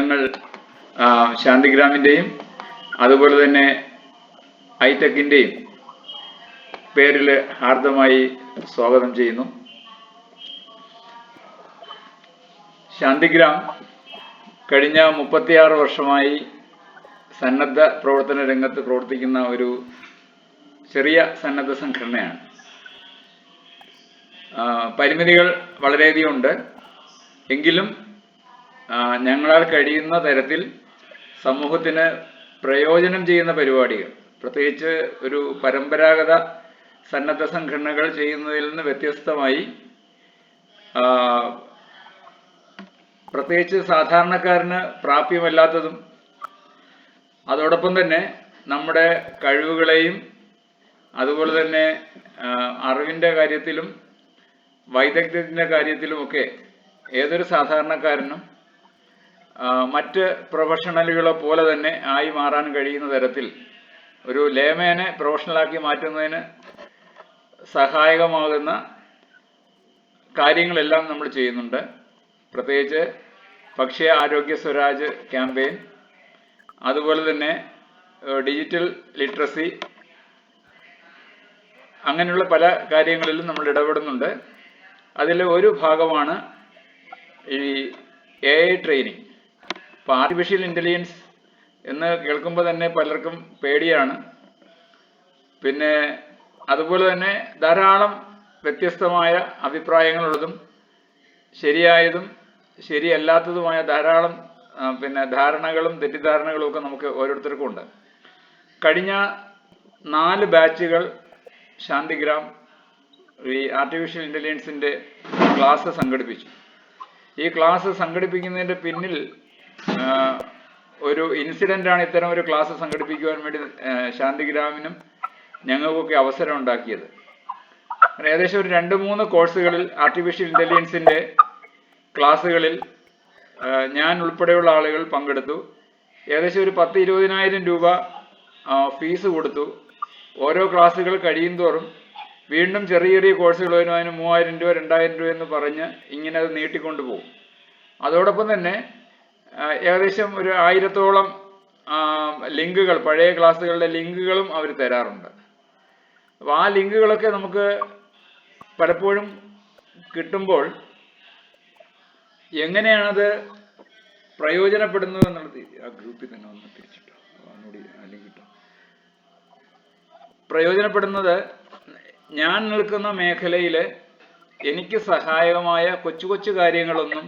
ഞങ്ങൾ ശാന്തിഗ്രാമിൻ്റെയും അതുപോലെ തന്നെ ഐടെക്കിൻ്റെയും പേരിൽ ഹാർദമായി സ്വാഗതം ചെയ്യുന്നു. ശാന്തിഗ്രാം കഴിഞ്ഞ 36 വർഷമായി സന്നദ്ധ പ്രവർത്തന രംഗത്ത് പ്രവർത്തിക്കുന്ന ഒരു ചെറിയ സന്നദ്ധ സംഘടനയാണ്. പരിമിതികൾ വളരെയധികം ഉണ്ട്. എങ്കിലും ഞങ്ങളാൽ കഴിയുന്ന തരത്തിൽ സമൂഹത്തിന് പ്രയോജനം ചെയ്യുന്ന പരിപാടികൾ, പ്രത്യേകിച്ച് ഒരു പരമ്പരാഗത സന്നദ്ധ സംഘടനകൾ ചെയ്യുന്നതിൽ നിന്ന് വ്യത്യസ്തമായി പ്രത്യേകിച്ച് സാധാരണക്കാരന് പ്രാപ്യമല്ലാത്തതും അതോടൊപ്പം തന്നെ നമ്മുടെ കഴിവുകളെയും അതുപോലെ തന്നെ അറിവിൻ്റെ കാര്യത്തിലും വൈദഗ്ധ്യത്തിൻ്റെ കാര്യത്തിലുമൊക്കെ ഏതൊരു സാധാരണക്കാരനും മറ്റ് പ്രൊഫഷണലുകളെ പോലെ തന്നെ ആയി മാറാൻ കഴിയുന്ന തരത്തിൽ ഒരു ലേമേനെ പ്രൊഫഷണലാക്കി മാറ്റുന്നതിന് സഹായകമാകുന്ന കാര്യങ്ങളെല്ലാം നമ്മൾ ചെയ്യുന്നുണ്ട്. പ്രത്യേകിച്ച് ഭക്ഷ്യ ആരോഗ്യ സ്വരാജ് ക്യാമ്പയിൻ, അതുപോലെ തന്നെ ഡിജിറ്റൽ ലിറ്ററസി, അങ്ങനെയുള്ള പല കാര്യങ്ങളിലും നമ്മൾ ഇടപെടുന്നുണ്ട്. അതിൽ ഒരു ഭാഗമാണ് ഈ AI ട്രെയിനിങ്. ഇപ്പോൾ ആർട്ടിഫിഷ്യൽ ഇൻ്റലിജൻസ് എന്ന് കേൾക്കുമ്പോൾ തന്നെ പലർക്കും പേടിയാണ്. പിന്നെ അതുപോലെ തന്നെ ധാരാളം വ്യത്യസ്തമായ അഭിപ്രായങ്ങളുള്ളതും ശരിയായതും ശരിയല്ലാത്തതുമായ ധാരാളം ധാരണകളും തെറ്റിദ്ധാരണകളും ഒക്കെ നമുക്ക് ഓരോരുത്തർക്കും ഉണ്ട്. കഴിഞ്ഞ 4 ബാച്ചുകൾ ശാന്തിഗ്രാം ഈ ആർട്ടിഫിഷ്യൽ ഇൻ്റലിജൻസിൻ്റെ ക്ലാസ് സംഘടിപ്പിച്ചു. ഈ ക്ലാസ് സംഘടിപ്പിക്കുന്നതിൻ്റെ പിന്നിൽ ഒരു ഇൻസിഡൻ്റാണ് ഇത്തരം ഒരു ക്ലാസ് സംഘടിപ്പിക്കുവാൻ വേണ്ടി ശാന്തിഗ്രാമിനും ഞങ്ങൾക്കൊക്കെ അവസരം ഉണ്ടാക്കിയത്. ഏകദേശം ഒരു 2-3 കോഴ്സുകളിൽ ആർട്ടിഫിഷ്യൽ ഇൻ്റലിജൻസിൻ്റെ ക്ലാസ്സുകളിൽ ഞാൻ ഉൾപ്പെടെയുള്ള ആളുകൾ പങ്കെടുത്തു. ഏകദേശം ഒരു 10-20,000 രൂപ ഫീസ് കൊടുത്തു. ഓരോ ക്ലാസ്സുകൾ കഴിയും തോറും വീണ്ടും ചെറിയ ചെറിയ കോഴ്സുകൾ വരും. അതിന് 3,000 രൂപ 2,000 രൂപ എന്ന് പറഞ്ഞ് ഇങ്ങനെ അത് നീട്ടിക്കൊണ്ടു പോകും. അതോടൊപ്പം തന്നെ ഏകദേശം ഒരു 1000-ഓളം ലിങ്കുകൾ, പഴയ ക്ലാസ്സുകളുടെ ലിങ്കുകളും അവർ തരാറുണ്ട്. അപ്പോൾ ആ ലിങ്കുകളൊക്കെ നമുക്ക് പലപ്പോഴും കിട്ടുമ്പോൾ എങ്ങനെയാണത് പ്രയോജനപ്പെടുന്നത് എന്നുള്ളത് ആ ഗ്രൂപ്പിൽ തന്നെ ഒന്ന് തിരിച്ചിട്ടോ, ഒന്നുകൂടി ലിങ്ക് കിട്ടും. പ്രയോജനപ്പെടുന്നത് ഞാൻ നിൽക്കുന്ന മേഖലയിൽ എനിക്ക് സഹായകമായ കൊച്ചു കൊച്ചു കാര്യങ്ങളൊന്നും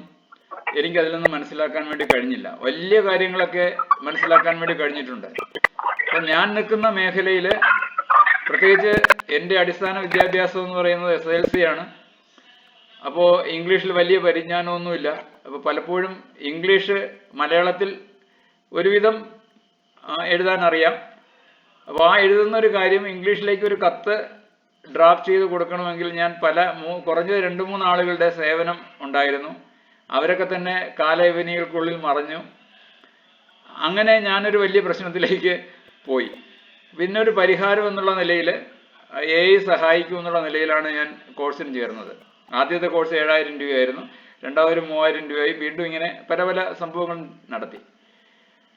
എനിക്കതിൽ നിന്ന് മനസ്സിലാക്കാൻ വേണ്ടി കഴിഞ്ഞില്ല. വലിയ കാര്യങ്ങളൊക്കെ മനസ്സിലാക്കാൻ വേണ്ടി കഴിഞ്ഞിട്ടുണ്ട്. അപ്പം ഞാൻ നിൽക്കുന്ന മേഖലയിൽ പ്രത്യേകിച്ച് എൻ്റെ അടിസ്ഥാന വിദ്യാഭ്യാസം എന്ന് പറയുന്നത് SSLC ആണ്. അപ്പോൾ ഇംഗ്ലീഷിൽ വലിയ പരിജ്ഞാനമൊന്നുമില്ല. അപ്പോൾ പലപ്പോഴും ഇംഗ്ലീഷ് മലയാളത്തിൽ ഒരുവിധം എഴുതാൻ അറിയാം. അപ്പോൾ ആ എഴുതുന്ന ഒരു കാര്യം ഇംഗ്ലീഷിലേക്ക് ഒരു കത്ത് ഡ്രാഫ്റ്റ് ചെയ്ത് കൊടുക്കണമെങ്കിൽ ഞാൻ കുറഞ്ഞത് 2-3 ആളുകളുടെ സേവനം ഉണ്ടായിരുന്നു. അവരൊക്കെ തന്നെ കാലയവനികൾക്കുള്ളിൽ മറഞ്ഞു. അങ്ങനെ ഞാനൊരു വലിയ പ്രശ്നത്തിലേക്ക് പോയി. പിന്നെ ഒരു പരിഹാരം എന്നുള്ള നിലയിൽ AI സഹായിക്കും എന്നുള്ള നിലയിലാണ് ഞാൻ കോഴ്സിന് ചേർന്നത്. ആദ്യത്തെ കോഴ്സ് 7,000 രൂപയായിരുന്നു, രണ്ടാമത് 3,000 രൂപയായി. വീണ്ടും ഇങ്ങനെ പല പല സംഭവങ്ങൾ നടത്തി.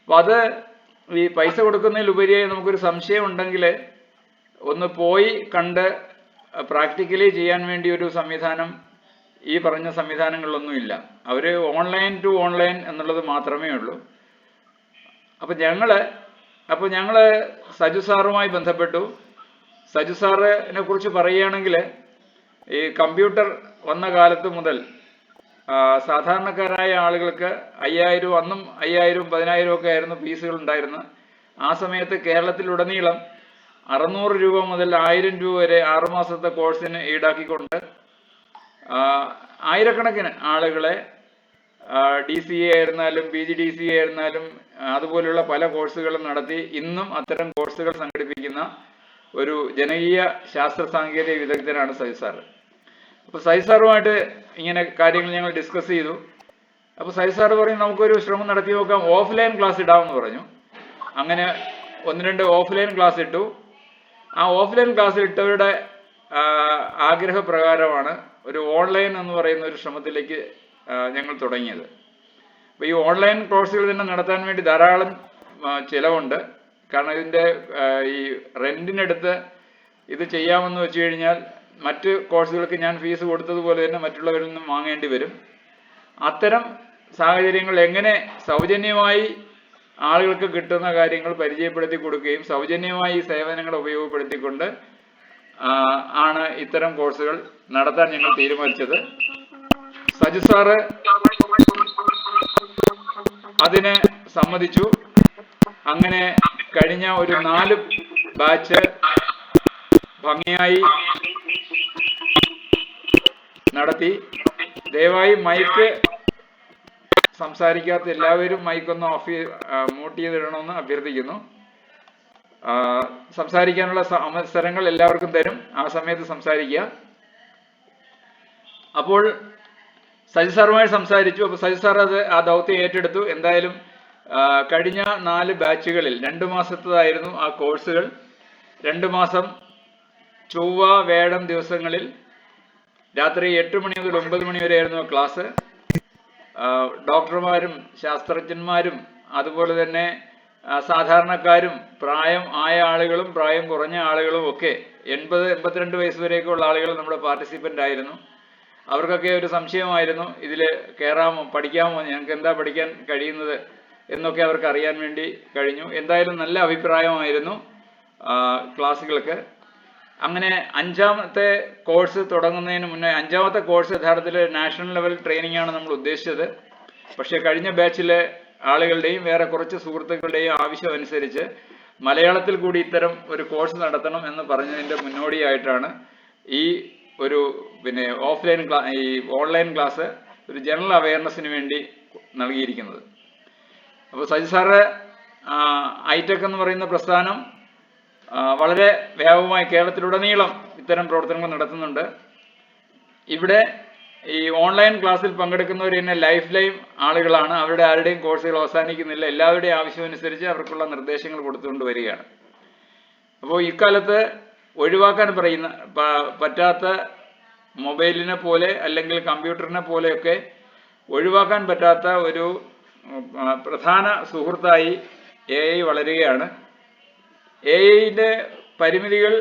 അപ്പോൾ അത് ഈ പൈസ കൊടുക്കുന്നതിലുപരിയായി നമുക്കൊരു സംശയം ഉണ്ടെങ്കിൽ ഒന്ന് പോയി കണ്ട് പ്രാക്ടിക്കലി ചെയ്യാൻ വേണ്ടി ഒരു സംവിധാനം ഈ പറഞ്ഞ സംവിധാനങ്ങളിലൊന്നുമില്ല. അവർ ഓൺലൈൻ ടു ഓൺലൈൻ എന്നുള്ളത് മാത്രമേ ഉള്ളൂ. അപ്പോൾ ഞങ്ങൾ സജു സാറുമായി ബന്ധപ്പെട്ടു. സജു സാറിനെ കുറിച്ച് പറയുകയാണെങ്കിൽ ഈ കമ്പ്യൂട്ടർ വന്ന കാലത്ത് മുതൽ സാധാരണക്കാരായ ആളുകൾക്ക് 5,000, അന്നും 5,000, 10,000 ഒക്കെ ആയിരുന്നു ഫീസുകൾ ഉണ്ടായിരുന്നത്. ആ സമയത്ത് കേരളത്തിലുടനീളം 600 രൂപ മുതൽ 1,000 രൂപ വരെ 6 മാസത്തെ കോഴ്സിന് ഈടാക്കിക്കൊണ്ട് ആയിരക്കണക്കിന് ആളുകളെ DCA ആയിരുന്നാലും PGDCA ആയിരുന്നാലും അതുപോലുള്ള പല കോഴ്സുകളും നടത്തി ഇന്നും അത്തരം കോഴ്സുകൾ സംഘടിപ്പിക്കുന്ന ഒരു ജനകീയ ശാസ്ത്ര സാങ്കേതിക വിദഗ്ധനാണ് സജി സാർ. അപ്പോൾ സജി സാറുമായിട്ട് ഇങ്ങനെ കാര്യങ്ങൾ ഞങ്ങൾ ഡിസ്കസ് ചെയ്തു. അപ്പോൾ സജി സാർ പറഞ്ഞു നമുക്കൊരു ശ്രമം നടത്തി നോക്കാം, ഓഫ്ലൈൻ ക്ലാസ് ഇടാമെന്ന് പറഞ്ഞു. അങ്ങനെ 1-2 ഓഫ്ലൈൻ ക്ലാസ് ഇട്ടു. ആ ഓഫ്ലൈൻ ക്ലാസ് ഇട്ടവരുടെ ആഗ്രഹപ്രകാരമാണ് ഒരു ഓൺലൈൻ എന്ന് പറയുന്ന ഒരു ശ്രമത്തിലേക്ക് ഞങ്ങൾ തുടങ്ങിയത്. അപ്പോൾ ഈ ഓൺലൈൻ കോഴ്സുകൾ തന്നെ നടത്താൻ വേണ്ടി ധാരാളം ചിലവുണ്ട്. കാരണം ഇതിൻ്റെ ഈ റെൻറ്റിനെടുത്ത് ഇത് ചെയ്യാമെന്ന് വെച്ച് കഴിഞ്ഞാൽ മറ്റ് കോഴ്സുകൾക്ക് ഞാൻ ഫീസ് കൊടുത്തതുപോലെ തന്നെ മറ്റുള്ളവരിൽ നിന്നും വാങ്ങേണ്ടി വരും. അത്തരം സാഹചര്യങ്ങൾ എങ്ങനെ സൗജന്യമായി ആളുകൾക്ക് കിട്ടുന്ന കാര്യങ്ങൾ പരിചയപ്പെടുത്തി കൊടുക്കുകയും സൗജന്യമായി ഈ സേവനങ്ങൾ ഉപയോഗപ്പെടുത്തിക്കൊണ്ട് ആണ് ഇത്തരം കോഴ്സുകൾ നടത്താൻ ഞങ്ങൾ തീരുമാനിച്ചത്. സജു സാറ് അതിന് സമ്മതിച്ചു. അങ്ങനെ കഴിഞ്ഞ ഒരു 4 ബാച്ച് ഭംഗിയായി നടത്തി. ദയവായി മൈക്ക് സംസാരിക്കാത്ത എല്ലാവരും മൈക്കൊന്ന് മ്യൂട്ട് ചെയ്തിടണമെന്ന് അഭ്യർത്ഥിക്കുന്നു. സംസാരിക്കാനുള്ള അവസരങ്ങൾ എല്ലാവർക്കും തരും, ആ സമയത്ത് സംസാരിക്കുക. അപ്പോൾ സജി സാറുമായി സംസാരിച്ചു. അപ്പോൾ സജി സാർ ആ ദൗത്യം ഏറ്റെടുത്തു. എന്തായാലും കഴിഞ്ഞ 4 ബാച്ചുകളിൽ 2 മാസത്തേതായിരുന്നു ആ കോഴ്സുകൾ. 2 മാസം ചൊവ്വ വേഴം ദിവസങ്ങളിൽ രാത്രി 8 മണി മുതൽ 9 മണി വരെയായിരുന്നു ക്ലാസ്. ഡോക്ടർമാരും ശാസ്ത്രജ്ഞന്മാരും അതുപോലെ തന്നെ സാധാരണക്കാരും പ്രായം ആയ ആളുകളും പ്രായം കുറഞ്ഞ ആളുകളും ഒക്കെ 80-82 വയസ്സ് വരെയൊക്കെയുള്ള ആളുകൾ നമ്മുടെ പാർട്ടിസിപ്പൻ്റ് ആയിരുന്നു. അവർക്കൊക്കെ ഒരു സംശയമായിരുന്നു, ഇതിൽ കയറാമോ, പഠിക്കാമോ, ഞങ്ങൾക്ക് എന്താ പഠിക്കാൻ കഴിയുന്നത് എന്നൊക്കെ അവർക്ക് അറിയാൻ വേണ്ടി കഴിഞ്ഞു. എന്തായാലും നല്ല അഭിപ്രായമായിരുന്നു ക്ലാസ്സുകൾക്ക്. അങ്ങനെ 5ാമത്തെ കോഴ്സ് തുടങ്ങുന്നതിന് മുന്നേ, 5ാമത്തെ കോഴ്സ് യഥാർത്ഥത്തിൽ നാഷണൽ ലെവൽ ട്രെയിനിങ് ആണ് നമ്മൾ ഉദ്ദേശിച്ചത്. പക്ഷേ കഴിഞ്ഞ ബാച്ചിലെ ആളുകളുടെയും വേറെ കുറച്ച് സുഹൃത്തുക്കളുടെയും ആവശ്യമനുസരിച്ച് മലയാളത്തിൽ കൂടി ഇത്തരം ഒരു കോഴ്സ് നടത്തണം എന്ന് പറഞ്ഞതിൻ്റെ മുന്നോടിയായിട്ടാണ് ഈ ഒരു ഈ ഓൺലൈൻ ക്ലാസ് ഒരു ജനറൽ അവയർനെസ്സിന് വേണ്ടി നൽകിയിരിക്കുന്നത്. അപ്പോൾ സജി സാറ് ഐടെക് എന്ന് പറയുന്ന പ്രസ്ഥാനം വളരെ വ്യാപകമായി കേരളത്തിലുടനീളം ഇത്തരം പ്രവർത്തനങ്ങൾ നടത്തുന്നുണ്ട്. ഇവിടെ ഈ ഓൺലൈൻ ക്ലാസ്സിൽ പങ്കെടുക്കുന്നവർ തന്നെ ലൈഫ് ആളുകളാണ്. അവരുടെ ആരുടെയും കോഴ്സുകൾ അവസാനിക്കുന്നില്ല. എല്ലാവരുടെയും ആവശ്യമനുസരിച്ച് അവർക്കുള്ള നിർദ്ദേശങ്ങൾ കൊടുത്തുകൊണ്ട് വരികയാണ്. അപ്പോൾ ഇക്കാലത്ത് ഒഴിവാക്കാൻ പറ്റാത്ത മൊബൈലിനെ പോലെ അല്ലെങ്കിൽ കമ്പ്യൂട്ടറിനെ പോലെയൊക്കെ ഒഴിവാക്കാൻ പറ്റാത്ത ഒരു പ്രധാന സുഹൃത്തായി AI വളരുകയാണ്. AI-യുടെ പരിമിതികൾ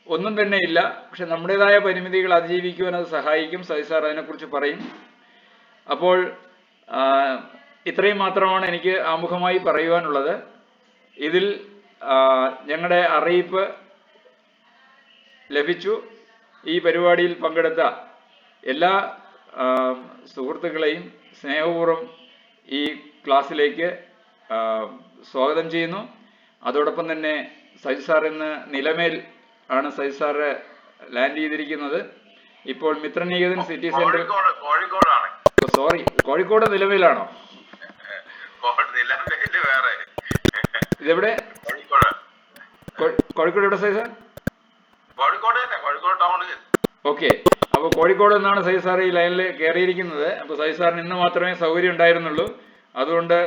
ഒന്നും തന്നെ ഇല്ല, പക്ഷെ നമ്മുടേതായ പരിമിതികൾ അതിജീവിക്കുവാൻ അത് സഹായിക്കും. സജി സാർ അതിനെക്കുറിച്ച് പറയും. അപ്പോൾ ഇത്രയും മാത്രമാണ് എനിക്ക് ആമുഖമായി പറയുവാനുള്ളത്. ഇതിൽ ഞങ്ങളുടെ അറിയിപ്പ് ലഭിച്ചു. ഈ പരിപാടിയിൽ പങ്കെടുത്ത എല്ലാ സുഹൃത്തുക്കളെയും സ്നേഹപൂർവ്വം ഈ ക്ലാസ്സിലേക്ക് സ്വാഗതം ചെയ്യുന്നു. അതോടൊപ്പം തന്നെ സജി സാർ ഇന്ന് നിലമേൽ ആണ് സജി സാറ് ലാൻഡ് ചെയ്തിരിക്കുന്നത്. ഇപ്പോൾ Mitraniketan city centre, sorry, Kozhikode നിലമേലാണോ? ഇതെവിടെ? കോഴിക്കോട് എവിടെ സജി സാർ? ഓക്കെ, അപ്പോൾ കോഴിക്കോട് നിന്നാണ് സജി സാർ ഈ ലൈനിൽ കയറിയിരിക്കുന്നത്. അപ്പോൾ സജി സാറിന് ഇന്ന് മാത്രമേ സൗകര്യം ഉണ്ടായിരുന്നുള്ളൂ. അതുകൊണ്ട്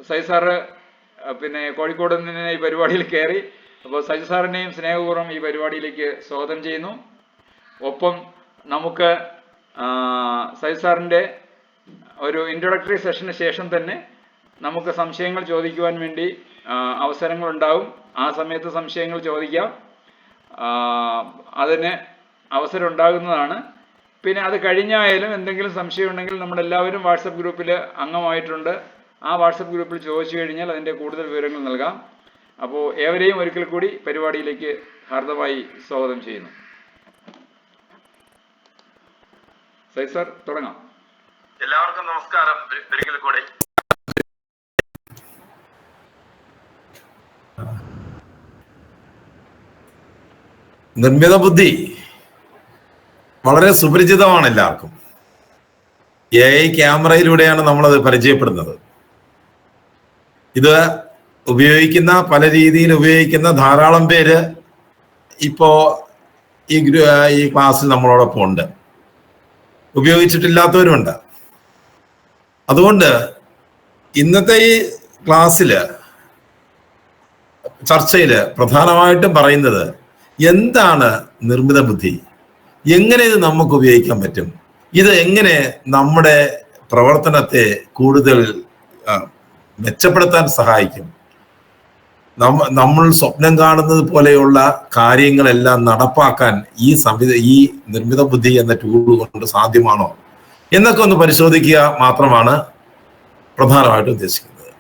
സജി സാറ് കോഴിക്കോട് നിന്ന് ഈ പരിപാടിയിൽ കയറി. അപ്പോൾ സജി സാറിനെയും സ്നേഹപൂർവ്വം ഈ പരിപാടിയിലേക്ക് സ്വാഗതം ചെയ്യുന്നു. ഒപ്പം നമുക്ക് സജി സാറിൻ്റെ ഒരു ഇൻട്രൊഡക്ടറി സെഷന് ശേഷം തന്നെ നമുക്ക് സംശയങ്ങൾ ചോദിക്കുവാൻ വേണ്ടി അവസരങ്ങളുണ്ടാവും. ആ സമയത്ത് സംശയങ്ങൾ ചോദിക്കാം, അതിന് അവസരം ഉണ്ടാകുന്നതാണ്. പിന്നെ അത് കഴിഞ്ഞായാലും എന്തെങ്കിലും സംശയം ഉണ്ടെങ്കിൽ നമ്മളെല്ലാവരും വാട്സപ്പ് ഗ്രൂപ്പിൽ അംഗമായിട്ടുണ്ട്. ആ വാട്സപ്പ് ഗ്രൂപ്പിൽ ചോദിച്ചു കഴിഞ്ഞാൽ അതിൻ്റെ കൂടുതൽ വിവരങ്ങൾ നൽകാം. അപ്പോൾ ഏവരെയും ഒരിക്കൽ കൂടി പരിപാടിയിലേക്ക് ഹാർദമായി സ്വാഗതം ചെയ്യുന്നു. സജി സാർ, തുടങ്ങാം. എല്ലാവർക്കും നമസ്കാരം. ഒരിക്കൽ കൂടി നിർമ്മിത ബുദ്ധി വളരെ സുപരിചിതമാണ് എല്ലാവർക്കും. AI ക്യാമറയിലൂടെയാണ് നമ്മളത് പരിചയപ്പെടുന്നത്. ഇത് ഉപയോഗിക്കുന്ന, പല രീതിയിൽ ഉപയോഗിക്കുന്ന ധാരാളം പേര് ഇപ്പോ ഈ ക്ലാസ്സിൽ നമ്മളോടൊപ്പം ഉണ്ട്. ഉപയോഗിച്ചിട്ടില്ലാത്തവരുമുണ്ട്. അതുകൊണ്ട് ഇന്നത്തെ ഈ ക്ലാസ്സില്, ചർച്ചയില് പ്രധാനമായിട്ടും പറയുന്നത് എന്താണ് നിർമ്മിത ബുദ്ധി, എങ്ങനെ ഇത് നമുക്ക് ഉപയോഗിക്കാൻ പറ്റും, ഇത് എങ്ങനെ നമ്മുടെ പ്രവർത്തനത്തെ കൂടുതൽ മെച്ചപ്പെടുത്താൻ സഹായിക്കും. നമ്മൾ സ്വപ്നം കാണുന്നത് പോലെയുള്ള കാര്യങ്ങളെല്ലാം നടപ്പാക്കാൻ ഈ നിർമ്മിത ബുദ്ധി എന്ന ടൂൾ കൊണ്ട് സാധ്യമാണോ എന്നൊക്കെ ഒന്ന് പരിശോധിക്കുക മാത്രമാണ് പ്രധാനമായിട്ടും ഉദ്ദേശിക്കുന്നത്.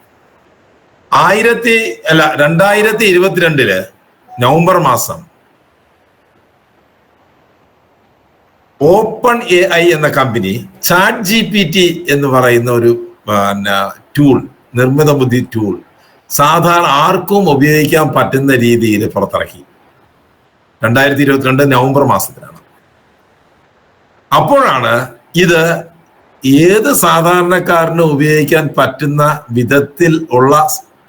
2022 നവംബർ മാസം ഓപ്പൺ AI എന്ന കമ്പനി ChatGPT എന്ന് പറയുന്ന ഒരു ടൂൾ, നിർമ്മിത ബുദ്ധി ടൂൾ സാധാരണ ആർക്കും ഉപയോഗിക്കാൻ പറ്റുന്ന രീതിയിൽ പുറത്തിറക്കി. 2022 നവംബർ മാസത്തിലാണ്. അപ്പോഴാണ് ഇത് ഏത് സാധാരണക്കാരനും ഉപയോഗിക്കാൻ പറ്റുന്ന വിധത്തിൽ ഉള്ള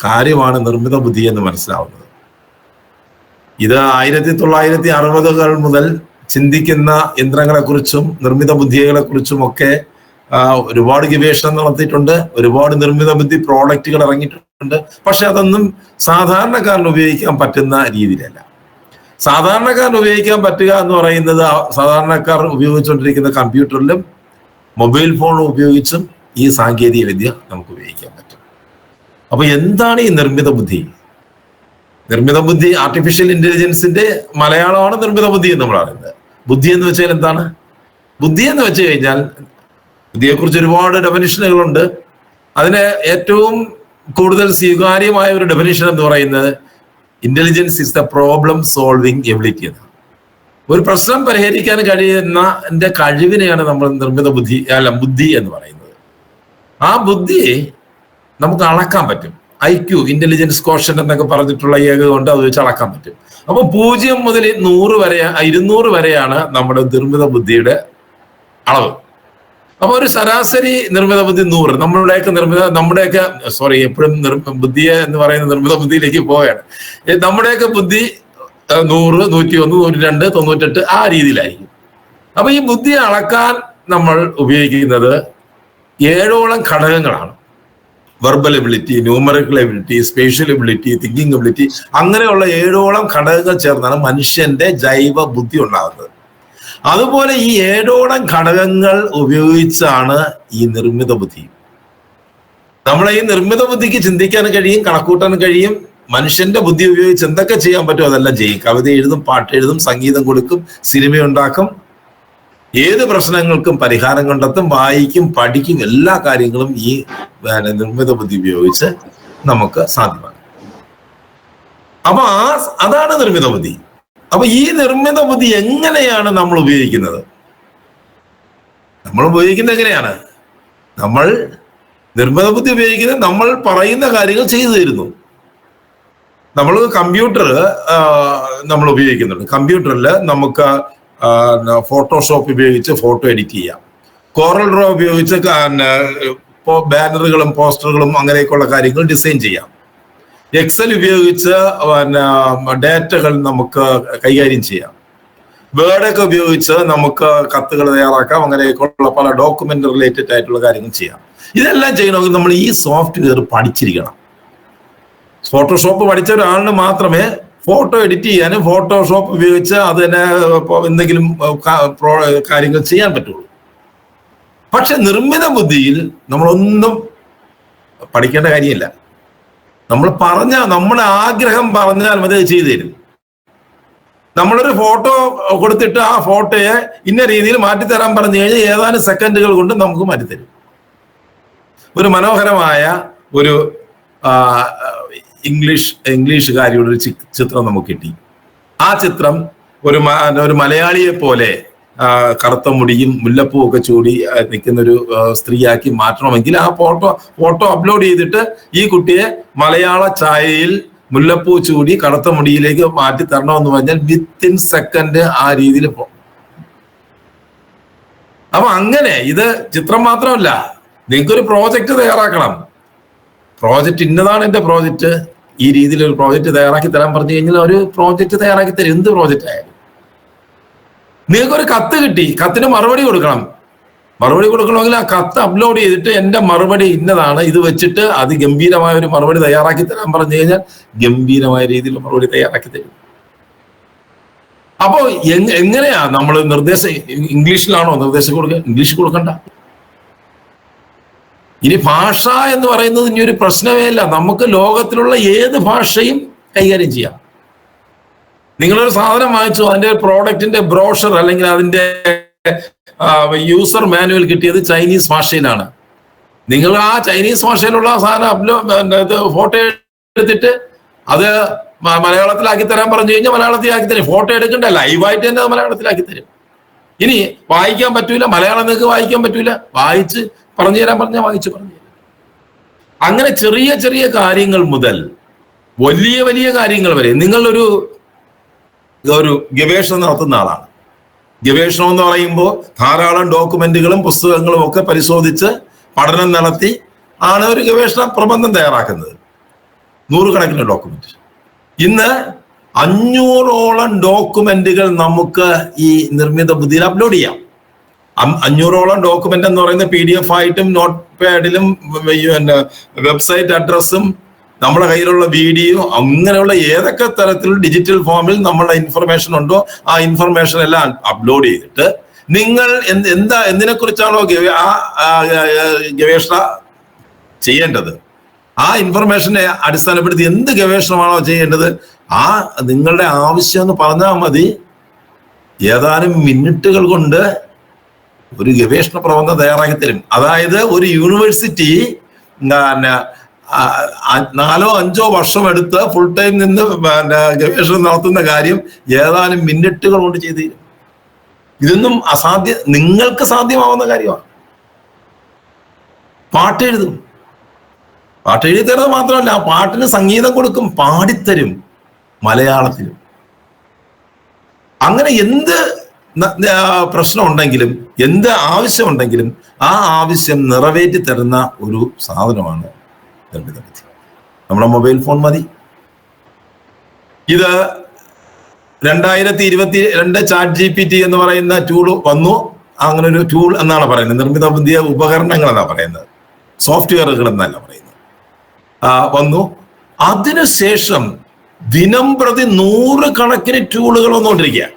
കാര്യമാണ് നിർമ്മിത ബുദ്ധി എന്ന് മനസ്സിലാവുന്നത്. ഇത് 1960-കൾ മുതൽ ചിന്തിക്കുന്ന യന്ത്രങ്ങളെ കുറിച്ചും നിർമ്മിത ബുദ്ധികളെ കുറിച്ചും ഒക്കെ ഒരുപാട് ഗവേഷണം നടത്തിയിട്ടുണ്ട്. ഒരുപാട് നിർമ്മിത ബുദ്ധി പ്രോഡക്റ്റുകൾ ഇറങ്ങിയിട്ടുണ്ട്. പക്ഷെ അതൊന്നും സാധാരണക്കാരന് ഉപയോഗിക്കാൻ പറ്റുന്ന രീതിയിലല്ല. സാധാരണക്കാരന് ഉപയോഗിക്കാൻ പറ്റുക എന്ന് പറയുന്നത് സാധാരണക്കാർ ഉപയോഗിച്ചുകൊണ്ടിരിക്കുന്ന കമ്പ്യൂട്ടറിലും മൊബൈൽ ഫോണും ഉപയോഗിച്ചും ഈ സാങ്കേതിക വിദ്യ നമുക്ക് ഉപയോഗിക്കാൻ പറ്റും. അപ്പൊ എന്താണ് ഈ നിർമ്മിത ബുദ്ധി? നിർമ്മിത ബുദ്ധി ആർട്ടിഫിഷ്യൽ ഇന്റലിജൻസിന്റെ മലയാളമാണ് നിർമ്മിത ബുദ്ധി എന്ന് നമ്മൾ പറയുന്നത്. ബുദ്ധി എന്ന് വെച്ചാൽ എന്താണ്? ബുദ്ധി എന്ന് വെച്ച് കഴിഞ്ഞാൽ ബുദ്ധിയെക്കുറിച്ച് ഒരുപാട് ഡെഫിനിഷനുകളുണ്ട്. അതിന് ഏറ്റവും കൂടുതൽ സ്വീകാര്യമായ ഒരു ഡെഫിനിഷൻ എന്ന് പറയുന്നത് intelligence is the problem solving ability എന്നാണ്. ഒരു പ്രശ്നം പരിഹരിക്കാൻ കഴിയുന്ന കഴിവിനെയാണ് നമ്മൾ നിർമ്മിത ബുദ്ധി ബുദ്ധി എന്ന് പറയുന്നത്. ആ ബുദ്ധിയെ നമുക്ക് അളക്കാൻ പറ്റും. IQ, ഇന്റലിജൻസ് കോഷൻ എന്നൊക്കെ പറഞ്ഞിട്ടുള്ള ഏക കൊണ്ട് അത് വെച്ച് അളക്കാൻ പറ്റും. അപ്പൊ 0 മുതൽ 100 വരെ 200 വരെയാണ് നമ്മുടെ നിർമ്മിത ബുദ്ധിയുടെ അളവ്. അപ്പൊ ഒരു ശരാശരി നിർമ്മിത ബുദ്ധി 100. എപ്പോഴും ബുദ്ധിയെ എന്ന് പറയുന്ന നിർമ്മിത ബുദ്ധിയിലേക്ക് പോവുകയാണ്. നമ്മുടെയൊക്കെ ബുദ്ധി 100, 101, 102, 98 ആ രീതിയിലായിരിക്കും. അപ്പൊ ഈ ബുദ്ധിയെ അളക്കാൻ നമ്മൾ ഉപയോഗിക്കുന്നത് 7ഓളം ഘടകങ്ങളാണ്. Verbal ability, numerical ability, spatial ability, thinking ability, അങ്ങനെയുള്ള 7ഓളം ഘടകങ്ങൾ ചേർന്നാണ് മനുഷ്യന്റെ ജൈവ ബുദ്ധി ഉണ്ടാകുന്നത്. അതുപോലെ ഈ 7ഓളം ഘടകങ്ങൾ ഉപയോഗിച്ചാണ് ഈ നിർമ്മിത ബുദ്ധി. നമ്മളെ ഈ നിർമ്മിത ബുദ്ധിക്ക് ചിന്തിക്കാൻ കഴിയും, കണക്കൂട്ടാൻ കഴിയും. മനുഷ്യന്റെ ബുദ്ധി ഉപയോഗിച്ച് എന്തൊക്കെ ചെയ്യാൻ പറ്റും അതെല്ലാം ചെയ്യും. കവിത എഴുതും, പാട്ട് എഴുതും, സംഗീതം കൊടുക്കും, സിനിമ ഉണ്ടാക്കും, ഏത് പ്രശ്നങ്ങൾക്കും പരിഹാരം കണ്ടെത്തും, വായിക്കും, പഠിക്കും. എല്ലാ കാര്യങ്ങളും ഈ നിർമ്മിത ബുദ്ധി ഉപയോഗിച്ച് നമുക്ക് സാധ്യമാണ്. അപ്പൊ അതാണ് നിർമ്മിത ബുദ്ധി. അപ്പൊ ഈ നിർമ്മിത ബുദ്ധി എങ്ങനെയാണ് നമ്മൾ ഉപയോഗിക്കുന്നത്? നമ്മൾ ഉപയോഗിക്കുന്നത് എങ്ങനെയാണ്? നമ്മൾ നിർമ്മിത ബുദ്ധി ഉപയോഗിക്കുന്നത് നമ്മൾ പറയുന്ന കാര്യങ്ങൾ ചെയ്തു തരുന്നു. നമ്മൾ കമ്പ്യൂട്ടർ നമ്മൾ ഉപയോഗിക്കുന്നുണ്ട്. കമ്പ്യൂട്ടറിൽ നമുക്ക് ഫോട്ടോഷോപ്പ് ഉപയോഗിച്ച് ഫോട്ടോ എഡിറ്റ് ചെയ്യാം. കോറൽ ഡ്രോ ഉപയോഗിച്ച് ബാനറുകളും പോസ്റ്ററുകളും അങ്ങനെയൊക്കെയുള്ള കാര്യങ്ങൾ ഡിസൈൻ ചെയ്യാം. എക്സൽ ഉപയോഗിച്ച് ഡാറ്റകൾ നമുക്ക് കൈകാര്യം ചെയ്യാം. വേർഡൊക്കെ ഉപയോഗിച്ച് നമുക്ക് കത്തുകൾ തയ്യാറാക്കാം. അങ്ങനെയൊക്കെയുള്ള പല ഡോക്യുമെന്റ് റിലേറ്റഡ് ആയിട്ടുള്ള കാര്യങ്ങൾ ചെയ്യാം. ഇതെല്ലാം ചെയ്യണമെങ്കിൽ നമ്മൾ ഈ സോഫ്റ്റ്വെയർ പഠിച്ചിരിക്കണം. ഫോട്ടോഷോപ്പ് പഠിച്ച ഒരാളിന് മാത്രമേ ഫോട്ടോ എഡിറ്റ് ചെയ്യാനും ഫോട്ടോഷോപ്പ് ഉപയോഗിച്ച് അതിനെ എന്തെങ്കിലും കാര്യങ്ങൾ ചെയ്യാൻ പറ്റുള്ളൂ. പക്ഷെ നിർമ്മിത ബുദ്ധിയിൽ നമ്മളൊന്നും പഠിക്കേണ്ട കാര്യമില്ല. നമ്മുടെ ആഗ്രഹം പറഞ്ഞാൽ മതി അത് ചെയ്തു തരും. നമ്മളൊരു ഫോട്ടോ കൊടുത്തിട്ട് ആ ഫോട്ടോയെ ഇന്ന രീതിയിൽ മാറ്റിത്തരാൻ പറഞ്ഞു കഴിഞ്ഞാൽ ഏതാനും സെക്കൻഡുകൾ കൊണ്ട് നമുക്ക് മാറ്റിത്തരും. ഒരു മനോഹരമായ ഒരു ഇംഗ്ലീഷുകാരിയുടെ ഒരു ചിത്രം നമുക്ക് കിട്ടി. ആ ചിത്രം ഒരു മലയാളിയെ പോലെ കറുത്ത മുടിയും മുല്ലപ്പൂ ഒക്കെ ചൂടി നിൽക്കുന്ന ഒരു സ്ത്രീയാക്കി മാറ്റണമെങ്കിൽ ആ ഫോട്ടോ അപ്ലോഡ് ചെയ്തിട്ട് ഈ കുട്ടിയെ മലയാള ഛായയിൽ മുല്ലപ്പൂ ചൂടി കറുത്ത മുടിയിലേക്ക് മാറ്റി തരണമെന്ന് പറഞ്ഞാൽ വിത്തിൻ സെക്കൻഡ് ആ രീതിയിൽ പോകും. അപ്പൊ അങ്ങനെ ഇത് ചിത്രം മാത്രമല്ല, നിങ്ങൾക്കൊരു പ്രോജക്റ്റ് തയ്യാറാക്കണം. പ്രോജക്റ്റ് ഇന്നതാണ് എന്റെ പ്രോജക്റ്റ്, ഈ രീതിയിൽ ഒരു പ്രോജക്റ്റ് തയ്യാറാക്കി തരാൻ പറഞ്ഞു കഴിഞ്ഞാൽ ഒരു പ്രോജക്റ്റ് തയ്യാറാക്കി തരും. എന്ത് പ്രോജക്റ്റ് ആയാലും. നിങ്ങൾക്കൊരു കത്ത് കിട്ടി, കത്തിന് മറുപടി കൊടുക്കണം. മറുപടി കൊടുക്കണമെങ്കിൽ ആ കത്ത് അപ്ലോഡ് ചെയ്തിട്ട് എന്റെ മറുപടി ഇന്നതാണ്, ഇത് വെച്ചിട്ട് അതിഗംഭീരമായ ഒരു മറുപടി തയ്യാറാക്കി തരാൻ പറഞ്ഞു കഴിഞ്ഞാൽ ഗംഭീരമായ രീതിയിൽ മറുപടി തയ്യാറാക്കി തരും. അപ്പോ എങ്ങനെയാ നമ്മൾ ഇംഗ്ലീഷിലാണോ നിർദ്ദേശം കൊടുക്കുക? ഇംഗ്ലീഷ് കൊടുക്കണ്ട. ഇനി ഭാഷ എന്ന് പറയുന്നത് ഇനി ഒരു പ്രശ്നമേ ഇല്ല. നമുക്ക് ലോകത്തിലുള്ള ഏത് ഭാഷയും കൈകാര്യം ചെയ്യാം. നിങ്ങളൊരു സാധനം വാങ്ങിച്ചു, അതിന്റെ പ്രോഡക്റ്റിന്റെ ബ്രോഷർ അല്ലെങ്കിൽ അതിന്റെ യൂസർ മാനുവൽ കിട്ടിയത് ചൈനീസ് ഭാഷയിലാണ്. നിങ്ങൾ ആ ചൈനീസ് ഭാഷയിലുള്ള സാധനം ഫോട്ടോ എടുത്തിട്ട് അത് മലയാളത്തിലാക്കി തരാൻ പറഞ്ഞു കഴിഞ്ഞാൽ മലയാളത്തിലാക്കി തരും. ഫോട്ടോ എടുക്കണ്ട, ലൈവായിട്ട് തന്നെ മലയാളത്തിലാക്കി തരും. ഇനി വായിക്കാൻ പറ്റൂല, മലയാളം നിങ്ങൾക്ക് വായിക്കാൻ പറ്റൂല, വായിച്ച് പറഞ്ഞു തരാൻ പറഞ്ഞാൽ വായിച്ച് പറഞ്ഞു തരാം. അങ്ങനെ ചെറിയ ചെറിയ കാര്യങ്ങൾ മുതൽ വലിയ വലിയ കാര്യങ്ങൾ വരെ നിങ്ങളൊരു ഗവേഷണം നടത്തുന്ന ആളാണ്. ഗവേഷണം എന്ന് പറയുമ്പോൾ ധാരാളം ഡോക്യുമെന്റുകളും പുസ്തകങ്ങളും ഒക്കെ പരിശോധിച്ച് പഠനം നടത്തി ആണ് ഒരു ഗവേഷണ പ്രബന്ധം തയ്യാറാക്കുന്നത്. 100 കണക്കിന് ഡോക്യുമെന്റ്. ഇന്ന് 500ഓളം ഡോക്യുമെന്റുകൾ നമുക്ക് ഈ നിർമ്മിത ബുദ്ധിയിൽ അപ്ലോഡ് ചെയ്യാം. 500ഓളം ഡോക്യുമെന്റ് എന്ന് പറയുന്ന PDF ആയിട്ടും നോട്ട് പാഡിലും വെബ്സൈറ്റ് അഡ്രസ്സും നമ്മുടെ കയ്യിലുള്ള വീഡിയോ അങ്ങനെയുള്ള ഏതൊക്കെ തരത്തിലുള്ള ഡിജിറ്റൽ ഫോമിൽ നമ്മളുടെ ഇൻഫർമേഷൻ ഉണ്ടോ ആ ഇൻഫർമേഷൻ എല്ലാം അപ്ലോഡ് ചെയ്തിട്ട് നിങ്ങൾ എന്തിനെ കുറിച്ചാണോ ഗവേഷണ ചെയ്യേണ്ടത് ആ ഇൻഫർമേഷനെ അടിസ്ഥാനപ്പെടുത്തി എന്ത് ഗവേഷണമാണോ ചെയ്യേണ്ടത് ആ നിങ്ങളുടെ ആവശ്യം എന്ന് പറഞ്ഞാൽ മതി. ഏതാനും മിനിറ്റുകൾ കൊണ്ട് ഒരു ഗവേഷണ പ്രബന്ധം തയ്യാറാക്കി തരും. അതായത് ഒരു യൂണിവേഴ്സിറ്റി 4-5 വർഷം എടുത്ത് ഫുൾ ടൈം നിന്ന് ഗവേഷണം നടത്തുന്ന കാര്യം ഏതാനും മിനിറ്റുകൾ കൊണ്ട് ചെയ്തു തരും. ഇതൊന്നും നിങ്ങൾക്ക് സാധ്യമാവുന്ന കാര്യമാണ്. പാട്ടെഴുതും. പാട്ടെഴുതി തരുന്നത് മാത്രമല്ല, ആ പാട്ടിന് സംഗീതം കൊടുക്കും, പാടിത്തരും മലയാളത്തിലും. അങ്ങനെ എന്ത് പ്രശ്നം ഉണ്ടെങ്കിലും എന്ത് ആവശ്യം ഉണ്ടെങ്കിലും ആ ആവശ്യം നിറവേറ്റി തരുന്ന ഒരു സാധനമാണ് നിർമ്മിത ബുദ്ധി. നമ്മുടെ മൊബൈൽ ഫോൺ മതി. ഇത് 2022 ചാറ്റ് GPT എന്ന് പറയുന്ന ടൂൾ വന്നു. അങ്ങനെ ഒരു ടൂൾ എന്നാണ് പറയുന്നത്. നിർമ്മിത ബുദ്ധിയ ഉപകരണങ്ങൾ എന്നാണ് പറയുന്നത്, സോഫ്റ്റ്വെയറുകൾ എന്നല്ല പറയുന്നത്. വന്നു. അതിനുശേഷം ദിനം പ്രതി 100 കണക്കിന് ടൂളുകൾ വന്നുകൊണ്ടിരിക്കുക.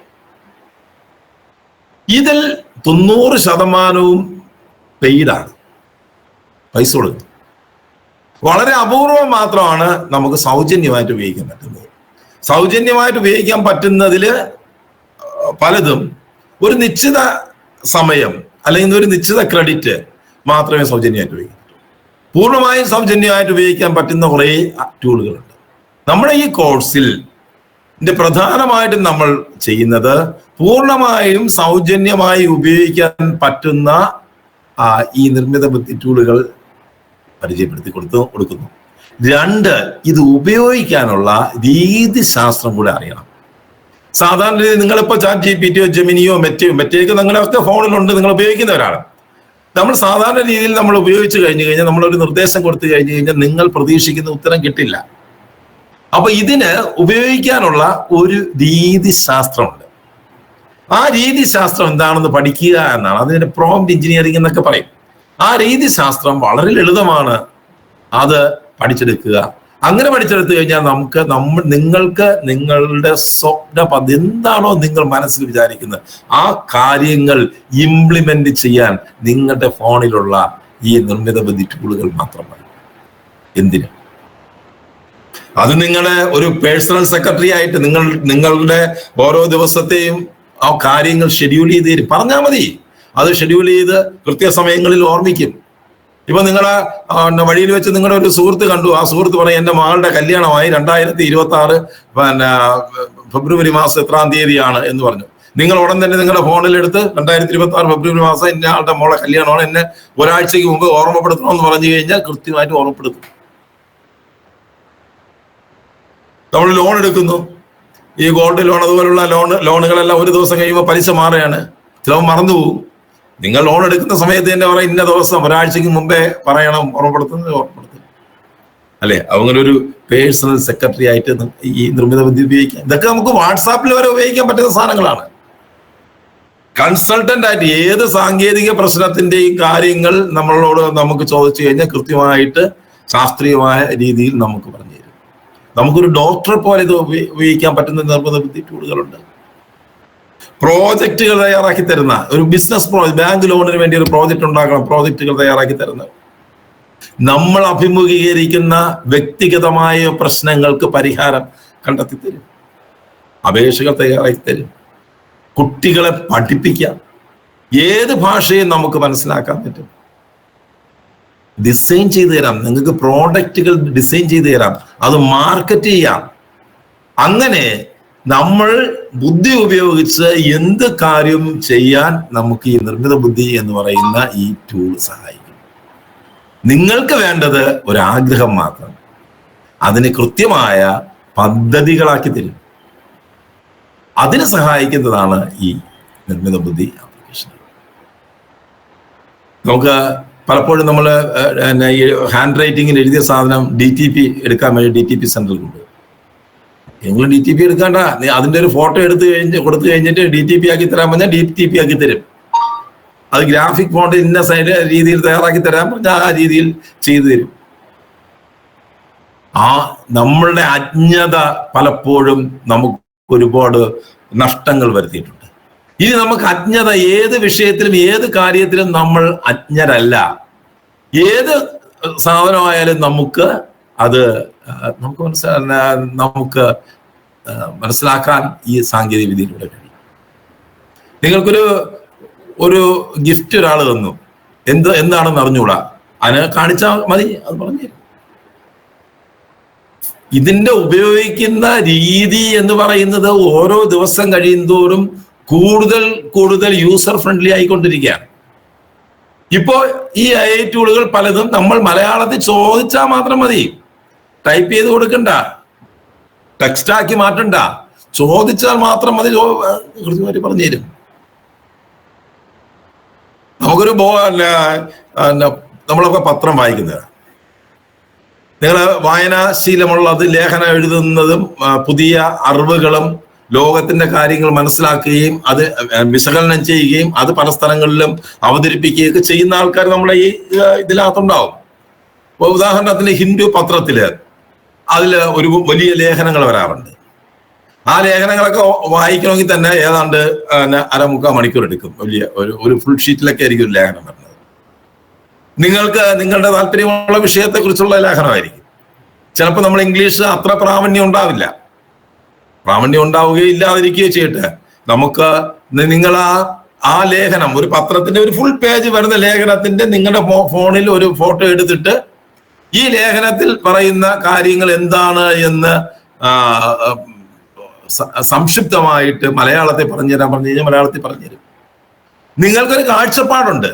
ഇതിൽ 90% പെയ്ഡാണ്, പൈസ കൊടുക്കുന്നത്. വളരെ അപൂർവം മാത്രമാണ് നമുക്ക് സൗജന്യമായിട്ട് ഉപയോഗിക്കാൻ പറ്റുന്നത്. സൗജന്യമായിട്ട് ഉപയോഗിക്കാൻ പറ്റുന്നതിൽ പലതും ഒരു നിശ്ചിത സമയം അല്ലെങ്കിൽ ഒരു നിശ്ചിത ക്രെഡിറ്റ് മാത്രമേ സൗജന്യമായിട്ട് ഉപയോഗിക്കൂ. പൂർണ്ണമായും സൗജന്യമായിട്ട് ഉപയോഗിക്കാൻ പറ്റുന്ന കുറേ ടൂളുകളുണ്ട്. നമ്മുടെ ഈ കോഴ്സിൽ പ്രധാനമായിട്ടും നമ്മൾ ചെയ്യുന്നത് പൂർണ്ണമായും സൗജന്യമായി ഉപയോഗിക്കാൻ പറ്റുന്ന ഈ നിർമ്മിത ബുദ്ധി ടൂളുകൾ പരിചയപ്പെടുത്തി കൊടുക്കുന്നു. 2, ഇത് ഉപയോഗിക്കാനുള്ള രീതിശാസ്ത്രം കൂടെ അറിയണം. സാധാരണ രീതി നിങ്ങളിപ്പോൾ ചാറ്റ് GPT ജെമിനിയോ മെറ്റയൊക്കെ നിങ്ങളൊക്കെ ഫോണിലുണ്ട്, നിങ്ങൾ ഉപയോഗിക്കുന്നവരാണ്. നമ്മൾ സാധാരണ രീതിയിൽ നമ്മൾ ഉപയോഗിച്ച് കഴിഞ്ഞാൽ നമ്മളൊരു നിർദ്ദേശം കൊടുത്തു കഴിഞ്ഞാൽ നിങ്ങൾ പ്രതീക്ഷിക്കുന്ന ഉത്തരം കിട്ടില്ല. അപ്പൊ ഇതിന് ഉപയോഗിക്കാനുള്ള ഒരു രീതിശാസ്ത്രമുണ്ട്. ആ രീതിശാസ്ത്രം എന്താണെന്ന് പഠിക്കുക എന്നാണ്. അതിന് പ്രോംപ്റ്റ് എഞ്ചിനീയറിംഗ് എന്നൊക്കെ പറയും. ആ രീതിശാസ്ത്രം വളരെ ലളിതമാണ്. അത് പഠിച്ചെടുക്കുക. അങ്ങനെ പഠിച്ചെടുത്തു കഴിഞ്ഞാൽ നിങ്ങൾക്ക് നിങ്ങളുടെ സ്വപ്ന പദ്ധതി എന്താണോ നിങ്ങൾ മനസ്സിൽ വിചാരിക്കുന്നത് ആ കാര്യങ്ങൾ ഇംപ്ലിമെന്റ് ചെയ്യാൻ നിങ്ങളുടെ ഫോണിലുള്ള ഈ നിർമ്മിത ബുദ്ധി ടൂളുകൾ മാത്രമാണ്. എന്തിന്? അത് നിങ്ങളെ ഒരു പേഴ്സണൽ സെക്രട്ടറി ആയിട്ട് നിങ്ങളുടെ ഓരോ ദിവസത്തെയും ആ കാര്യങ്ങൾ ഷെഡ്യൂൾ ചെയ്ത് തരും. പറഞ്ഞാൽ മതി, അത് ഷെഡ്യൂൾ ചെയ്ത് കൃത്യസമയങ്ങളിൽ ഓർമ്മിക്കും. ഇപ്പൊ നിങ്ങളെ വഴിയിൽ വെച്ച് നിങ്ങളുടെ ഒരു സുഹൃത്ത് കണ്ടു. ആ സുഹൃത്ത് പറയും എന്റെ മകളുടെ കല്യാണമായി 2026 ഫെബ്രുവരി മാസം എത്രാം തീയതിയാണ് എന്ന് പറഞ്ഞു. നിങ്ങൾ ഉടൻ തന്നെ നിങ്ങളുടെ ഫോണിലെടുത്ത് 2026 ഫെബ്രുവരി മാസം എന്റെ ആളുടെ മോളെ കല്യാണമാണ്, എന്നെ ഒരാഴ്ചക്ക് മുമ്പ് ഓർമ്മപ്പെടുത്തണമെന്ന് പറഞ്ഞു കഴിഞ്ഞാൽ കൃത്യമായിട്ട് ഓർമ്മപ്പെടുത്തും. നമ്മൾ ലോൺ എടുക്കുന്നു, ഈ ഗോൾഡ് ലോൺ അതുപോലുള്ള ലോണുകളെല്ലാം ഒരു ദിവസം കഴിയുമ്പോൾ പലിശ മാറുകയാണ്, ചിലപ്പോൾ മറന്നുപോകും. നിങ്ങൾ ലോൺ എടുക്കുന്ന സമയത്ത് തന്നെ പറയാം ഇന്ന ദിവസം ഒരാഴ്ചക്ക് മുമ്പേ പറയണം, ഓർമ്മപ്പെടുത്തും. അല്ലെ? അങ്ങനെ ഒരു പേഴ്സണൽ സെക്രട്ടറി ആയിട്ട് ഈ നിർമ്മിത ബുദ്ധി ഉപയോഗിക്കാം. ഇതൊക്കെ നമുക്ക് വാട്സാപ്പിൽ വരെ ഉപയോഗിക്കാൻ പറ്റുന്ന സാധനങ്ങളാണ്. കൺസൾട്ടന്റ് ആയിട്ട് ഏത് സാങ്കേതിക പ്രശ്നത്തിന്റെയും കാര്യങ്ങൾ നമുക്ക് ചോദിച്ചു കഴിഞ്ഞാൽ കൃത്യമായിട്ട് ശാസ്ത്രീയമായ രീതിയിൽ നമുക്ക് പറഞ്ഞു തരും. നമുക്കൊരു ഡോക്ടറെ പോലെ ഇത് ഉപയോഗിക്കാൻ പറ്റുന്ന നിർമ്മിത ബുദ്ധി ടൂളുകളുണ്ട്. പ്രോജക്റ്റുകൾ തയ്യാറാക്കി തരുന്ന ഒരു ബിസിനസ് ബാങ്ക് ലോണിന് വേണ്ടി ഒരു പ്രോജക്റ്റ് ഉണ്ടാക്കണം, പ്രോജക്റ്റുകൾ തയ്യാറാക്കി തരുന്ന നമ്മൾ അഭിമുഖീകരിക്കുന്ന വ്യക്തിഗതമായ പ്രശ്നങ്ങൾക്ക് പരിഹാരം കണ്ടെത്തി തരും, അപേക്ഷകൾ തയ്യാറാക്കി തരും, കുട്ടികളെ പഠിപ്പിക്കാം, ഏത് ഭാഷയും നമുക്ക് മനസ്സിലാക്കാൻ പറ്റും, ഡിസൈൻ ചെയ്തു തരാം, നിങ്ങൾക്ക് പ്രോഡക്റ്റുകൾ ഡിസൈൻ ചെയ്തു തരാം, അത് മാർക്കറ്റ് ചെയ്യാം. അങ്ങനെ നമ്മൾ ബുദ്ധി ഉപയോഗിച്ച് എന്ത് കാര്യവും ചെയ്യാൻ നമുക്ക് ഈ നിർമ്മിത ബുദ്ധി എന്ന് പറയുന്ന ഈ ടൂൾ സഹായിക്കും. നിങ്ങൾക്ക് വേണ്ടത് ഒരാഗ്രഹം മാത്രം, അതിന് കൃത്യമായ പദ്ധതികളാക്കി തരും. അതിന് സഹായിക്കുന്നതാണ് ഈ നിർമ്മിത ബുദ്ധി ആപ്ലിക്കേഷൻ. നമുക്ക് പലപ്പോഴും നമ്മൾ ഈ ഹാൻഡ് റൈറ്റിങ്ങിൽ എഴുതിയ സാധനം DTP എടുക്കാൻ വേണ്ടി DTP സെന്ററിൽ ഉണ്ട്. നിങ്ങൾ DTP എടുക്കാണ്ട, അതിന്റെ ഒരു ഫോട്ടോ കൊടുത്തു കഴിഞ്ഞിട്ട് DTP ആക്കി തരാൻ പറഞ്ഞാൽ DTP ആക്കി തരും. അത് ഗ്രാഫിക് ഫോണ്ട് ഇന്ന സൈഡ് രീതിയിൽ തയ്യാറാക്കി തരാൻ പറഞ്ഞാൽ ആ രീതിയിൽ ചെയ്തു തരും. നമ്മളുടെ അജ്ഞത പലപ്പോഴും നമുക്ക് ഒരുപാട് നഷ്ടങ്ങൾ വരുത്തിയിട്ടുണ്ട്. ഇനി നമുക്ക് അജ്ഞത ഏത് വിഷയത്തിലും ഏത് കാര്യത്തിലും നമ്മൾ അജ്ഞരല്ല. ഏത് സാധനമായാലും നമുക്ക് മനസ്സിലാക്കാൻ ഈ സാങ്കേതിക വിദ്യയിലൂടെ കഴിയും. നിങ്ങൾക്കൊരു ഗിഫ്റ്റ് ഒരാൾ തന്നു, എന്താണെന്ന് അറിഞ്ഞുകൂടാ, അതിനെ കാണിച്ചാൽ മതി, അത് പറഞ്ഞു. ഇതിന്റെ ഉപയോഗിക്കുന്ന രീതി എന്ന് പറയുന്നത് ഓരോ ദിവസം കഴിയുന്തോറും കൂടുതൽ യൂസർ ഫ്രണ്ട്ലി ആയിക്കൊണ്ടിരിക്കുകയാണ്. ഇപ്പോ ഈ AI ടൂളുകൾ പലതും നമ്മൾ മലയാളത്തിൽ ചോദിച്ചാൽ മാത്രം മതി, ടൈപ്പ് ചെയ്ത് കൊടുക്കണ്ട, ടെക്സ്റ്റാക്കി മാറ്റണ്ട, ചോദിച്ചാൽ മാത്രം മതി, കൃത്യമായിട്ട് പറഞ്ഞു തരും. നമുക്കൊരു നമ്മളൊക്കെ പത്രം വായിക്കുന്നത്, നിങ്ങൾ വായനാശീലമുള്ളത്, ലേഖനം എഴുതുന്നതും പുതിയ അറിവുകളും ലോകത്തിന്റെ കാര്യങ്ങൾ മനസ്സിലാക്കുകയും അത് വിശകലനം ചെയ്യുകയും അത് പല സ്ഥലങ്ങളിലും അവതരിപ്പിക്കുകയൊക്കെ ചെയ്യുന്ന ആൾക്കാർ നമ്മളെ ഈ ഇതിനകത്തുണ്ടാവും. ഇപ്പൊ ഉദാഹരണത്തിന് ഹിന്ദു പത്രത്തില് അതിൽ ഒരു വലിയ ലേഖനങ്ങൾ വരാറുണ്ട്. ആ ലേഖനങ്ങളൊക്കെ വായിക്കണമെങ്കിൽ തന്നെ ഏതാണ്ട് 1/4 മണിക്കൂർ എടുക്കും. വലിയ ഒരു ഫുൾ ഷീറ്റിലൊക്കെ ആയിരിക്കും ഒരു ലേഖനം വരുന്നത്. നിങ്ങൾക്ക് നിങ്ങളുടെ താല്പര്യമുള്ള വിഷയത്തെ കുറിച്ചുള്ള ലേഖനമായിരിക്കും. ചിലപ്പോൾ നമ്മൾ ഇംഗ്ലീഷ് അത്ര പ്രാവീണ്യം ഉണ്ടാവുകയോ ഇല്ലാതിരിക്കുകയോ ചെയ്യട്ടെ, നമുക്ക് നിങ്ങൾ ആ ലേഖനം, ഒരു പത്രത്തിന്റെ ഒരു ഫുൾ പേജ് വരുന്ന ലേഖനത്തിന്റെ നിങ്ങളുടെ ഫോണിൽ ഒരു ഫോട്ടോ എടുത്തിട്ട് ഈ ലേഖനത്തിൽ പറയുന്ന കാര്യങ്ങൾ എന്താണ് എന്ന് സംക്ഷിപ്തമായിട്ട് മലയാളത്തിൽ പറഞ്ഞു കഴിഞ്ഞാൽ മലയാളത്തിൽ പറഞ്ഞുതരും. നിങ്ങൾക്കൊരു കാഴ്ചപ്പാടുണ്ട്,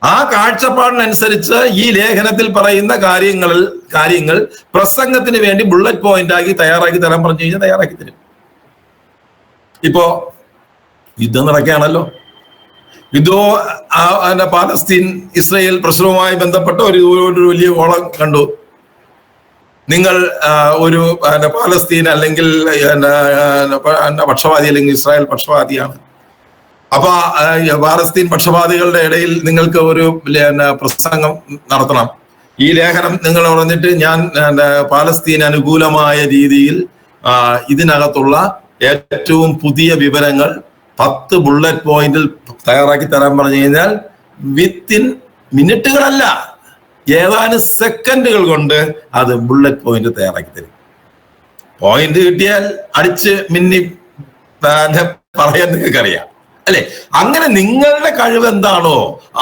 ആ കാഴ്ചപ്പാടിനനുസരിച്ച് ഈ ലേഖനത്തിൽ പറയുന്ന കാര്യങ്ങൾ പ്രസംഗത്തിന് വേണ്ടി ബുള്ളറ്റ് പോയിന്റ് ആക്കി തയ്യാറാക്കി തരാൻ പറഞ്ഞു കഴിഞ്ഞാൽ തയ്യാറാക്കി തരും. ഇപ്പോ യുദ്ധം നടക്കുകയാണല്ലോ, പാലസ്തീൻ ഇസ്രയേൽ പ്രശ്നവുമായി ബന്ധപ്പെട്ട ഒരു വലിയ കോളം കണ്ടു. നിങ്ങൾ ഒരു പാലസ്തീൻ അല്ലെങ്കിൽ പക്ഷപാതി അല്ലെങ്കിൽ ഇസ്രായേൽ പക്ഷപാതിയാണ്. അപ്പൊ പാലസ്തീൻ പക്ഷപാതികളുടെ ഇടയിൽ നിങ്ങൾക്ക് ഒരു പ്രസംഗം നടത്തണം. ഈ ലേഖനം നിങ്ങൾ പറഞ്ഞിട്ട് ഞാൻ പാലസ്തീൻ അനുകൂലമായ രീതിയിൽ ഇതിനകത്തുള്ള ഏറ്റവും പുതിയ വിവരങ്ങൾ 10 ബുള്ളറ്റ് പോയിന്റിൽ തയ്യാറാക്കി തരാൻ പറഞ്ഞു കഴിഞ്ഞാൽ വിത്തിൻ മിനിറ്റുകളല്ല, ഏതാനും സെക്കൻഡുകൾ കൊണ്ട് അത് ബുള്ളറ്റ് പോയിന്റ് തയ്യാറാക്കി തരും. പോയിന്റ് കിട്ടിയാൽ അടിച്ച് മിന്നി പറയാൻ നിങ്ങൾക്കറിയാം അല്ലെ? അങ്ങനെ നിങ്ങളുടെ കഴിവ് എന്താണോ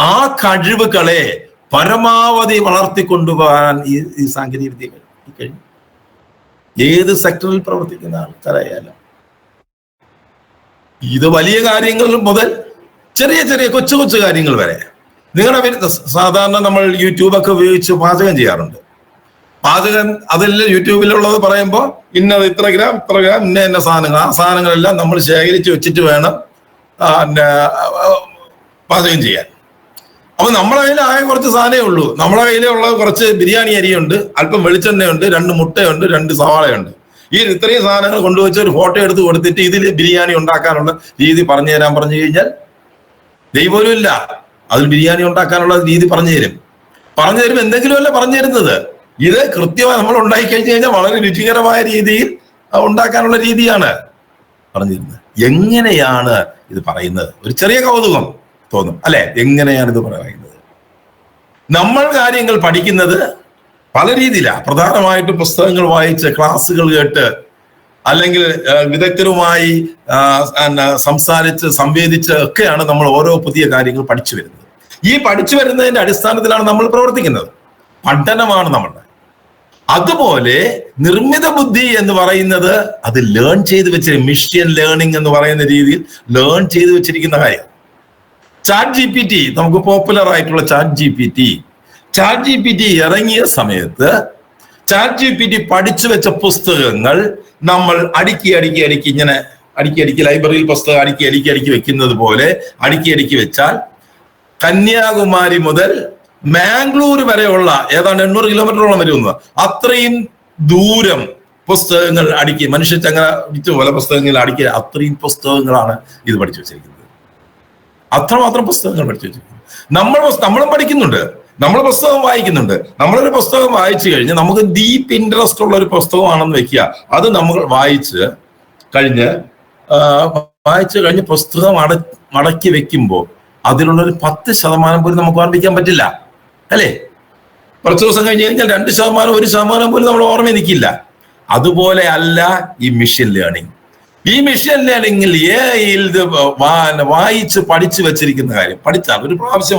ആ കഴിവുകളെ പരമാവധി വളർത്തിക്കൊണ്ടുപോകാൻ ഈ സാങ്കേതിക വിദ്യ കഴിഞ്ഞു. ഏത് സെക്ടറിൽ പ്രവർത്തിക്കുന്ന ആൾക്കാരായാലും, ഇത് വലിയ കാര്യങ്ങൾ മുതൽ ചെറിയ കൊച്ചു കാര്യങ്ങൾ വരെ. നിങ്ങളുടെ സാധാരണ നമ്മൾ യൂട്യൂബൊക്കെ ഉപയോഗിച്ച് പാചകം ചെയ്യാറുണ്ട്. പാചകം അതെല്ലാം യൂട്യൂബിലുള്ളത് പറയുമ്പോൾ ഇന്നത് ഇത്ര ഗ്രാം ഇന്ന സാധനങ്ങൾ, ആ സാധനങ്ങളെല്ലാം നമ്മൾ ശേഖരിച്ച് വെച്ചിട്ട് വേണം പാചകം ചെയ്യാൻ. അപ്പൊ നമ്മളെ കയ്യിൽ ആകെ കുറച്ച് സാധനമേ ഉള്ളൂ. നമ്മളെ കയ്യിലുള്ള കുറച്ച് ബിരിയാണി അരിയുണ്ട്, അല്പം വെളിച്ചെണ്ണയുണ്ട്, 2 മുട്ടയുണ്ട്, 2 സവാളയുണ്ട്. ഈ ഇത്രയും സാധനങ്ങൾ കൊണ്ടുവച്ച് ഒരു ഫോട്ടോ എടുത്ത് കൊടുത്തിട്ട് ഇതിൽ ബിരിയാണി ഉണ്ടാക്കാനുള്ള രീതി പറഞ്ഞു തരാൻ പറഞ്ഞു കഴിഞ്ഞാൽ ദൈവപോലും ഇല്ല, അതിൽ ബിരിയാണി ഉണ്ടാക്കാനുള്ള രീതി പറഞ്ഞു തരും. എന്തെങ്കിലും അല്ല പറഞ്ഞു തരുന്നത്. ഇത് കൃത്യമായി നമ്മൾ ഉണ്ടാക്കി കഴിഞ്ഞു കഴിഞ്ഞാൽ വളരെ രുചികരമായ രീതിയിൽ ഉണ്ടാക്കാനുള്ള രീതിയാണ് പറഞ്ഞു തരുന്നത്. എങ്ങനെയാണ് ഇത് പറയുന്നത്? ഒരു ചെറിയ കൗതുകം തോന്നും അല്ലെ? എങ്ങനെയാണ് ഇത് പറയുന്നത്? നമ്മൾ കാര്യങ്ങൾ പഠിക്കുന്നത് പല രീതിയിലാണ്. പ്രധാനമായിട്ട് പുസ്തകങ്ങൾ വായിച്ച്, ക്ലാസ്സുകൾ കേട്ട്, അല്ലെങ്കിൽ വിദഗ്ധരുമായി സംസാരിച്ച് സംവേദിച്ച് ഒക്കെയാണ് നമ്മൾ ഓരോ പുതിയ കാര്യങ്ങൾ പഠിച്ചു വരുന്നത്. ഈ പഠിച്ചു വരുന്നതിന്റെ അടിസ്ഥാനത്തിലാണ് നമ്മൾ പ്രവർത്തിക്കുന്നത്. പഠനമാണ് നമ്മളുടെ. അതുപോലെ നിർമ്മിത ബുദ്ധി എന്ന് പറയുന്നത് അത് ലേൺ ചെയ്ത് വെച്ചിരിക്കും. മിഷ്യൻ ലേണിംഗ് എന്ന് പറയുന്ന രീതിയിൽ ലേൺ ചെയ്ത് വെച്ചിരിക്കുന്ന കാര്യം. ചാറ്റ് GPT, നമുക്ക് പോപ്പുലർ ആയിട്ടുള്ള ചാറ്റ് GPT ഇറങ്ങിയ സമയത്ത് ചാറ്റ് GPT പഠിച്ചു വെച്ച പുസ്തകങ്ങൾ നമ്മൾ അടുക്കി ഇങ്ങനെ അടുക്കി ലൈബ്രറിയിൽ പുസ്തകം അടുക്കി വെക്കുന്നത് പോലെ അടുക്കി വെച്ചാൽ കന്യാകുമാരി മുതൽ മാംഗ്ലൂർ വരെയുള്ള ഏതാണ്ട് 800 കിലോമീറ്ററോളം വരുന്നത് അത്രയും ദൂരം പുസ്തകങ്ങൾ അടുക്കി, മനുഷ്യച്ചങ്ങ അടിച്ച പോലെ പുസ്തകങ്ങൾ അടുക്കി, അത്രയും പുസ്തകങ്ങളാണ് ഇത് പഠിച്ചു വെച്ചിരിക്കുന്നത്. അത്രമാത്രം പുസ്തകങ്ങൾ പഠിച്ചു വെച്ചിരിക്കുന്നത്. നമ്മളും പഠിക്കുന്നുണ്ട്, നമ്മൾ പുസ്തകം വായിക്കുന്നുണ്ട്. നമ്മളൊരു പുസ്തകം വായിച്ചു കഴിഞ്ഞ് നമുക്ക് ഡീപ്പ് ഇൻട്രസ്റ്റ് ഉള്ള ഒരു പുസ്തകമാണെന്ന് വെക്കുക. അത് നമ്മൾ വായിച്ച് കഴിഞ്ഞ് പുസ്തകം മടക്കി വെക്കുമ്പോൾ അതിലുള്ളൊരു 10% പോലും നമുക്ക് ഓർമ്മിക്കാൻ പറ്റില്ല, അല്ലേ? കുറച്ച് ദിവസം കഴിഞ്ഞ് കഴിഞ്ഞാൽ 2%, 1% പോലും നമ്മൾ ഓർമ്മ നിൽക്കില്ല. അതുപോലെ അല്ല ഈ മിഷ്യൻ ലേണിംഗ്. ഈ മിഷ്യൻ ലേണിംഗിൽ ഇത് വായിച്ച് പഠിച്ചു വെച്ചിരിക്കുന്ന കാര്യം പഠിച്ചാൽ, ഒരു പ്രാവശ്യം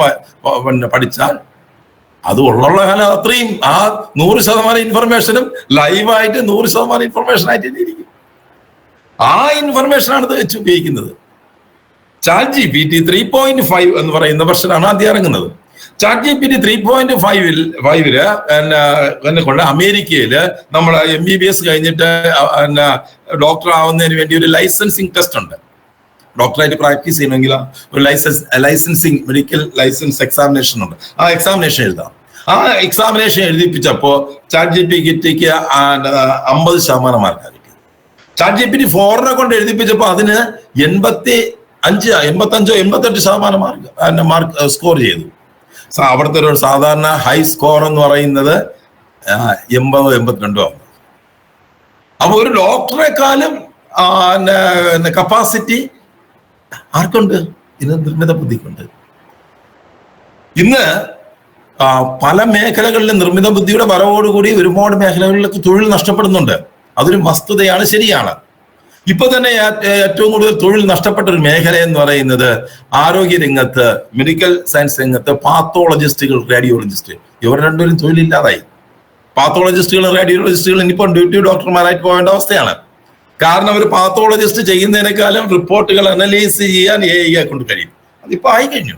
പഠിച്ചാൽ അത് ഉള്ള കാലം അത്രയും ആ 100% ഇൻഫർമേഷനും ലൈവായിട്ട് 100% ഇൻഫർമേഷൻ ആയിട്ട് ഇരിക്കും. ആ ഇൻഫർമേഷനാണ് ഇത് വെച്ച് ഉപയോഗിക്കുന്നത്. ചാറ്റ് GPT 3.5 എന്ന് പറയുന്ന വെർഷനാണ് ആദ്യം ഇറങ്ങുന്നത്. ചാറ്റ് GPT 3.5 എന്നെ കൊണ്ട് അമേരിക്കയില് നമ്മൾ MBBS കഴിഞ്ഞിട്ട് ഡോക്ടർ ആവുന്നതിന് വേണ്ടി ഒരു ലൈസൻസിങ് ടെസ്റ്റ് ഉണ്ട്. ഡോക്ടറായിട്ട് പ്രാക്ടീസ് ചെയ്യണമെങ്കിൽ ഒരു ലൈസൻസിങ് മെഡിക്കൽ ലൈസൻസ് എക്സാമിനേഷൻ ഉണ്ട്. ആ എക്സാമിനേഷൻ എഴുതാം. ആ എക്സാമിനേഷൻ എഴുതിപ്പിച്ചപ്പോ ചാറ്റ് GPTക്ക് 50% മാർക്കാണ് കിട്ടിയത്. ചാറ്റ് GPT 4 കൊണ്ട് എഴുതിപ്പിച്ചപ്പോ അതിന് 85-88% മാർക്ക് സ്കോർ ചെയ്തു. അവിടുത്തെ ഒരു സാധാരണ ഹൈ സ്കോർ എന്ന് പറയുന്നത് 80-82 ആണ്. അപ്പൊ ഒരു ഡോക്ടറെക്കാളും കപ്പാസിറ്റി ആർക്കുണ്ട്? ഇന്ന് നിർമ്മിത ബുദ്ധിക്കുണ്ട്. ഇന്ന് പല മേഖലകളിലും നിർമ്മിത ബുദ്ധിയുടെ വരവോടുകൂടി ഒരുപാട് മേഖലകളിലേക്ക് തൊഴിൽ നഷ്ടപ്പെടുന്നുണ്ട്. അതൊരു വസ്തുതയാണ്, ശരിയാണ്. ഇപ്പൊ തന്നെ ഏറ്റവും കൂടുതൽ തൊഴിൽ നഷ്ടപ്പെട്ട ഒരു മേഖല എന്ന് പറയുന്നത് ആരോഗ്യ രംഗത്ത്, മെഡിക്കൽ സയൻസ് രംഗത്ത് പാത്തോളജിസ്റ്റുകൾ, റേഡിയോളജിസ്റ്റ്, ഇവർ രണ്ടുപേരും തൊഴിലില്ലാതായി. പാത്തോളജിസ്റ്റുകളും റേഡിയോളജിസ്റ്റുകളും ഇനിയിപ്പോൾ ഡ്യൂട്ടി ഡോക്ടർമാരായിട്ട് പോകേണ്ട അവസ്ഥയാണ്. കാരണം ഒരു പാത്തോളജിസ്റ്റ് ചെയ്യുന്നതിനേക്കാളും റിപ്പോർട്ടുകൾ അനലൈസ് ചെയ്യാൻ AI കൊണ്ട് കഴിയും. അതിപ്പോ ആയി കഴിഞ്ഞു.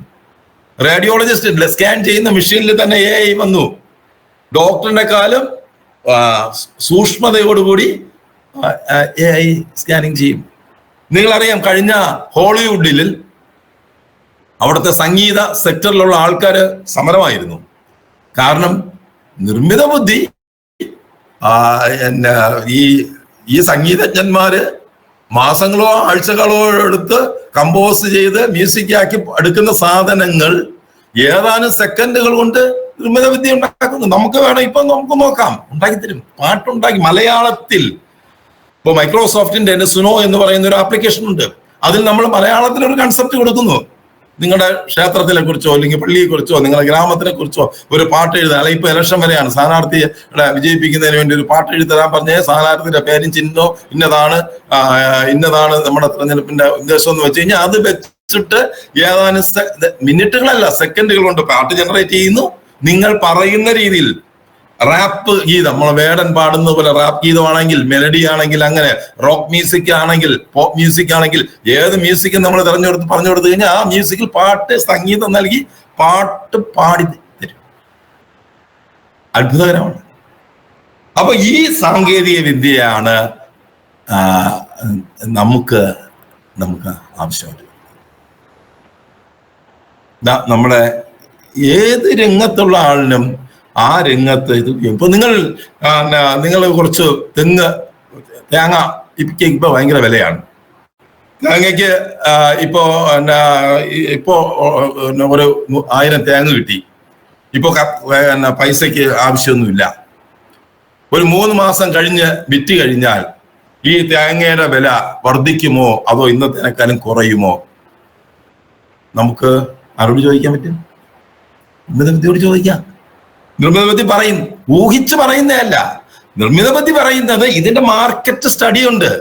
റേഡിയോളജിസ്റ്റ് സ്കാൻ ചെയ്യുന്ന മെഷീനിൽ തന്നെ AI വന്നു. ഡോക്ടറിനെക്കാളും സൂക്ഷ്മതയോടുകൂടി AI സ്കാനിങ് ചെയ്യും. നിങ്ങളറിയാം, കഴിഞ്ഞ ഹോളിവുഡിൽ അവിടുത്തെ സംഗീത സെക്ടറിലുള്ള ആൾക്കാര് സമരമായിരുന്നു. കാരണം നിർമ്മിത ബുദ്ധി ഈ സംഗീതജ്ഞന്മാര് മാസങ്ങളോ ആഴ്ചകളോ എടുത്ത് കമ്പോസ് ചെയ്ത് മ്യൂസിക് ആക്കി എടുക്കുന്ന സാധനങ്ങൾ ഏതാനും സെക്കൻഡുകൾ കൊണ്ട് നിർമ്മിത വിദ്യ ഉണ്ടാക്കുന്നു. നമുക്ക് വേണം, ഇപ്പൊ നമുക്ക് നോക്കാം, ഉണ്ടാക്കിത്തരും. പാട്ടുണ്ടാക്കി മലയാളത്തിൽ ഇപ്പൊ മൈക്രോസോഫ്റ്റിന്റെ സുനോ എന്ന് പറയുന്ന ഒരു ആപ്ലിക്കേഷൻ ഉണ്ട്. അതിൽ നമ്മൾ മലയാളത്തിൽ ഒരു കൺസെപ്റ്റ് കൊടുക്കുന്നു. നിങ്ങളുടെ ക്ഷേത്രത്തിനെ കുറിച്ചോ അല്ലെങ്കിൽ പള്ളിയെ കുറിച്ചോ നിങ്ങളുടെ ഗ്രാമത്തിനെ കുറിച്ചോ ഒരു പാട്ട് എഴുതാൻ, അല്ലെങ്കിൽ ഇപ്പൊ ഇലക്ഷൻ വരെയാണ്, സ്ഥാനാർത്ഥിയെ വിജയിപ്പിക്കുന്നതിന് വേണ്ടി ഒരു പാട്ട് എഴുതാൻ പറഞ്ഞേ സ്ഥാനാർത്ഥിയുടെ പേരും ചിഹ്നോ ഇന്നതാണ് നമ്മുടെ തെരഞ്ഞെടുപ്പിന്റെ ഉദ്ദേശം എന്ന് വെച്ച് കഴിഞ്ഞാൽ അത് വെച്ചിട്ട് ഏതാനും മിനിറ്റുകളല്ല സെക്കൻഡുകൾ കൊണ്ട് പാട്ട് ജനറേറ്റ് ചെയ്യുന്നു. നിങ്ങൾ പറയുന്ന രീതിയിൽ റാപ്പ് ഗീതം, നമ്മൾ വേടൻ പാടുന്ന പോലെ റാപ്പ് ഗീതമാണെങ്കിൽ, മെലഡി ആണെങ്കിൽ, അങ്ങനെ റോക്ക് മ്യൂസിക് ആണെങ്കിൽ, പോപ്പ് മ്യൂസിക് ആണെങ്കിൽ, ഏത് മ്യൂസിക്കും നമ്മൾ പറഞ്ഞു കൊടുത്തു കഴിഞ്ഞാൽ ആ മ്യൂസിക്കിൽ പാട്ട് സംഗീതം നൽകി പാട്ട് പാടി തരും. അത്ഭുതകരമാണ്. അപ്പൊ ഈ സാങ്കേതിക വിദ്യയാണ് നമുക്ക് ആവശ്യമായിട്ട്. നമ്മുടെ ഏത് രംഗത്തുള്ള ആളിനും ആ രംഗത്ത് ഇത് ഇപ്പൊ നിങ്ങൾ കുറച്ച് തേങ്ങ ഇപ്പൊ ഭയങ്കര വിലയാണ്. തേങ്ങയ്ക്ക് ഇപ്പോ ഒരു 1000 തേങ്ങ കിട്ടി. ഇപ്പൊ പൈസക്ക് ആവശ്യമൊന്നുമില്ല. ഒരു 3 മാസം കഴിഞ്ഞ് വിറ്റ് കഴിഞ്ഞാൽ ഈ തേങ്ങയുടെ വില വർദ്ധിക്കുമോ അതോ ഇന്നത്തേക്കാളും കുറയുമോ? നമുക്ക് ആരോട് ചോദിക്കാൻ പറ്റും? നിർമ്മിത ബുദ്ധിയോട് ചോദിക്കാം. നിർമ്മിത ബുദ്ധി പറയും, ഊഹിച്ച് പറയുന്നതല്ല. നിർമ്മിത ബുദ്ധി പറയുന്നത് ഇതിന്റെ മാർക്കറ്റ് സ്റ്റഡി ഉണ്ട്,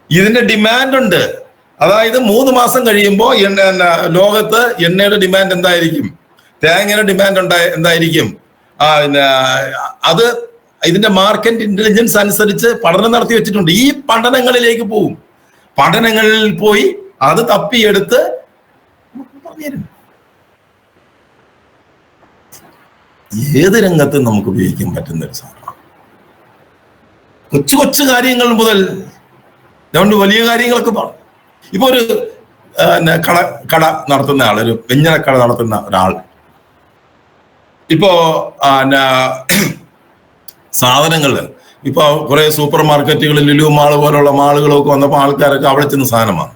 ഇതിന്റെ ഡിമാൻഡ് ഉണ്ട്. അതായത് 3 മാസം കഴിയുമ്പോൾ ലോകത്ത് എണ്ണയുടെ ഡിമാൻഡ് എന്തായിരിക്കും, തേങ്ങയുടെ ഡിമാൻഡ് എന്തായിരിക്കും, അത് ഇതിന്റെ മാർക്കറ്റ് ഇന്റലിജൻസ് അനുസരിച്ച് പഠനം നടത്തി വെച്ചിട്ടുണ്ട്. ഈ പഠനങ്ങളിലേക്ക് പോവും. പഠനങ്ങളിൽ പോയി അത് തപ്പിയെടുത്ത് പറഞ്ഞുതരും. ഏത് രംഗത്തും നമുക്ക് ഉപയോഗിക്കാൻ പറ്റുന്ന ഒരു സാധനമാണ്. കൊച്ചു കൊച്ചു കാര്യങ്ങൾ മുതൽ അതുകൊണ്ട് വലിയ കാര്യങ്ങളൊക്കെ പറഞ്ഞു. ഇപ്പൊ ഒരു കട നടത്തുന്ന ആൾ, ഒരു വ്യഞ്ജനക്കട നടത്തുന്ന ഒരാൾ, ഇപ്പോ സാധനങ്ങൾ ഇപ്പൊ കുറെ സൂപ്പർ മാർക്കറ്റുകളിൽ ലുലു മാള് പോലുള്ള മാളുകളൊക്കെ വന്നപ്പോൾ ആൾക്കാരൊക്കെ അവിടെ ചെന്ന് സാധനമാണ്.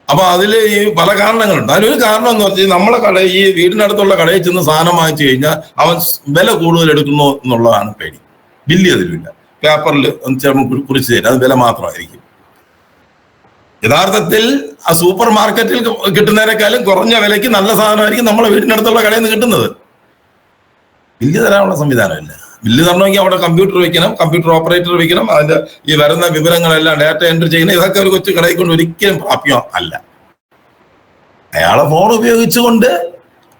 അപ്പൊ അതിൽ ഈ പല കാരണങ്ങളുണ്ട്. അതിലൊരു കാരണം എന്ന് വെച്ചാൽ നമ്മളെ ഈ വീടിനടുത്തുള്ള കടയിൽ ചെന്ന് സാധനം വാങ്ങിച്ചു കഴിഞ്ഞാൽ അവൻ വില കൂടുതൽ എടുക്കുന്നു എന്നുള്ളതാണ് പേടി. ബില്ല് അതിലില്ല, പേപ്പറിൽ കുറിച്ച് തരും, അത് വില മാത്രമായിരിക്കും. യഥാർത്ഥത്തിൽ ആ സൂപ്പർ മാർക്കറ്റിൽ കിട്ടുന്നതിനേക്കാളും കുറഞ്ഞ വിലയ്ക്ക് നല്ല സാധനമായിരിക്കും നമ്മളെ വീടിനടുത്തുള്ള കടയിൽ നിന്ന് കിട്ടുന്നത്. ബില്ല് തരാനുള്ള സംവിധാനമില്ല. ബില്ല് തരണമെങ്കിൽ അവിടെ കമ്പ്യൂട്ടർ വെക്കണം, കമ്പ്യൂട്ടർ ഓപ്പറേറ്റർ വെക്കണം, അതിന്റെ ഈ വരുന്ന വിവരങ്ങളെല്ലാം ഡാറ്റ എൻട്രി ചെയ്യുന്ന ഇതൊക്കെ ഒരു കൊച്ചു കടയിൽ കൊണ്ട് ഒരിക്കലും പ്രാപ്യം അല്ല. അയാളെ ഫോൺ ഉപയോഗിച്ചുകൊണ്ട്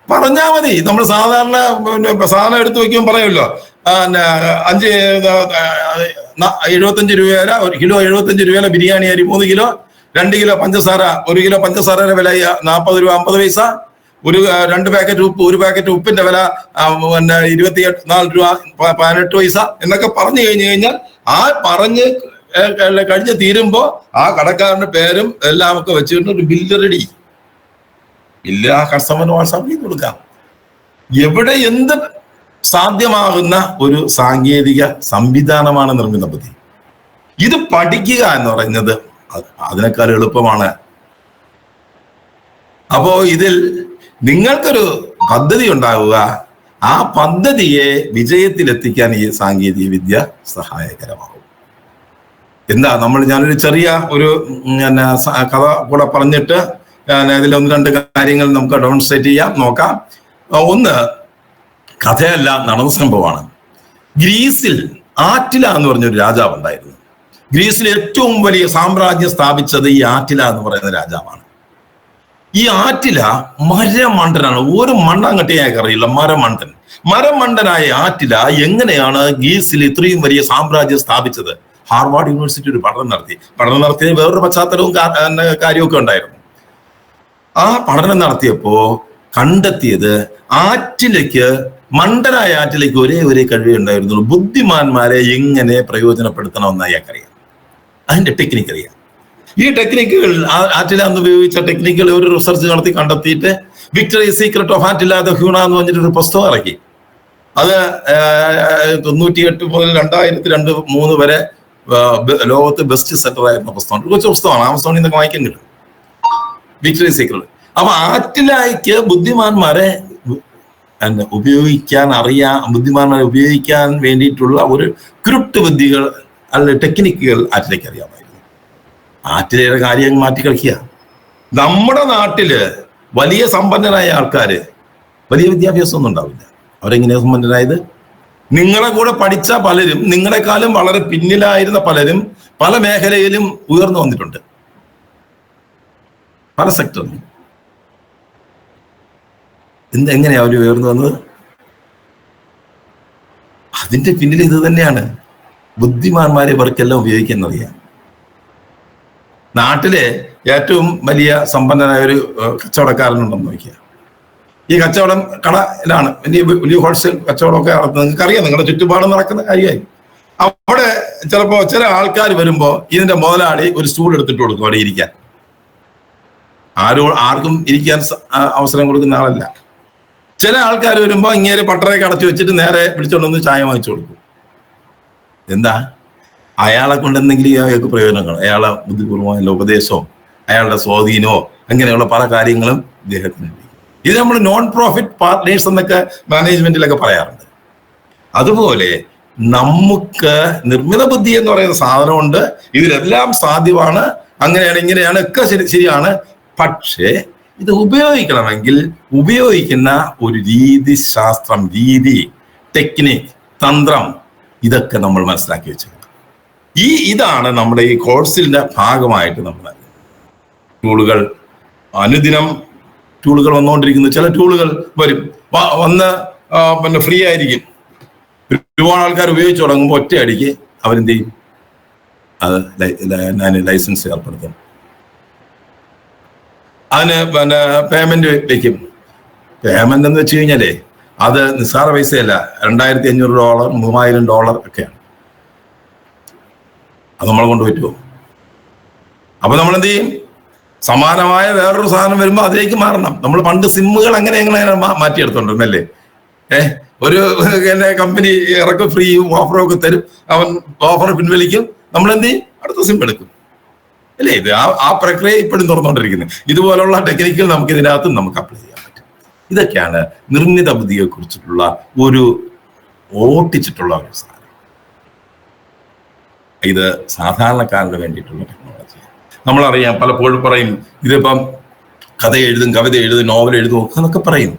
പറഞ്ഞാൽ മതി. നമ്മൾ സാധാരണ സാധനം എടുത്തു വെക്കുമ്പോൾ പറയുമല്ലോ, 75 രൂപ വില, 1 കിലോ 75 രൂപ വില ബിരിയാണി അരി, 3 കിലോ, 2 കിലോ പഞ്ചസാര, 1 കിലോ പഞ്ചസാരയുടെ വില 40 രൂപ 50 പൈസ, 2 പാക്കറ്റ് ഉപ്പ്, 1 പാക്കറ്റ് ഉപ്പിന്റെ വില 24 രൂപ 18 പൈസ എന്നൊക്കെ പറഞ്ഞു കഴിഞ്ഞാൽ ആ പറഞ്ഞ് കഴിഞ്ഞ് തീരുമ്പോ ആ കടക്കാരന്റെ പേരും എല്ലാം ഒക്കെ വെച്ചിട്ട് ഒരു ബില്ല് റെഡി. ബില്ല് ആ കസ്റ്റമറിന് വാട്സാപ്പ് ചെയ്ത് കൊടുക്കാം. എവിടെ എന്ത് സാധ്യമാകുന്ന ഒരു സാങ്കേതിക സംവിധാനമാണ് നിർമ്മിത ബുദ്ധി. ഇത് പഠിക്കുക എന്ന് പറയുന്നത് അതിനേക്കാൾ എളുപ്പമാണ്. അപ്പോ ഇതിൽ നിങ്ങൾക്കൊരു പദ്ധതി ഉണ്ടാവുക, ആ പദ്ധതിയെ വിജയത്തിലെത്തിക്കാൻ ഈ സാങ്കേതിക വിദ്യ സഹായകരമാകും. ഞാനൊരു ചെറിയ ഒരു കഥ കൂടെ പറഞ്ഞിട്ട് ഇതിൽ 1-2 കാര്യങ്ങൾ നമുക്ക് ഡെമോൺസ്ട്രേറ്റ് ചെയ്യാം, നോക്കാം. ഒന്ന്, കഥയല്ല, നടന്ന സംഭവമാണ്. ഗ്രീസിൽ ആറ്റില എന്ന് പറഞ്ഞൊരു രാജാവ് ഉണ്ടായിരുന്നു. ഗ്രീസിൽ ഏറ്റവും വലിയ സാമ്രാജ്യം സ്ഥാപിച്ചത് ഈ ആറ്റില എന്ന് പറയുന്ന രാജാവാണ്. ഈ ആറ്റില മരമണ്ടനാണ്. ഒരു മണ്ണാങ്കട്ടിയായി അറിയില്ല, മരമണ്ടനായ ആറ്റില എങ്ങനെയാണ് ഗ്രീസിൽ ഇത്രയും വലിയ സാമ്രാജ്യം സ്ഥാപിച്ചത്? ഹാർവാർഡ് യൂണിവേഴ്സിറ്റി ഒരു പഠനം നടത്തിയ വേറൊരു പശ്ചാത്തലവും കാര്യമൊക്കെ ഉണ്ടായിരുന്നു. ആ പഠനം നടത്തിയപ്പോ കണ്ടെത്തിയത് മണ്ടനായ ആറ്റിലേക്ക് ഒരേ കഴിവേ ഉണ്ടായിരുന്നുള്ളൂ. ബുദ്ധിമാന്മാരെ എങ്ങനെ പ്രയോജനപ്പെടുത്തണമെന്ന് അയാൾക്കറിയാം. അതിന്റെ ടെക്നിക്ക് അറിയാം. ഈ ടെക്നിക്കുകൾ ആറ്റില എന്ന് ഉപയോഗിച്ച ടെക്നിക്കുകൾ ഒരു റിസർച്ച് നടത്തി കണ്ടെത്തിയിട്ട് victory secret of Attila the ഹ്യൂണ എന്ന് പറഞ്ഞിട്ടൊരു പുസ്തകം ഇറക്കി. അത് 98 മുതൽ 2002-2003 വരെ ലോകത്ത് ബെസ്റ്റ് സെല്ലർ ആയിരുന്ന പുസ്തകമാണ്. കൊച്ചു പുസ്തകമാണ്. ആമസോണിൽ നിന്നൊക്കെ വായിക്കാൻ കിട്ടും, വിക്ടറി സീക്രട്ട്. അപ്പൊ ആറ്റിലേക്ക് ബുദ്ധിമാന്മാരെ ഉപയോഗിക്കാൻ വേണ്ടിയിട്ടുള്ള ഒരു ക്രിപ്റ്റ് ബുദ്ധികൾ അല്ലെ ടെക്നിക്കുകൾ ആറ്റിലേക്ക് അറിയാമായിരുന്നു. ആറ്റിലയുടെ കാര്യം മാറ്റി കളിക്കുക. നമ്മുടെ നാട്ടില് വലിയ സമ്പന്നരായ ആൾക്കാര് വലിയ വിദ്യാഭ്യാസം ഒന്നും ഉണ്ടാവില്ല. അവരെങ്ങനെയാ സമ്പന്നരായത്? നിങ്ങളെ കൂടെ പഠിച്ച പലരും, നിങ്ങളെക്കാളും വളരെ പിന്നിലായിരുന്ന പലരും പല മേഖലയിലും ഉയർന്നു വന്നിട്ടുണ്ട്, പല സെക്ടറിലും. എങ്ങനെയാ അവർ ഉയർന്നു വന്നത്? അതിന്റെ പിന്നിൽ ഇത് തന്നെയാണ്. ബുദ്ധിമാന്മാരെ ഇവർക്കെല്ലാം ഉപയോഗിക്കുന്നറിയാം. നാട്ടിലെ ഏറ്റവും വലിയ സമ്പന്നനായ ഒരു കച്ചവടക്കാരനുണ്ടെന്ന് നോക്കിയ, ഈ കച്ചവടം കടയിലാണ്, വലിയ ഹോൾസെയിൽ കച്ചവടമൊക്കെ നടത്തുന്നത്. നിങ്ങൾക്കറിയാം, നിങ്ങളുടെ ചുറ്റുപാടും നടക്കുന്ന കാര്യമായി. അവിടെ ചിലപ്പോ ചില ആൾക്കാർ വരുമ്പോ ഇതിന്റെ മുതലാളി ഒരു സ്റ്റൂൾ എടുത്തിട്ട് കൊടുക്കും അവിടെ ഇരിക്കാൻ. ആർക്കും ഇരിക്കാൻ അവസരം കൊടുക്കുന്ന ആളല്ല. ചില ആൾക്കാർ വരുമ്പോ ഇങ്ങനെ പട്ടറയൊക്കെ അടച്ചു വെച്ചിട്ട് നേരെ പിടിച്ചോണ്ടൊന്ന് ചായ വാങ്ങിച്ചു കൊടുക്കും. എന്താ? അയാളെ കൊണ്ട് എന്തെങ്കിലും അയാൾക്ക് പ്രയോജനങ്ങൾ, അയാളെ ബുദ്ധിപൂർവ്വമായ ഉപദേശവും അയാളുടെ സ്വാധീനമോ അങ്ങനെയുള്ള പല കാര്യങ്ങളും ഇദ്ദേഹത്തിന്. ഇത് നമ്മൾ നോൺ പ്രോഫിറ്റ് പാർട്ട്നേഴ്സ് എന്നൊക്കെ മാനേജ്മെന്റിലൊക്കെ പറയാറുണ്ട്. അതുപോലെ നമുക്ക് നിർമ്മിത ബുദ്ധി എന്ന് പറയുന്ന സാധനമുണ്ട്. ഇതിലെല്ലാം സാധ്യമാണ്, അങ്ങനെയാണ് ഇങ്ങനെയാണ് ഒക്കെ ശരിയാണ്. പക്ഷേ ഇത് ഉപയോഗിക്കണമെങ്കിൽ ഉപയോഗിക്കുന്ന ഒരു ശാസ്ത്രം, രീതി, ടെക്നിക്, തന്ത്രം, ഇതൊക്കെ നമ്മൾ മനസ്സിലാക്കി വെച്ചിട്ടുണ്ട്. ഇതാണ് നമ്മുടെ ഈ കോഴ്സിന്റെ ഭാഗമായിട്ട് നമ്മൾ ടൂളുകൾ, അനുദിനം ടൂളുകൾ വന്നുകൊണ്ടിരിക്കുന്നു. ചില ടൂളുകൾ വരും, വന്ന് പിന്നെ ഫ്രീ ആയിരിക്കും. ഒരുപാട് ആൾക്കാർ ഉപയോഗിച്ച് തുടങ്ങുമ്പോൾ ഒറ്റയടിക്ക് അവരെന്ത് ചെയ്യും, അത് ലൈസൻസ് ഏർപ്പെടുത്തും, അതിന് പിന്നെ പേയ്മെന്റ് വെക്കും. പേയ്മെന്റ് എന്ന് വെച്ച് കഴിഞ്ഞാലേ അത് നിസ്സാര പൈസയല്ല, $2500, $3000 ഒക്കെയാണ്. അത് നമ്മളെ കൊണ്ട് പറ്റുമോ? അപ്പൊ നമ്മൾ എന്ത് ചെയ്യും? സമാനമായ വേറൊരു സാധനം വരുമ്പോൾ അതിലേക്ക് മാറണം. നമ്മൾ പണ്ട് സിമ്മുകൾ എങ്ങനെ മാറ്റിയെടുത്തോണ്ടിരുന്നല്ലേ? ഒരു കമ്പനി ഇറക്കും, ഫ്രീ ഓഫറും ഒക്കെ തരും, അവൻ ഓഫർ പിൻവലിക്കും, നമ്മൾ എന്ത് ചെയ്യും? അടുത്ത സിം എടുക്കും അല്ലേ? ഇത് ആ പ്രക്രിയ ഇപ്പോഴും തുറന്നുകൊണ്ടിരിക്കുന്നത്. ഇതുപോലുള്ള ടെക്നിക്കുകൾ നമുക്ക് ഇതിനകത്ത് നമുക്ക് അപ്ലൈ ചെയ്യാൻ പറ്റും. ഇതൊക്കെയാണ് നിർമ്മിത ബുദ്ധിയെ കുറിച്ചിട്ടുള്ള ഒരു ഓട്ടിച്ചിട്ടുള്ള ഒരു സാധനം. ഇത് സാധാരണക്കാരന് വേണ്ടിയിട്ടുള്ള ടെക്നോളജി. നമ്മളറിയാം, പലപ്പോഴും പറയും ഇതിപ്പം കഥ എഴുതും, കവിത എഴുതും, നോവൽ എഴുതും എന്നൊക്കെ പറയും.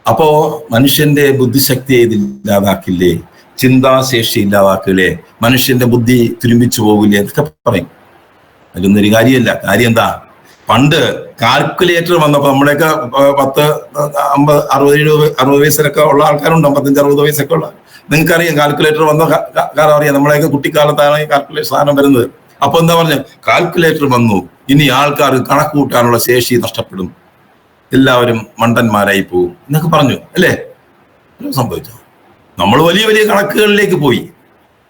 അപ്പോ മനുഷ്യന്റെ ബുദ്ധിശക്തിയെ ഇതില്ലാതാക്കില്ലേ, ചിന്താശേഷി ഇല്ലാതാക്കില്ലേ, മനുഷ്യന്റെ ബുദ്ധി തുരുമ്പിച്ചു പോകില്ലേ എന്നൊക്കെ പറയും. അതിലൊന്നും ഒരു കാര്യമല്ല. കാര്യം എന്താ? പണ്ട് കാൽക്കുലേറ്റർ വന്നപ്പോ നമ്മുടെയൊക്കെ 10, 50, 60 വയസ്സിലൊക്കെ ഉള്ള ആൾക്കാരുണ്ട്, 55, 60 വയസ്സൊക്കെ ഉള്ള. നിങ്ങൾക്കറിയാം കാൽക്കുലേറ്റർ വന്ന കാലം അറിയാം. നമ്മളെയൊക്കെ കുട്ടിക്കാലത്താണ് ഈ കാൽക്കുലേറ്റർ സാധനം വരുന്നത്. അപ്പൊ എന്താ പറഞ്ഞു? കാൽക്കുലേറ്റർ വന്നു, ഇനി ആൾക്കാർ കണക്ക് കൂട്ടാനുള്ള ശേഷി നഷ്ടപ്പെടും, എല്ലാവരും മണ്ടന്മാരായി പോകും എന്നൊക്കെ പറഞ്ഞു അല്ലേ? സംഭവിച്ചു. നമ്മൾ വലിയ വലിയ കണക്കുകളിലേക്ക് പോയി.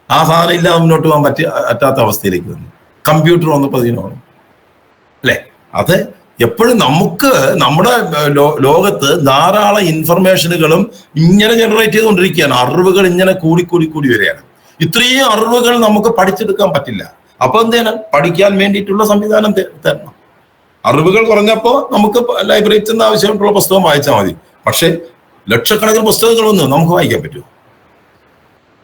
ആ സാധനം ഇല്ലാതെ മുന്നോട്ട് പോകാൻ പറ്റാത്ത അവസ്ഥയിലേക്ക് വന്നു. കമ്പ്യൂട്ടർ വന്നപ്പോൾ അതിനോളം അല്ലേ? അത് എപ്പോഴും നമുക്ക് നമ്മുടെ ലോകത്ത് ധാരാളം ഇൻഫർമേഷനുകളും ഇങ്ങനെ ജനറേറ്റ് ചെയ്തുകൊണ്ടിരിക്കുകയാണ്. അറിവുകൾ ഇങ്ങനെ കൂടി വരികയാണ്. ഇത്രയും അറിവുകൾ നമുക്ക് പഠിച്ചെടുക്കാൻ പറ്റില്ല. അപ്പൊ എന്ത് ചെയ്യണം? പഠിക്കാൻ വേണ്ടിയിട്ടുള്ള സംവിധാനം തരണം. അറിവുകൾ കുറഞ്ഞപ്പോ നമുക്ക് ലൈബ്രറിയിൽ ചെന്ന് ആവശ്യമായിട്ടുള്ള പുസ്തകം വായിച്ചാൽ മതി. പക്ഷെ ലക്ഷക്കണക്കിന് പുസ്തകങ്ങളൊന്നും നമുക്ക് വായിക്കാൻ പറ്റുമോ?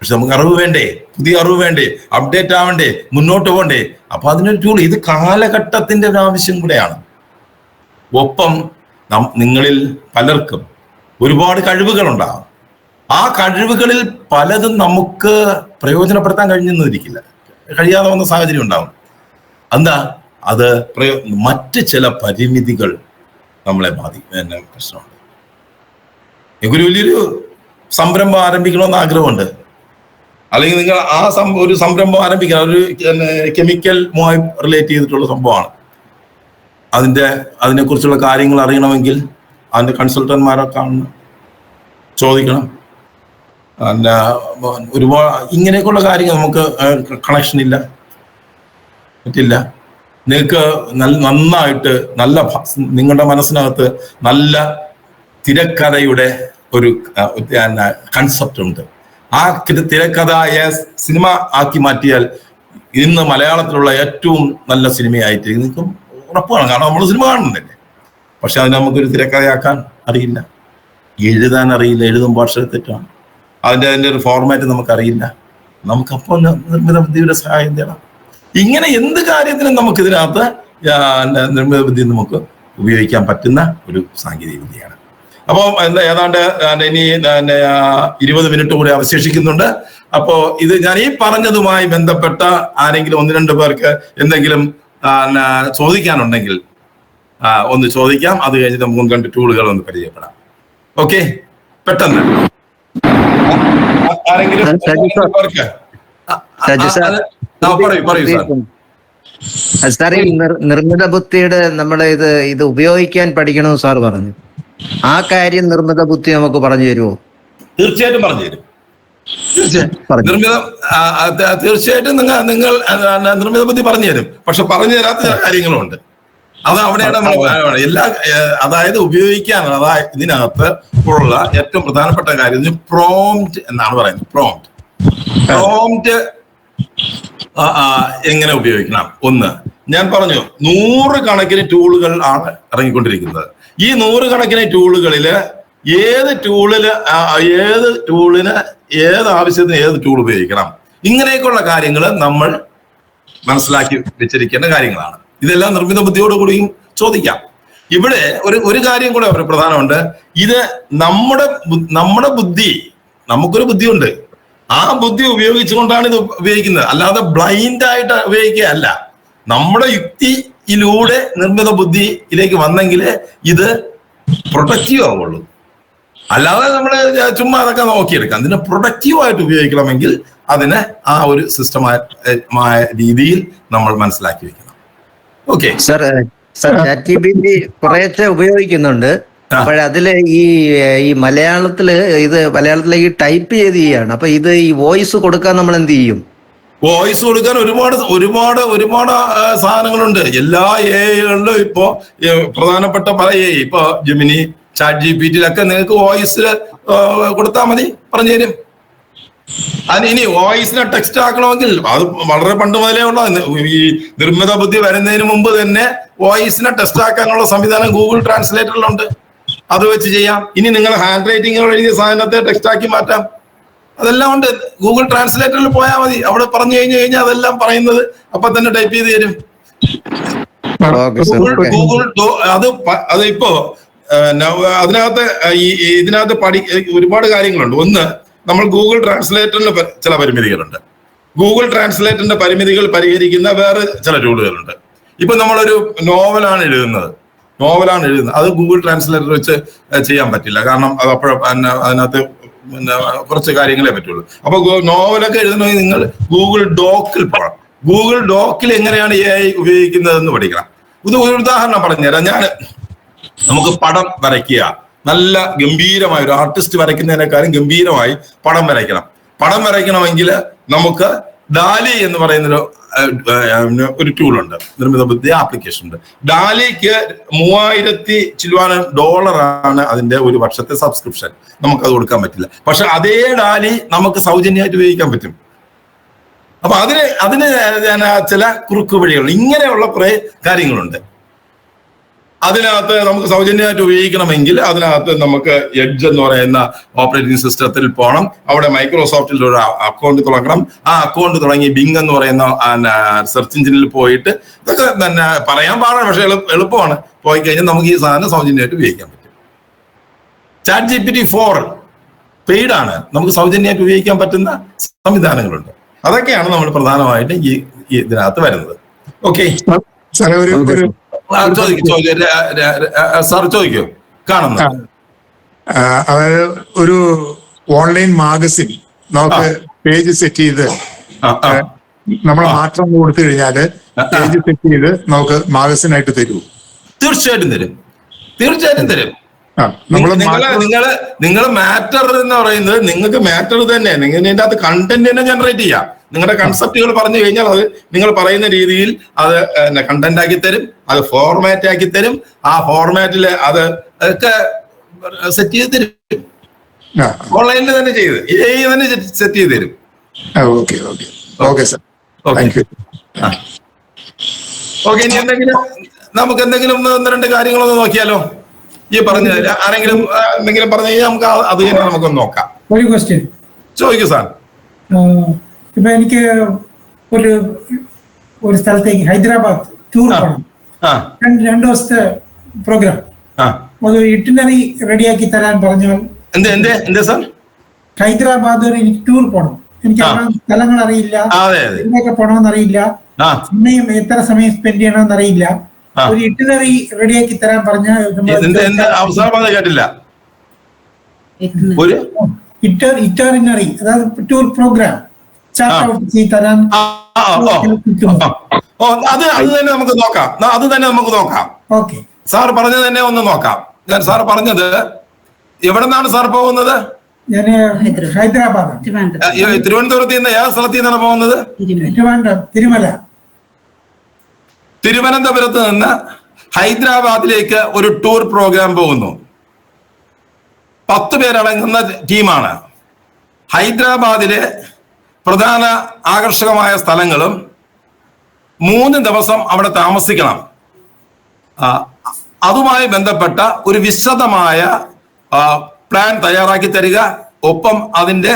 പക്ഷെ നമുക്ക് അറിവ് വേണ്ടേ? പുതിയ അറിവ് വേണ്ടേ? അപ്ഡേറ്റ് ആവണ്ടേ? മുന്നോട്ട് പോകണ്ടേ? അപ്പൊ അതിനൊരു ടൂൾ, ഇത് കാലഘട്ടത്തിന്റെ ഒരു ആവശ്യം കൂടെയാണ്. ഒപ്പം നിങ്ങളിൽ പലർക്കും ഒരുപാട് കഴിവുകൾ ഉണ്ടാകും. ആ കഴിവുകളിൽ പലതും നമുക്ക് പ്രയോജനപ്പെടുത്താൻ കഴിഞ്ഞെന്നിരിക്കില്ല, കഴിയാതെ വന്ന സാഹചര്യം ഉണ്ടാവും. എന്താ അത്? മറ്റ് ചില പരിമിതികൾ നമ്മളെ ബാധിക്കുന്ന പ്രശ്നമുണ്ട്. എനിക്കൊരു വലിയൊരു സംരംഭം ആരംഭിക്കണമെന്ന് ആഗ്രഹമുണ്ട്, അല്ലെങ്കിൽ നിങ്ങൾ ഒരു സംരംഭം ആരംഭിക്കണം, ഒരു കെമിക്കലുമായി റിലേറ്റ് ചെയ്തിട്ടുള്ള സംഭവമാണ്. അതിനെക്കുറിച്ചുള്ള കാര്യങ്ങൾ അറിയണമെങ്കിൽ അതിൻ്റെ കൺസൾട്ടന്മാരെ കാണണം, ചോദിക്കണം. ഒരുപാട് ഇങ്ങനെയൊക്കെയുള്ള കാര്യങ്ങൾ നമുക്ക് കണക്ഷൻ ഇല്ല, പറ്റില്ല. നിങ്ങൾക്ക് നന്നായിട്ട് നിങ്ങളുടെ മനസ്സിനകത്ത് നല്ല തിരക്കഥയുടെ ഒരു കൺസെപ്റ്റ് ഉണ്ട്. ആ തിരക്കഥയെ സിനിമ ആക്കി മാറ്റിയാൽ ഇന്ന് മലയാളത്തിലുള്ള ഏറ്റവും നല്ല സിനിമയായിട്ട് നിങ്ങൾക്ക് ഉറപ്പാണ്. കാരണം നമ്മൾ സിനിമ കാണുന്നില്ലേ. പക്ഷെ അതിന് നമുക്കൊരു തിരക്കഥയാക്കാൻ അറിയില്ല, എഴുതാൻ അറിയില്ല, എഴുതുമ്പോൾ അക്ഷരത്തെറ്റാണ്, അതിൻ്റെ ഒരു ഫോർമാറ്റ് നമുക്കറിയില്ല. നമുക്കപ്പോൾ നിർമ്മിത ബുദ്ധിയുടെ സഹായം തേടാം. ഇങ്ങനെ എന്ത് കാര്യത്തിനും നമുക്ക് ഇതിനകത്ത് നിർമ്മിത ബുദ്ധി നമുക്ക് ഉപയോഗിക്കാൻ പറ്റുന്ന ഒരു സാങ്കേതിക വിദ്യയാണ്. അപ്പോൾ ഏതാണ്ട് ഇനി 20 മിനിറ്റ് കൂടി അവശേഷിക്കുന്നുണ്ട്. അപ്പോ ഇത് ഞാൻ ഈ പറഞ്ഞതുമായി ബന്ധപ്പെട്ട ആരെങ്കിലും 1-2 പേർക്ക് എന്തെങ്കിലും ചോദിക്കാനുണ്ടെങ്കിൽ ഒന്ന് ചോദിക്കാം. അത് കഴിഞ്ഞിട്ട് നമുക്ക് 2 ടൂളുകൾ ഒന്ന് പരിചയപ്പെടാം. ഓക്കെ, പെട്ടെന്ന് ആരെങ്കിലും സാർ, ഈ നിർമ്മിത ബുദ്ധിയുടെ നമ്മളെ ഇത് ഉപയോഗിക്കാൻ പഠിക്കണമെന്ന് സാർ പറഞ്ഞു. ആ കാര്യം നിർമ്മിത ബുദ്ധി നമുക്ക് പറഞ്ഞു തരുമോ? തീർച്ചയായിട്ടും പറഞ്ഞു തരും. തീർച്ചയായിട്ടും നിങ്ങൾ നിർമ്മിത ബുദ്ധി പറഞ്ഞു തരും. പക്ഷെ പറഞ്ഞു തരാത്ത ചില കാര്യങ്ങളുണ്ട്. അത് അവിടെയാണ് നമ്മൾ അതായത് ഉപയോഗിക്കാൻ, അതായത് ഇതിനകത്ത് ഉള്ള ഏറ്റവും പ്രധാനപ്പെട്ട കാര്യം പ്രോംപ്റ്റ് എന്നാണ് പറയുന്നത്. പ്രോംപ്റ്റ് എങ്ങനെ ഉപയോഗിക്കണം? ഒന്ന്, ഞാൻ പറഞ്ഞു 100 കണക്കിന് ടൂളുകൾ ആണ് ഇറങ്ങിക്കൊണ്ടിരിക്കുന്നത്. ഈ 100 കണക്കിന് ടൂളുകളില് ഏത് ടൂളിന് ഏത് ആവശ്യത്തിന് ഏത് ടൂൾ ഉപയോഗിക്കണം, ഇങ്ങനെയൊക്കെയുള്ള കാര്യങ്ങൾ നമ്മൾ മനസ്സിലാക്കി വെച്ചിരിക്കേണ്ട കാര്യങ്ങളാണ്. ഇതെല്ലാം നിർമ്മിത ബുദ്ധിയോടുകൂടിയും ചോദിക്കാം. ഇവിടെ ഒരു കാര്യം കൂടെ ഒരു പ്രധാനമുണ്ട്. ഇത് നമ്മുടെ ബുദ്ധി, നമുക്കൊരു ബുദ്ധിയുണ്ട്, ആ ബുദ്ധി ഉപയോഗിച്ചുകൊണ്ടാണ് ഇത് ഉപയോഗിക്കുന്നത്. അല്ലാതെ ബ്ലൈൻഡ് ആയിട്ട് ഉപയോഗിക്കുകയല്ല. നമ്മുടെ യുക്തിയിലൂടെ നിർമ്മിത ബുദ്ധിയിലേക്ക് വന്നെങ്കിൽ ഇത് പ്രൊഡക്റ്റീവ് ആവുള്ളൂ. അല്ലാതെ നമ്മൾ ചുമ്മാ അതൊക്കെ നോക്കിയെടുക്കാം. അതിനെ പ്രൊഡക്റ്റീവായിട്ട് ഉപയോഗിക്കണമെങ്കിൽ അതിനെ ആ ഒരു സിസ്റ്റമായ രീതിയിൽ നമ്മൾ മനസ്സിലാക്കി വെക്കണം. ഓക്കെ സർ, ChatGPT കുറേശ്ശെ ഉപയോഗിക്കുന്നുണ്ട്. അപ്പോഴതില് ഈ മലയാളത്തിലേക്ക് ടൈപ്പ് ചെയ്ത് ചെയ്യാണ്. അപ്പൊ ഇത് ഈ വോയിസ് കൊടുക്കാൻ നമ്മൾ എന്ത് ചെയ്യും? വോയിസ് കൊടുക്കാൻ ഒരുപാട് സാധനങ്ങളുണ്ട്. എല്ലാ AI-കളിലും ഇപ്പോ പ്രധാനപ്പെട്ട പല AI, ഇപ്പൊ ജെമിനി, ChatGPT-യിലൊക്കെ നിങ്ങൾക്ക് വോയിസിൽ കൊടുത്താൽ മതി, പറഞ്ഞു തരും. ഇനി വോയിസിനെ ടെക്സ്റ്റ് ആക്കണമെങ്കിൽ അത് വളരെ പണ്ട് മുതലേ ഉള്ള, ഈ നിർമ്മിത ബുദ്ധി വരുന്നതിന് മുമ്പ് തന്നെ വോയിസിനെ ടെക്സ്റ്റ് ആക്കാനുള്ള സംവിധാനം ഗൂഗിൾ ട്രാൻസ്ലേറ്ററിലുണ്ട്. അത് വെച്ച് ചെയ്യാം. ഇനി നിങ്ങൾ ഹാൻഡ് റൈറ്റിംഗ് എഴുതിയ സാധനത്തെ ടെക്സ്റ്റ് ആക്കി മാറ്റാം. അതെല്ലാം ഉണ്ട്. ഗൂഗിൾ ട്രാൻസ്ലേറ്ററിൽ പോയാൽ മതി. അവിടെ പറഞ്ഞു കഴിഞ്ഞാൽ അതെല്ലാം പറയുന്നത് അപ്പൊ തന്നെ ടൈപ്പ് ചെയ്ത് തരും. ഗൂഗിൾ അത് ഇപ്പോ അതിനകത്ത് ഇതിനകത്ത് ഒരുപാട് കാര്യങ്ങളുണ്ട്. ഒന്ന്, നമ്മൾ ഗൂഗിൾ ട്രാൻസ്ലേറ്ററിന് ചില പരിമിതികളുണ്ട്. ഗൂഗിൾ ട്രാൻസ്ലേറ്ററിന്റെ പരിമിതികൾ പരിഹരിക്കുന്ന വേറെ ചില ടൂളുകളുണ്ട്. ഇപ്പൊ നമ്മളൊരു നോവലാണ് എഴുതുന്നത്, അത് ഗൂഗിൾ ട്രാൻസ്ലേറ്റർ വെച്ച് ചെയ്യാൻ പറ്റില്ല. കാരണം അത് അപ്പോഴും അതിനകത്ത് കുറച്ച് കാര്യങ്ങളെ പറ്റുള്ളൂ. അപ്പൊ നോവലൊക്കെ എഴുതണമെങ്കിൽ നിങ്ങൾ ഗൂഗിൾ ഡോക്കിൽ പോകണം. ഗൂഗിൾ ഡോക്കിൽ എങ്ങനെയാണ് AI ഉപയോഗിക്കുന്നതെന്ന് പഠിക്കണം. ഒരു ഉദാഹരണം പറഞ്ഞുതരാം. നമുക്ക് പടം വരയ്ക്കുക, നല്ല ഗംഭീരമായ ഒരു ആർട്ടിസ്റ്റ് വരയ്ക്കുന്നതിനേക്കാളും ഗംഭീരമായി പടം വരയ്ക്കണം. പടം വരയ്ക്കണമെങ്കിൽ നമുക്ക് ഡാലി എന്ന് പറയുന്നൊരു ഒരു ടൂളുണ്ട്, നിർമ്മിത ബുദ്ധി ആപ്ലിക്കേഷൻ ഉണ്ട്. ഡാലിക്ക് $3000 അതിന്റെ ഒരു വർഷത്തെ സബ്സ്ക്രിപ്ഷൻ. നമുക്കത് കൊടുക്കാൻ പറ്റില്ല. പക്ഷെ അതേ ഡാലി നമുക്ക് സൗജന്യമായിട്ട് ഉപയോഗിക്കാൻ പറ്റും. അപ്പൊ അതിന് ചില കുറുക്കു വഴികളുണ്ട്. ഇങ്ങനെയുള്ള കുറെ കാര്യങ്ങളുണ്ട്. അതിനകത്ത് നമുക്ക് സൗജന്യമായിട്ട് ഉപയോഗിക്കണമെങ്കിൽ അതിനകത്ത് നമുക്ക് എഡ്ജ് എന്ന് പറയുന്ന ഓപ്പറേറ്റിംഗ് സിസ്റ്റത്തിൽ പോകണം. അവിടെ മൈക്രോസോഫ്റ്റിൽ ഒരു അക്കൗണ്ട് തുടങ്ങണം. ആ അക്കൗണ്ട് തുടങ്ങി ബിങ് എന്ന് പറയുന്ന സെർച്ച് എഞ്ചിനിൽ പോയിട്ട് ഇതൊക്കെ തന്നെ പറയാൻ പാടാണ്, പക്ഷെ എളുപ്പമാണ്. പോയി കഴിഞ്ഞാൽ നമുക്ക് ഈ സാധനം സൗജന്യമായിട്ട് ഉപയോഗിക്കാൻ പറ്റും. ChatGPT 4 പെയ്ഡ് ആണ്, നമുക്ക് സൗജന്യമായിട്ട് ഉപയോഗിക്കാൻ പറ്റുന്ന സംവിധാനങ്ങളുണ്ട്. അതൊക്കെയാണ് നമ്മൾ പ്രധാനമായിട്ടും ഈ ഇതിനകത്ത് വരുന്നത്. ഓക്കെ, സാർ ചോദിക്കൂ. കാണുന്നു. അതായത് ഒരു ഓൺലൈൻ മാഗസിൻ നമുക്ക് പേജ് സെറ്റ് ചെയ്ത് നമ്മൾ മാറ്റം കൊടുത്തു കഴിഞ്ഞാല് പേജ് സെറ്റ് ചെയ്ത് നമുക്ക് മാഗസിൻ ആയിട്ട് തരൂ? തീർച്ചയായിട്ടും തരും. നിങ്ങൾ മാറ്റർ എന്ന് പറയുന്നത് നിങ്ങൾക്ക് മാറ്റർ തന്നെ, നിങ്ങൾ ഇതിന്റെ അകത്ത് കണ്ടന്റ് തന്നെ ജനറേറ്റ് ചെയ്യാം. നിങ്ങളുടെ കൺസെപ്റ്റുകൾ പറഞ്ഞു കഴിഞ്ഞാൽ അത് നിങ്ങൾ പറയുന്ന രീതിയിൽ അത് കണ്ടന്റ് ആക്കി തരും, അത് ഫോർമാറ്റ് ആക്കി തരും. ആ ഫോർമാറ്റില് അത് ഒക്കെ സെറ്റ് ചെയ്ത് തരും. ഓൺലൈനിൽ തന്നെ ചെയ്ത് AI തന്നെ സെറ്റ് ചെയ്ത് തരും. ഓക്കെ, ഇനി നമുക്ക് എന്തെങ്കിലും ഒന്ന് രണ്ട് കാര്യങ്ങളൊന്ന് നോക്കിയാലോ? ഈ പറഞ്ഞു ആരെങ്കിലും എന്തെങ്കിലും പറഞ്ഞു കഴിഞ്ഞാൽ നമുക്ക് അത് തന്നെ നമുക്കൊന്ന് നോക്കാം. ഒരു ക്വസ്റ്റ്യൻ ചോദിക്കൂ സാർ. ഇപ്പൊ എനിക്ക് ഒരു സ്ഥലത്തേക്ക് ഹൈദരാബാദ് ടൂർ പോകണം. 2 ദിവസത്തെ പ്രോഗ്രാം. അത് ഇറ്റിനറി റെഡിയാക്കി തരാൻ പറഞ്ഞാൽ എന്താ സാർ? ഹൈദരാബാദ് എനിക്ക് ടൂർ പോകണം. എനിക്ക് സ്ഥലങ്ങൾ അറിയില്ല, എവിടെയൊക്കെ പോകണമെന്ന് അറിയില്ല, എത്ര സമയം സ്പെൻഡ് ചെയ്യണമെന്ന് അറിയില്ല. ഒരു ഇറ്റിനറി റെഡിയാക്കി തരാൻ പറഞ്ഞാൽ കേട്ടില്ല. ഇറ്ററിനറി, അതായത് ടൂർ പ്രോഗ്രാം ചാർട്ട് ഔട്ട് ചെയ്ത് തരാൻ. അത് തന്നെ നമുക്ക് നോക്കാം. ഓക്കെ, സാർ പറഞ്ഞത് തന്നെ ഒന്ന് നോക്കാം. സാർ പറഞ്ഞത് എവിടെ നിന്നാണ് സാർ പോകുന്നത്? ഞാൻ ഹൈദരാബാദ്. തിരുവനന്തപുരത്ത് നിന്ന് ഏത് സ്ഥലത്ത് നിന്നാണ് പോകുന്നത്? തിരുവനന്തപുരത്ത് നിന്ന് ഹൈദരാബാദിലേക്ക് ഒരു ടൂർ പ്രോഗ്രാം പോകുന്നു. 10 പേരടങ്ങുന്ന ടീമാണ്. ഹൈദരാബാദിലെ പ്രധാന ആകർഷകമായ സ്ഥലങ്ങളും 3 ദിവസം അവിടെ താമസിക്കണം. അതുമായി ബന്ധപ്പെട്ട ഒരു വിശദമായ പ്ലാൻ തയ്യാറാക്കി തരിക, ഒപ്പം അതിന്റെ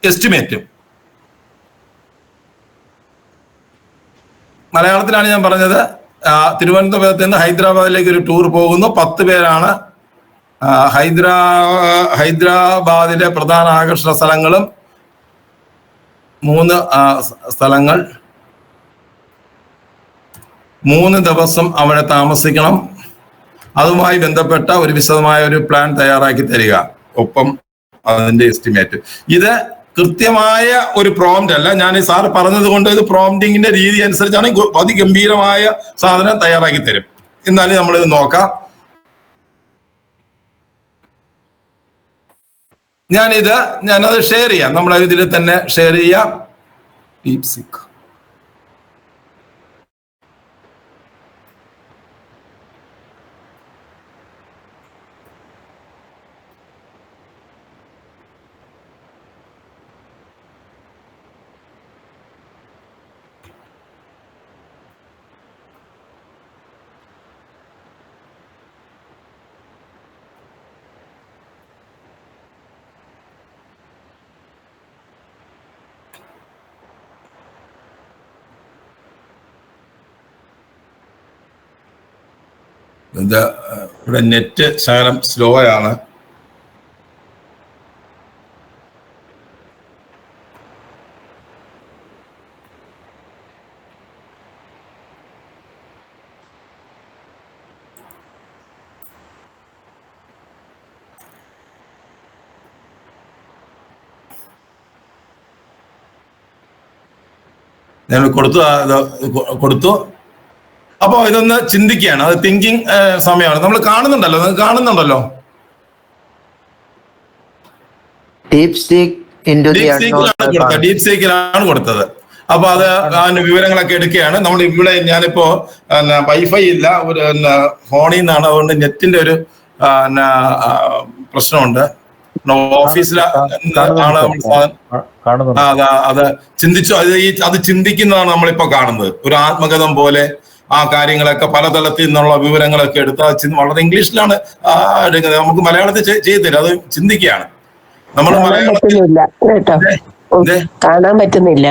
എസ്റ്റിമേറ്റും. മലയാളത്തിലാണ് ഞാൻ പറഞ്ഞത്. തിരുവനന്തപുരത്ത് നിന്ന് ഹൈദരാബാദിലേക്ക് ഒരു ടൂർ പോകുന്നു. 10 പേരാണ്. ഹൈദരാബാദിലെ പ്രധാന ആകർഷണ സ്ഥലങ്ങളും 3 സ്ഥലങ്ങൾ, 3 ദിവസം അവിടെ താമസിക്കണം. അതുമായി ബന്ധപ്പെട്ട ഒരു വിശദമായ ഒരു പ്ലാൻ തയ്യാറാക്കി തരിക, ഒപ്പം അതിന്റെ എസ്റ്റിമേറ്റ്. ഇത് കൃത്യമായ ഒരു പ്രോംപ്റ്റ് അല്ല. ഞാൻ ഈ സാർ പറഞ്ഞത് കൊണ്ട് ഇത് പ്രോംപ്റ്റിങ്ങിന്റെ രീതി അനുസരിച്ചാണ് അതിഗംഭീരമായ സാധനം തയ്യാറാക്കി തരും. എന്നാലും നമ്മളിത് നോക്കാം. ഞാനത് ഷെയർ ചെയ്യാം, നമ്മളെ ഇതിൽ തന്നെ ഷെയർ ചെയ്യാം. ഡീപ്സിക് ഇവിടെ നെറ്റ് ശകലം സ്ലോ ആണ്. ഞാൻ കൊടുത്തു. അപ്പോ ഇതൊന്ന് ചിന്തിക്കുകയാണ്, അത് തിങ്കിങ് സമയമാണ്. നമ്മൾ കാണുന്നുണ്ടല്ലോ ഡീപ് സീക്കിലാണ് കൊടുത്തത്. അപ്പൊ അത് അതിന്റെ വിവരങ്ങളൊക്കെ എടുക്കുകയാണ്. നമ്മൾ ഇവിടെ ഞാനിപ്പോ വൈഫൈ ഇല്ല, ഒരു ഫോണിൽ നിന്നാണ്, അതുകൊണ്ട് നെറ്റിന്റെ ഒരു പ്രശ്നമുണ്ട്. ഓഫീസിലെ അത് ചിന്തിച്ചു, അത് ചിന്തിക്കുന്നതാണ് നമ്മളിപ്പോ കാണുന്നത്. ഒരു ആത്മകഥം പോലെ ആ കാര്യങ്ങളൊക്കെ പലതലത്തിൽ നിന്നുള്ള വിവരങ്ങളൊക്കെ എടുത്ത് വളരെ ഇംഗ്ലീഷിലാണ് എടുക്കുന്നത്. നമുക്ക് മലയാളത്തിൽ ചെയ്തു തരും, അത് ചിന്തിക്കുകയാണ്. നമ്മൾ കാണാൻ പറ്റുന്നില്ല,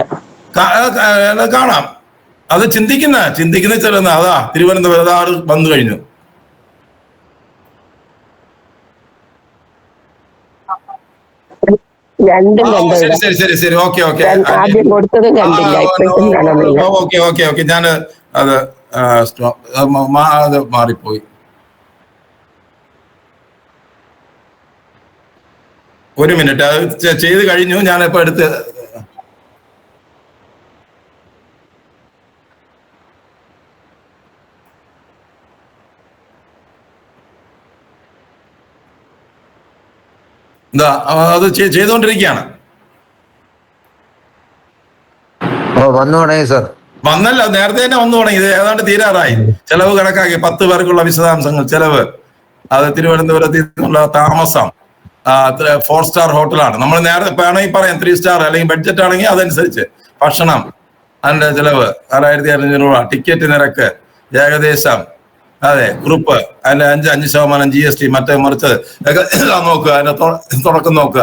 കാണാം. അത് ചിന്തിക്കുന്ന ചെറുന്ന അതാ തിരുവനന്തപുരം വന്നു കഴിഞ്ഞു. ശരി ഓക്കെ. ഞാൻ അത് മാറിപ്പോയി. ഒരു മിനിറ്റ്, അത് ചെയ്ത് കഴിഞ്ഞു. ഞാനിപ്പോ എടുത്ത് അത് ചെയ്തുകൊണ്ടിരിക്കുകയാണ്. വന്നു തുടങ്ങി സാർ. വന്നല്ല, നേരത്തെ തന്നെ വന്നു തുടങ്ങി. ഇത് ഏതാണ്ട് തീരാറായി. ചെലവ് കണക്കാക്കി 10 പേർക്കുള്ള വിശദാംശങ്ങൾ. ചെലവ് അത് തിരുവനന്തപുരത്ത് നിന്നുള്ള താമസം 4 സ്റ്റാർ ഹോട്ടലാണ്. നമ്മൾ നേരത്തെ വേണമെങ്കിൽ പറയാം 3 സ്റ്റാർ, അല്ലെങ്കിൽ ബഡ്ജറ്റ് ആണെങ്കിൽ അതനുസരിച്ച്. ഭക്ഷണം അതിന്റെ ചെലവ് 6500 രൂപ. ടിക്കറ്റ് നിരക്ക് ഏകദേശം, അതെ, കുറിപ്പ് അതിന്റെ 5% GST മറ്റേ മറിച്ചത് നോക്കുക. അതിന്റെ തുടക്കം നോക്കുക.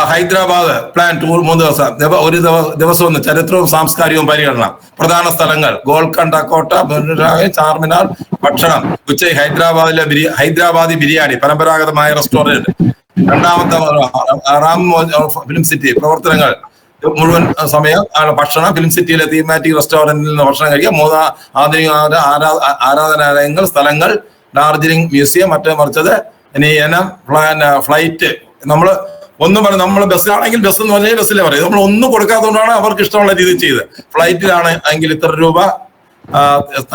ഹൈദരാബാദ് പ്ലാൻ ടൂർ 3 ദിവസം. ഒരു ദിവസം ഒന്ന് ചരിത്രവും സാംസ്കാരികവും പരിഗണന. പ്രധാന സ്ഥലങ്ങൾ ഗോൾക്കൊണ്ട കോട്ട, ചാർമിനാർ. ഭക്ഷണം ഉച്ചയ്ക്ക് ഹൈദരാബാദി ബിരിയാണി, പരമ്പരാഗതമായ റെസ്റ്റോറന്റ്. രണ്ടാമത്തെ റാം ഫിലിം സിറ്റി പ്രവർത്തനങ്ങൾ മുഴുവൻ സമയം ഭക്ഷണം. ഫിലിം സിറ്റിയിലെ തീമാറ്റിക് റെസ്റ്റോറന്റിൽ നിന്ന് ഭക്ഷണം കഴിക്കുക. ആധുനിക ആരാധനാലയങ്ങൾ, സ്ഥലങ്ങൾ, ഡാർജിലിംഗ് മ്യൂസിയം, മറ്റേ മറിച്ചത്. ഇനി ഫ്ലൈറ്റ്. നമ്മള് ഒന്നും പറയും, നമ്മൾ ബസ്സിലാണെങ്കിൽ ബസ് എന്ന് പറഞ്ഞാൽ ബസ്സിലെ പറയും. നമ്മൾ ഒന്നും കൊടുക്കാത്തതുകൊണ്ടാണ് അവർക്ക് ഇഷ്ടമുള്ള രീതിയിൽ ചെയ്ത്. ഫ്ലൈറ്റിലാണ് എങ്കിൽ ഇത്ര രൂപ.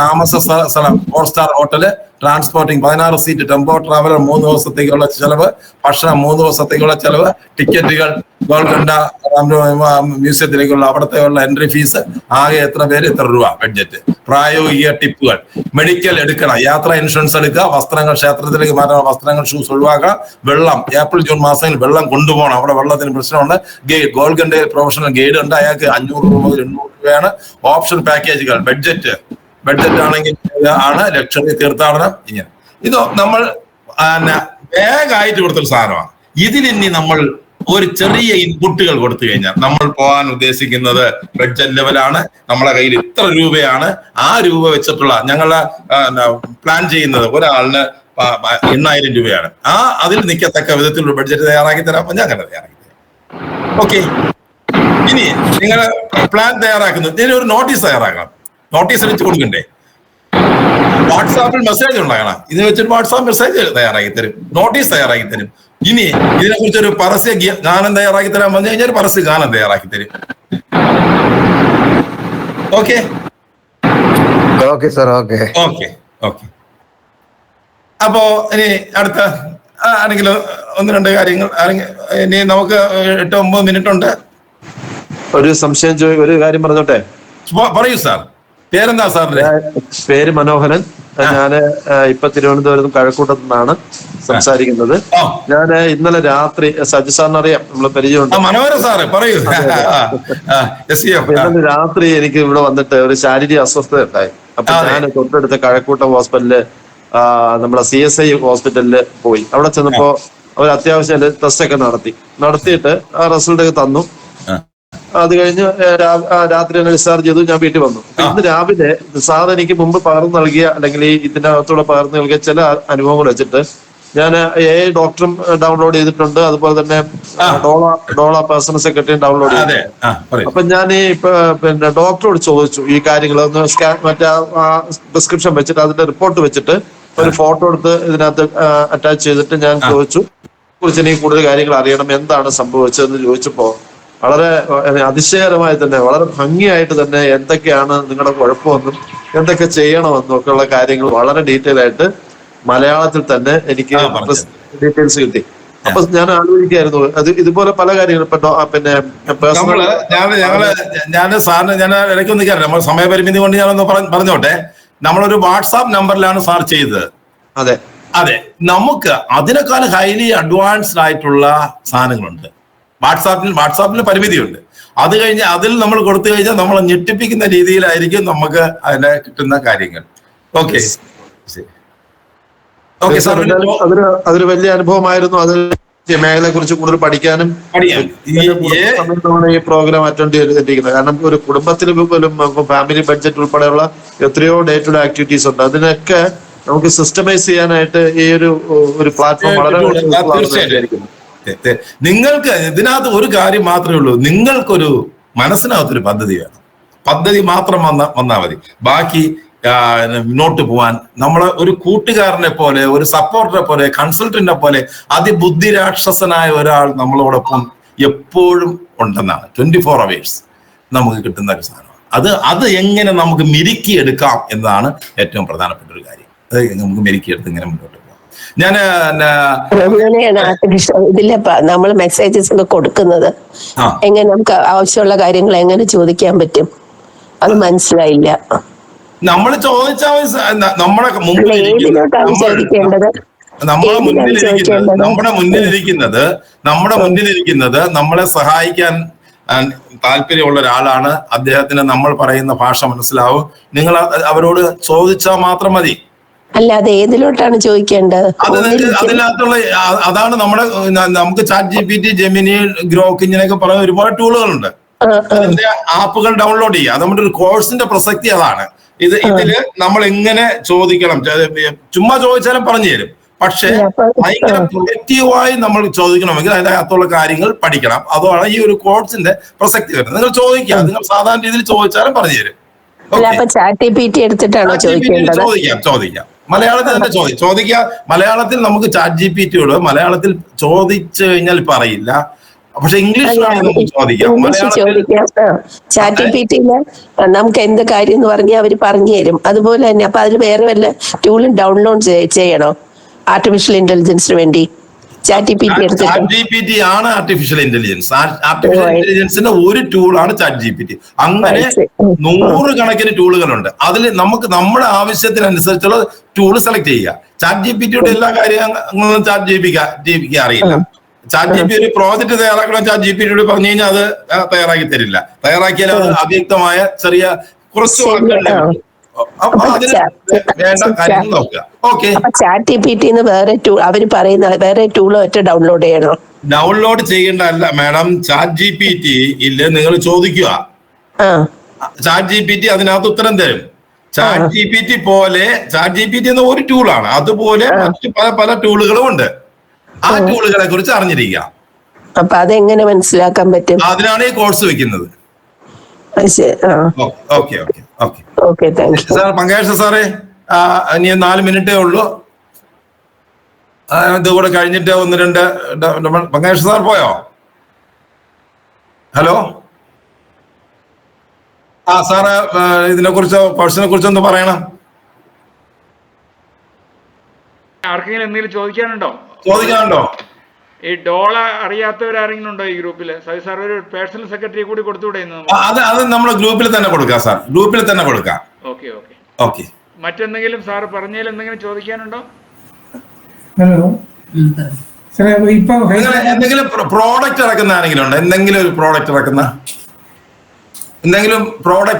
താമസ സ്ഥലം 4 star hotel. Transporting 16 seat tempo traveller 3 ദിവസത്തേക്കുള്ള ചെലവ്. ഭക്ഷണം 3 ദിവസത്തേക്കുള്ള ചെലവ്. ടിക്കറ്റുകൾ ഗോൾക്കൊണ്ട മ്യൂസിയത്തിലേക്കുള്ള അവിടത്തെയുള്ള എൻട്രി ഫീസ്. ആകെ എത്ര പേര്, എത്ര രൂപ ബഡ്ജറ്റ്. പ്രായോഗിക ടിപ്പുകൾ. മെഡിക്കൽ എടുക്കണം, യാത്രാ ഇൻഷുറൻസ് എടുക്കുക. വസ്ത്രങ്ങൾ ക്ഷേത്രത്തിലേക്ക് മാറ്റണം, വസ്ത്രങ്ങൾ ഷൂസ് ഒഴിവാക്കുക. വെള്ളം ഏപ്രിൽ ജൂൺ മാസങ്ങളിൽ വെള്ളം കൊണ്ടുപോകണം, അവിടെ വെള്ളത്തിന് പ്രശ്നമുണ്ട്. ഗൈഡ് ഗോൾക്കൊണ്ടയിൽ പ്രൊഫഷണൽ ഗൈഡ് ഉണ്ട്, അയാൾക്ക് 500 രൂപ മുതൽ 800 രൂപയാണ്. ഓപ്ഷൻ പാക്കേജുകൾ. ബഡ്ജറ്റ് ആണെങ്കിൽ ആണ് ലക്ഷറി, തീർത്ഥാടനം. ഇങ്ങനെ ഇത് നമ്മൾ വേഗമായിട്ട് കൊടുത്തൊരു സാധനമാണ്. ഇതിലിനി നമ്മൾ ഒരു ചെറിയ ഇൻപുട്ടുകൾ കൊടുത്തു കഴിഞ്ഞാൽ, നമ്മൾ പോകാൻ ഉദ്ദേശിക്കുന്നത് ബഡ്ജറ്റ് ലെവലാണ്, നമ്മളെ കയ്യിൽ ഇത്ര രൂപയാണ്, ആ രൂപ വെച്ചിട്ടുള്ള ഞങ്ങളെ പ്ലാൻ ചെയ്യുന്നത് ഒരാളിന് 8,000 രൂപയാണ്, അതിൽ നിൽക്കത്തക്ക വിധത്തിലുള്ള ബഡ്ജറ്റ് തയ്യാറാക്കി തരാം, ഞാൻ അങ്ങനെ തയ്യാറാക്കി തരാം. ഓക്കെ, ഇനി നിങ്ങൾ പ്ലാൻ തയ്യാറാക്കുന്നു, ഇതിനൊരു നോട്ടീസ് തയ്യാറാക്കണം. നോട്ടീസ് അടിച്ച് കൊടുക്കണ്ടേ? വാട്സാപ്പിൽ മെസ്സേജ് ഉണ്ടാകണം. ഇത് വെച്ചിട്ട് വാട്സാപ്പ് മെസ്സേജ് തയ്യാറാക്കി തരും, നോട്ടീസ് തയ്യാറാക്കി തരും. ഇനി ഇതിനെ കുറിച്ച് ഒരു പരസ്യ ഗാനം തയ്യാറാക്കി തരാൻ പറഞ്ഞു കഴിഞ്ഞാൽ ഒരു പരസ്യ ഗാനം തയ്യാറാക്കി തരും. Okay okay sir, okay okay okay. അപ്പോ ഇനി അടുത്ത ആരെങ്കിലും 1-2 കാര്യങ്ങൾ, ഇനി നമുക്ക് 8-9 മിനിറ്റ് ഉണ്ട്. ഒരു സംശയം ഒരു കാര്യം പറഞ്ഞോട്ടെ? പറയൂ സാർ. പേരെന്താ സാറിന്റെ? പേര് മനോഹരൻ. ഞാന് ഇപ്പൊ തിരുവനന്തപുരം കഴക്കൂട്ടത്തു നിന്നാണ് സംസാരിക്കുന്നത്. ഞാന് ഇന്നലെ രാത്രി, സജി സാറിന് അറിയാം, നമ്മള് പരിചയമുണ്ട്. മനോഹരൻ സാറ് പറയൂ. ഇന്നലെ രാത്രി എനിക്ക് ഇവിടെ വന്നിട്ട് ഒരു ശാരീരിക അസ്വസ്ഥത ഉണ്ടായി. അപ്പൊ ഞാൻ തൊട്ടടുത്ത കഴക്കൂട്ടം ഹോസ്പിറ്റലില്, നമ്മളെ CSI ഹോസ്പിറ്റലില് പോയി. അവിടെ ചെന്നപ്പോ അവർ അത്യാവശ്യം ടെസ്റ്റ് ഒക്കെ നടത്തിയിട്ട് ആ റിസൾട്ട് ഒക്കെ തന്നു. അത് കഴിഞ്ഞ് രാത്രി തന്നെ ഡിസ്ചാർജ് ചെയ്തു. ഞാൻ വീട്ടിൽ വന്നു. ഇന്ന് രാവിലെ സാർ എനിക്ക് മുമ്പ് പകർന്നു നൽകിയ, അല്ലെങ്കിൽ ഇതിനകത്തൂടെ പകർന്നു നൽകിയ ചില അനുഭവങ്ങൾ വെച്ചിട്ട് ഞാൻ ഡോക്ടറും ഡൗൺലോഡ് ചെയ്തിട്ടുണ്ട്. അതുപോലെ തന്നെ ഡോള പേഴ്സണൽ സെക്രട്ടറിയും ഡൗൺലോഡ് ചെയ്തിട്ടുണ്ട്. അപ്പൊ ഞാൻ പിന്നെ ഡോക്ടറോട് ചോദിച്ചു ഈ കാര്യങ്ങളൊന്ന് മറ്റേ പ്രിസ്ക്രിപ്ഷൻ വെച്ചിട്ട് അതിന്റെ റിപ്പോർട്ട് വെച്ചിട്ട് ഒരു ഫോട്ടോ എടുത്ത് ഇതിനകത്ത് അറ്റാച്ച് ചെയ്തിട്ട് ഞാൻ ചോദിച്ചു, കുറിച്ച് എനിക്ക് കൂടുതൽ കാര്യങ്ങൾ അറിയണം, എന്താണ് സംഭവിച്ചതെന്ന് ചോദിച്ചപ്പോ വളരെ അതിശയകരമായി തന്നെ, വളരെ ഭംഗിയായിട്ട് തന്നെ എന്തൊക്കെയാണ് നിങ്ങളുടെ കുഴപ്പമെന്നും എന്തൊക്കെ ചെയ്യണമെന്നും ഒക്കെ ഉള്ള കാര്യങ്ങൾ വളരെ ഡീറ്റെയിൽ ആയിട്ട് മലയാളത്തിൽ തന്നെ എനിക്ക് ഡീറ്റെയിൽസ് കിട്ടി. അപ്പൊ ഞാൻ ആലോചിക്കായിരുന്നു, അത് ഇതുപോലെ പല കാര്യങ്ങളും പിന്നെ ഞാൻ സാറിന് ഞാൻ ഇടയ്ക്ക് നിൽക്കാറ്, നമ്മൾ സമയപരിമിതി കൊണ്ട് ഞാനൊന്ന് പറഞ്ഞോട്ടെ. നമ്മളൊരു വാട്സാപ്പ് നമ്പറിലാണ് സാർ ചെയ്തത്. അതെ അതെ, നമുക്ക് അതിനേക്കാൾ ഹൈലി അഡ്വാൻസ്ഡ് ആയിട്ടുള്ള സാധനങ്ങളുണ്ട്. വാട്സാപ്പിന് പരിമിതിയുണ്ട്. അത് കഴിഞ്ഞ് അതിൽ നമ്മൾ കൊടുത്തു കഴിഞ്ഞാൽ നമ്മളെ ഞെട്ടിപ്പിക്കുന്ന രീതിയിലായിരിക്കും നമുക്ക് അതിനെ കിട്ടുന്ന കാര്യങ്ങൾ. ഓക്കെ ഓക്കെ സാർ, അതൊരു വലിയ അനുഭവമായിരുന്നു. അത് മേഖലയെ കുറിച്ച് കൂടുതൽ പഠിക്കാനും ഈ പ്രോഗ്രാം അറ്റൻഡ് ചെയ്തിരിക്കുന്നത്. കാരണം ഒരു കുടുംബത്തിൽ പോലും ഫാമിലി ബഡ്ജറ്റ് ഉൾപ്പെടെയുള്ള എത്രയോ ഡേ ടു ഡേ ആക്ടിവിറ്റീസ് ഉണ്ട്. അതിനൊക്കെ നമുക്ക് സിസ്റ്റമൈസ് ചെയ്യാനായിട്ട് ഈ ഒരു പ്ലാറ്റ്ഫോം വളരെ നിങ്ങൾക്ക് ഇതിനകത്ത് ഒരു കാര്യം മാത്രമേ ഉള്ളൂ, നിങ്ങൾക്കൊരു മനസ്സിനകത്തൊരു പദ്ധതി വേണം. പദ്ധതി മാത്രം വന്നാൽ മതി. ബാക്കി മുന്നോട്ട് പോവാൻ നമ്മളെ ഒരു കൂട്ടുകാരനെ പോലെ, ഒരു സപ്പോർട്ടറെ പോലെ, കൺസൾട്ടന്റിനെ പോലെ അതിബുദ്ധി രാക്ഷസനായ ഒരാൾ നമ്മളോടൊപ്പം എപ്പോഴും ഉണ്ടെന്നാണ്. 24 hours നമുക്ക് കിട്ടുന്ന ഒരു സാധനം. അത് എങ്ങനെ നമുക്ക് മെരുക്കിയെടുക്കാം എന്നതാണ് ഏറ്റവും പ്രധാനപ്പെട്ട ഒരു കാര്യം. അത് നമുക്ക് മെരുക്കിയെടുത്ത് ഇങ്ങനെ മുന്നോട്ട് പോകാം. അങ്ങനെയാണ് ഇതില് നമ്മൾ മെസ്സേജസ് ഒക്കെ കൊടുക്കുന്നത്. എങ്ങനെ നമുക്ക് ആവശ്യമുള്ള കാര്യങ്ങൾ എങ്ങനെ ചോദിക്കാൻ പറ്റും, അത് മനസ്സിലായില്ല. നമ്മൾ ചോദിച്ചാൽ നമ്മുടെ മുന്നിലിരിക്കുന്നത് നമ്മളെ സഹായിക്കാൻ താല്പര്യമുള്ള ഒരാളാണ്. അദ്ദേഹത്തിന് നമ്മൾ പറയുന്ന ഭാഷ മനസ്സിലാവും. നിങ്ങൾ അവരോട് ചോദിച്ചാൽ മാത്രം മതി. അല്ലാതെ ഏതിലോട്ടാണ് ചോദിക്കേണ്ടത്? അതിനകത്തുള്ള അതാണ് നമുക്ക് ചാറ്റ് GPT, ജെമിനി, ഗ്രോക്ക് ഇങ്ങനെയൊക്കെ പറയുന്ന ഒരുപാട് ടൂളുകളുണ്ട്. അതിന്റെ ആപ്പുകൾ ഡൗൺലോഡ് ചെയ്യുക. അത് നമ്മുടെ ഒരു കോഴ്സിന്റെ പ്രസക്തി അതാണ്. ഇതില് നമ്മൾ എങ്ങനെ ചോദിക്കണം, ചുമ്മാ ചോദിച്ചാലും പറഞ്ഞു തരും. പക്ഷെ ഭയങ്കര പ്രൊഡക്റ്റീവായി നമ്മൾ ചോദിക്കണമെങ്കിൽ അതിനകത്തുള്ള കാര്യങ്ങൾ പഠിക്കണം. അതാണ് ഈ ഒരു കോഴ്സിന്റെ പ്രസക്തി വരുന്നത്. നിങ്ങൾ ചോദിക്കുക, നിങ്ങൾ സാധാരണ രീതിയിൽ ചോദിച്ചാലും പറഞ്ഞു തരും. ചോദിക്കാം മലയാളത്തിൽ തന്നെ ചോദിക്കുക. മലയാളത്തിൽ നമുക്ക് ചാറ്റ് GPTയോട് മലയാളത്തിൽ ചോദിച്ചു കഴിഞ്ഞാൽ പറയില്ല, പക്ഷെ ഇംഗ്ലീഷിലാണ് നമുക്ക് ചോദിക്കാം. ചാറ്റ് GPTയില് നമുക്ക് എന്ത് കാര്യം എന്ന് പറഞ്ഞാൽ അവര് പറഞ്ഞു തരും. അതുപോലെ തന്നെ അപ്പൊ അതിൽ വേറെ വല്ല ടൂളും ഡൗൺലോഡ് ചെയ്യണോ ആർട്ടിഫിഷ്യൽ ഇന്റലിജൻസിന് വേണ്ടി? ചാറ്റ് GPT ആണ് ആർട്ടിഫിഷ്യൽ ഇന്റലിജൻസ്. ആർട്ടിഫിഷ്യൽ ഇന്റലിജൻസിന്റെ ഒരു ടൂളാണ് ചാറ്റ് GPT. അങ്ങനെ 100 കണക്കിന് ടൂളുകളുണ്ട്. അതിൽ നമുക്ക് നമ്മുടെ ആവശ്യത്തിനനുസരിച്ചുള്ള ടൂൾ സെലക്ട് ചെയ്യുക. ചാറ്റ് GPTയുടെ എല്ലാ കാര്യങ്ങളും ചാറ്റ് GPTക്ക് അറിയില്ല. ചാറ്റ് GPT ഒരു പ്രോജക്ട് തയ്യാറാക്കണം, ചാറ്റ് GPTയോട് പറഞ്ഞു കഴിഞ്ഞാൽ അത് തയ്യാറാക്കി തരില്ല. തയ്യാറാക്കിയാൽ അത് അവ്യക്തമായ ചെറിയ കുറച്ച് വാക്കുകളിൽ വേണ്ട കാര്യങ്ങൾ നോക്കുക. ഓക്കെ, ചാറ്റ് GPT വേറെ ടൂൾ അവര് പറയുന്ന വേറെ ടൂൾ ഒറ്റ ഡൗൺലോഡ് ചെയ്യണോ? ഡൗൺലോഡ് ചെയ്യേണ്ടതല്ല മാഡം. ചാറ്റ് GPT ഇല്ല, നിങ്ങൾ ചോദിക്കുക. ചാറ്റ് GPT അതിനകത്ത് ഉത്തരം തരും. ചാറ്റ് GPT പോലെ, ചാറ്റ് GPT എന്ന ഒരു ടൂളാണ്, അതുപോലെ മറ്റു പല പല ടൂളുകളും ഉണ്ട്. ആ ടൂളുകളെ കുറിച്ച് അറിഞ്ഞിരിക്കുക. അപ്പൊ അതെങ്ങനെ മനസ്സിലാക്കാൻ പറ്റും? അതിനാണ് ഈ കോഴ്സ് വെക്കുന്നത്. Okay okay okay okay, thank you sir. Pankesh സാറേ, ഇനി 4 മിനിറ്റേ ഉള്ളൂ. ഇത് കൂടെ കഴിഞ്ഞിട്ട് 1-2 പങ്കേഷ് സാർ പോയോ? ഹലോ സാറ് ഇതിനെ കുറിച്ചോ കോഴ്സിനെ കുറിച്ചോ ഒന്ന് പറയണം. ആർക്കെങ്കിലും എന്തെങ്കിലും ചോദിക്കാനുണ്ടോ? ഈ ഡോള അറിയാത്തവരാരെങ്കിലും ഉണ്ടോ ഈ ഗ്രൂപ്പില്? സാർ ഒരു പേഴ്സണൽ സെക്രട്ടറി കൂടി കൊടുത്തുകൂടെ? അത് നമ്മുടെ ഗ്രൂപ്പിൽ തന്നെ കൊടുക്കാം സാർ, ഗ്രൂപ്പിൽ തന്നെ കൊടുക്കാം. Okay okay okay. മറ്റെന്തെങ്കിലും സാർ പറഞ്ഞതിൽ എന്തെങ്കിലും ചോദിക്കാനുണ്ടോ? ഹലോ, ഇപ്പൊ എന്തെങ്കിലും പ്രോഡക്റ്റ് ഇറക്കുന്ന ആരെങ്കിലും ഉണ്ടോ? എന്തെങ്കിലും ഒരു പ്രോഡക്റ്റ്